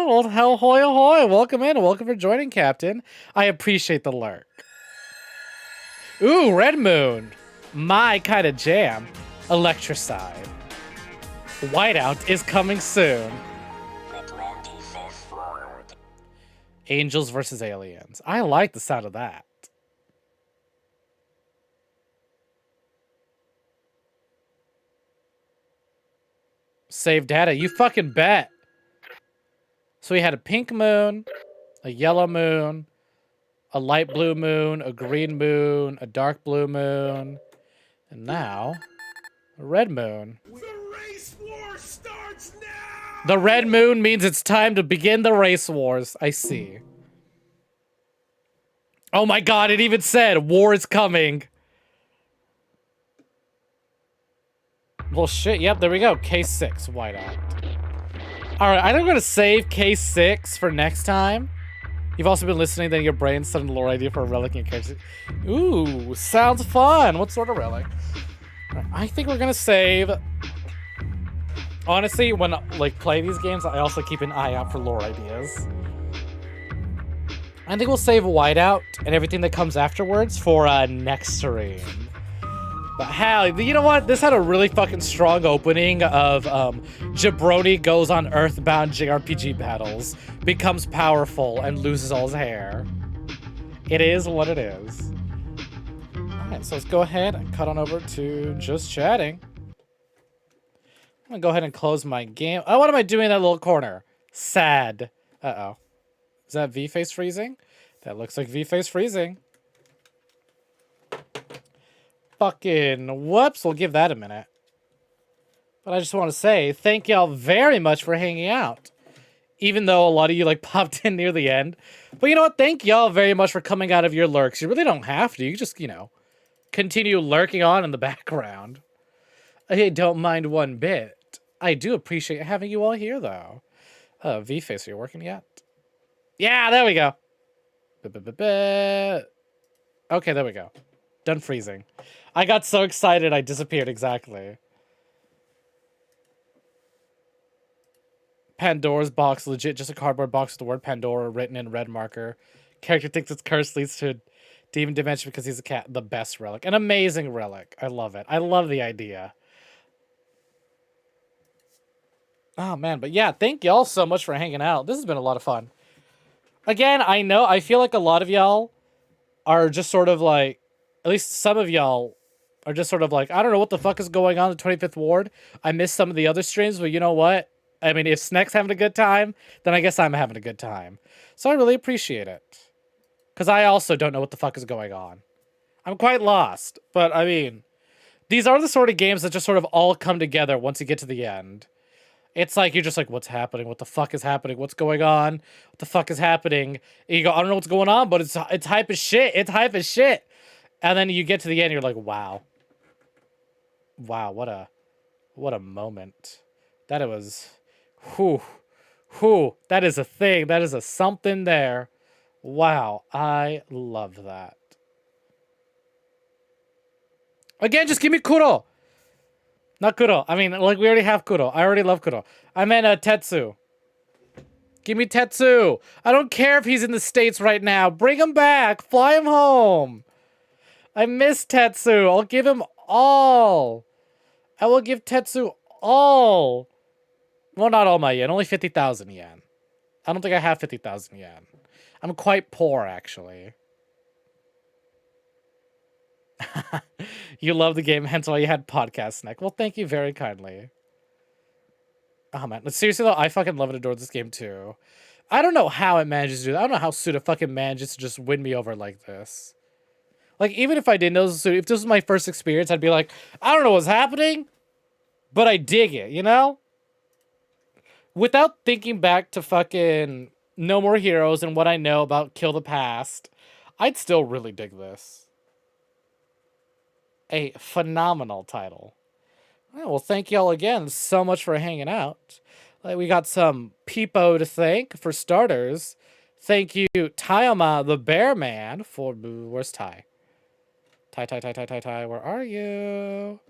Well, hell hoy ahoy. Welcome in. Welcome for joining, Captain. I appreciate the lurk. Ooh, Red Moon. My kind of jam. Electricide. Whiteout is coming soon. Angels versus aliens. I like the sound of that. Save data. You fucking bet. So we had a pink moon, a yellow moon, a light blue moon, a green moon, a dark blue moon, and now a red moon. The race war starts now! The red moon means it's time to begin the race wars. I see. Oh my god, it even said war is coming. Well, shit, yep, there we go. Case 6, whiteout. Alright, I think I'm gonna save case 6 for next time. You've also been listening, then your brain's sudden lore idea for a relic in your character. Ooh, sounds fun. What sort of relic? Right, I think we're gonna save. Honestly, when like play these games, I also keep an eye out for lore ideas. I think we'll save Whiteout and everything that comes afterwards for next stream. But hell, you know what? This had a really fucking strong opening of Jabroni goes on Earthbound JRPG battles, becomes powerful, and loses all his hair. It is what it is. Alright, so let's go ahead and cut on over to just chatting. I'm gonna go ahead and close my game. Oh, what am I doing in that little corner? Sad. Uh-oh. Is that V-Face freezing? That looks like V-Face freezing. Fucking whoops, we'll give that a minute. But I just want to say thank y'all very much for hanging out. Even though a lot of you like popped in near the end. But you know what? Thank y'all very much for coming out of your lurks. You really don't have to. You can just, you know, continue lurking on in the background. I don't mind one bit. I do appreciate having you all here, though. V-Face, are you working yet? Yeah, there we go. Okay, there we go. Done freezing. I got so excited I disappeared exactly. Pandora's box, legit just a cardboard box with the word Pandora written in red marker. Character thinks it's cursed, leads to a demon dimension because he's a cat. The best relic. An amazing relic. I love it. I love the idea. Oh, man. But yeah, thank y'all so much for hanging out. This has been a lot of fun. Again, I feel like a lot of y'all are just sort of like, at least some of y'all are just sort of like, I don't know what the fuck is going on in the 25th Ward. I missed some of the other streams, but you know what? I mean, if Snek's having a good time, then I guess I'm having a good time. So I really appreciate it. Because I also don't know what the fuck is going on. I'm quite lost. But, I mean, these are the sort of games that just sort of all come together once you get to the end. It's like, you're just like, what's happening? What the fuck is happening? What's going on? What the fuck is happening? And you go, I don't know what's going on, but it's hype as shit. It's hype as shit. And then you get to the end, you're like, wow. Wow, what a moment. That it was, that is a thing. That is a something there. Wow, I love that. Again, just give me Kuro. Not Kuro. I mean, like, we already have Kuro. I already love Kuro. I meant Tetsu. Give me Tetsu. I don't care if he's in the States right now. Bring him back. Fly him home. I miss Tetsu. I'll give him all. I will give Tetsu all. Well, not all my yen. Only 50,000 yen. I don't think I have 50,000 yen. I'm quite poor, actually. You love the game, hence why you had podcast Snek. Well, thank you very kindly. Oh, man. Seriously, though, I fucking love and adore this game, too. I don't know how it manages to do that. I don't know how Suda fucking manages to just win me over like this. Like, even if I didn't know Suda, if this was my first experience, I'd be like, I don't know what's happening, but I dig it, you know? Without thinking back to fucking No More Heroes and what I know about Kill the Past, I'd still really dig this. A phenomenal title. Well, thank y'all again so much for hanging out. Like, we got some Peepo to thank, for starters. Thank you, Tayama the Bear Man, for... Where's Ty? Ty, where are you?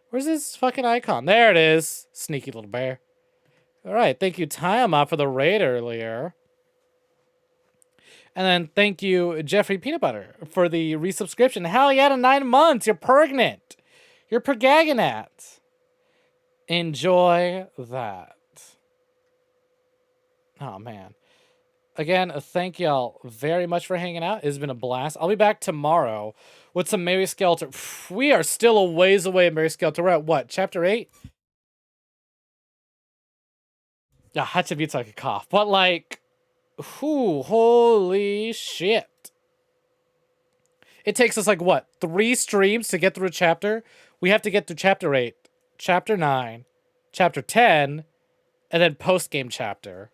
Where's this fucking icon? There it is. Sneaky little bear. Alright, thank you, Tayama, for the raid earlier. And then thank you, Jeffrey Peanut Butter, for the resubscription. Hell yeah, to 9 months. You're pregnant. You're pergagonat. Enjoy that. Oh, man. Again, thank y'all very much for hanging out. It's been a blast. I'll be back tomorrow with some Mary Skelter. We are still a ways away, Mary Skelter. We're at what? Chapter 8? Yeah, Hatcha beats like a cough. But like, whew, holy shit. It takes us like what? 3 streams to get through a chapter? We have to get through chapter 8, chapter 9, chapter 10, and then post-game chapter.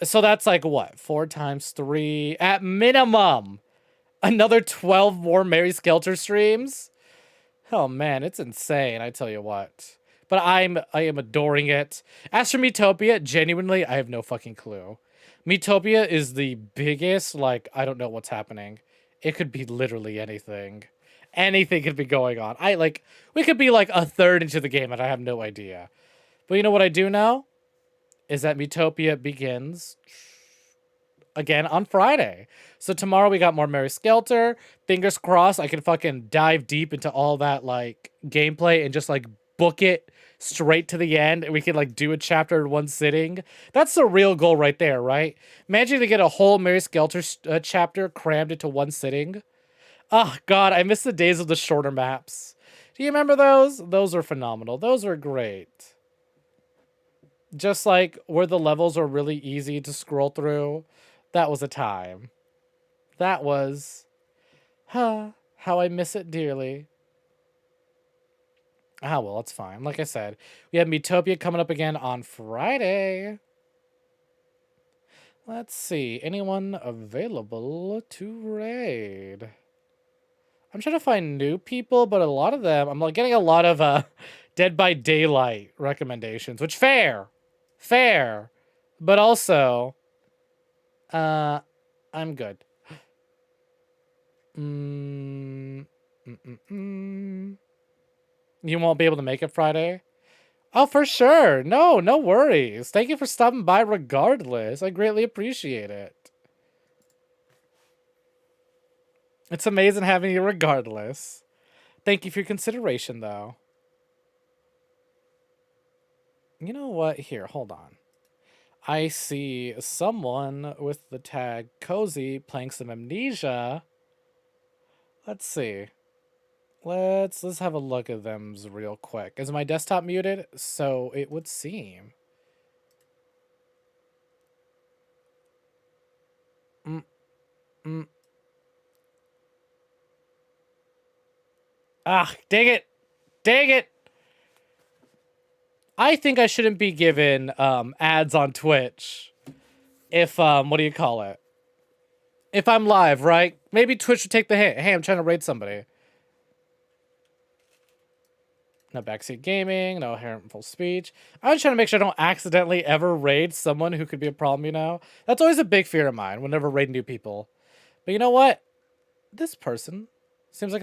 So that's like what? 4 times 3 at minimum. Another 12 more Mary Skelter streams? Oh man, it's insane, I tell you what. But I am adoring it. As for Metopia, genuinely, I have no fucking clue. Metopia is the biggest, like, I don't know what's happening. It could be literally anything. Anything could be going on. We could be like a third into the game and I have no idea. But you know what I do know? Is that Metopia begins again on Friday. So tomorrow we got more Mary Skelter. Fingers crossed I can fucking dive deep into all that like gameplay and just like book it straight to the end and we can like do a chapter in one sitting. That's the real goal right there, right? Imagine to get a whole Mary Skelter chapter crammed into one sitting. Oh god, I miss the days of the shorter maps. Do you remember those? Those were phenomenal. Those were great. Just like where the levels are really easy to scroll through. That was a time. That was... how I miss it dearly. Ah, well, that's fine. Like I said, we have Metopia coming up again on Friday. Let's see. Anyone available to raid? I'm trying to find new people, but a lot of them... I'm like getting a lot of Dead by Daylight recommendations, which fair. Fair. But also... I'm good. You won't be able to make it Friday? Oh, for sure. No worries. Thank you for stopping by regardless. I greatly appreciate it. It's amazing having you regardless. Thank you for your consideration, though. You know what? Here, hold on. I see someone with the tag Cozy playing some Amnesia. Let's see. Let's have a look at them real quick. Is my desktop muted? So it would seem. Ah, dang it. Dang it. I think I shouldn't be given ads on Twitch. If what do you call it? If I'm live, right? Maybe Twitch would take the hint. Hey, I'm trying to raid somebody. No backseat gaming, no harmful speech. I'm just trying to make sure I don't accidentally ever raid someone who could be a problem, you know? That's always a big fear of mine, whenever raiding new people. But you know what? This person seems like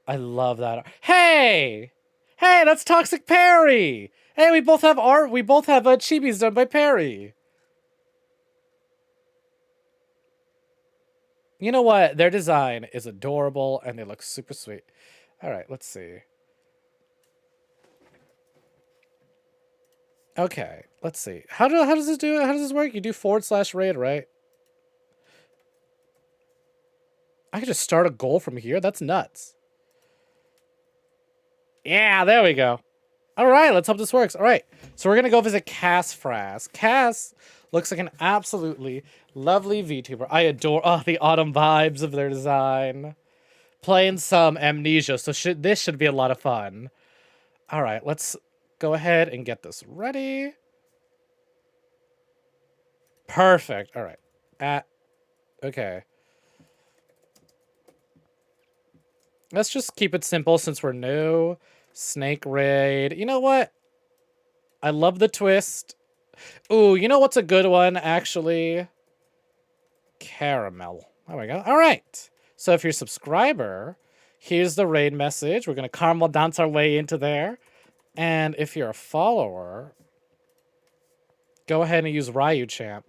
I love that. Hey! Hey, that's Toxic Perry! Hey, we both have art. We both have chibis done by Perry. You know what? Their design is adorable and they look super sweet. All right, let's see. Okay, let's see. How does this do it? How does this work? You do /raid, right? I could just start a goal from here? That's nuts. Yeah, there we go. All right, let's hope this works. All right, so we're going to go visit Cass Frass. Cass looks like an absolutely lovely VTuber. I adore the autumn vibes of their design. Playing some Amnesia, so this should be a lot of fun. All right, let's go ahead and get this ready. Perfect. All right. Okay. Let's just keep it simple since we're new. Snake raid. You know what? I love the twist. Ooh, you know what's a good one, actually? Caramel. There we go. All right. So if you're a subscriber, here's the raid message. We're going to caramel dance our way into there. And if you're a follower, go ahead and use Ryu Champ.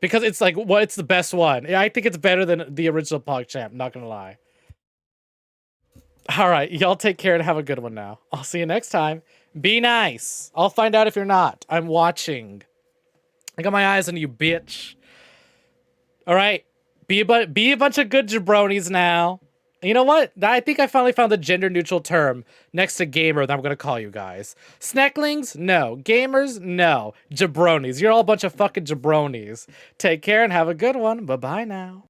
Because it's like, it's the best one. I think it's better than the original Pog Champ, not going to lie. All right, y'all take care and have a good one now. I'll see you next time. Be nice. I'll find out if you're not. I'm watching. I got my eyes on you, bitch. All right, be a bunch of good jabronis now. You know what? I think I finally found the gender neutral term next to gamer that I'm gonna call you guys. Snecklings? No. Gamers? No. Jabronis. You're all a bunch of fucking jabronis. Take care and have a good one. Bye-bye now.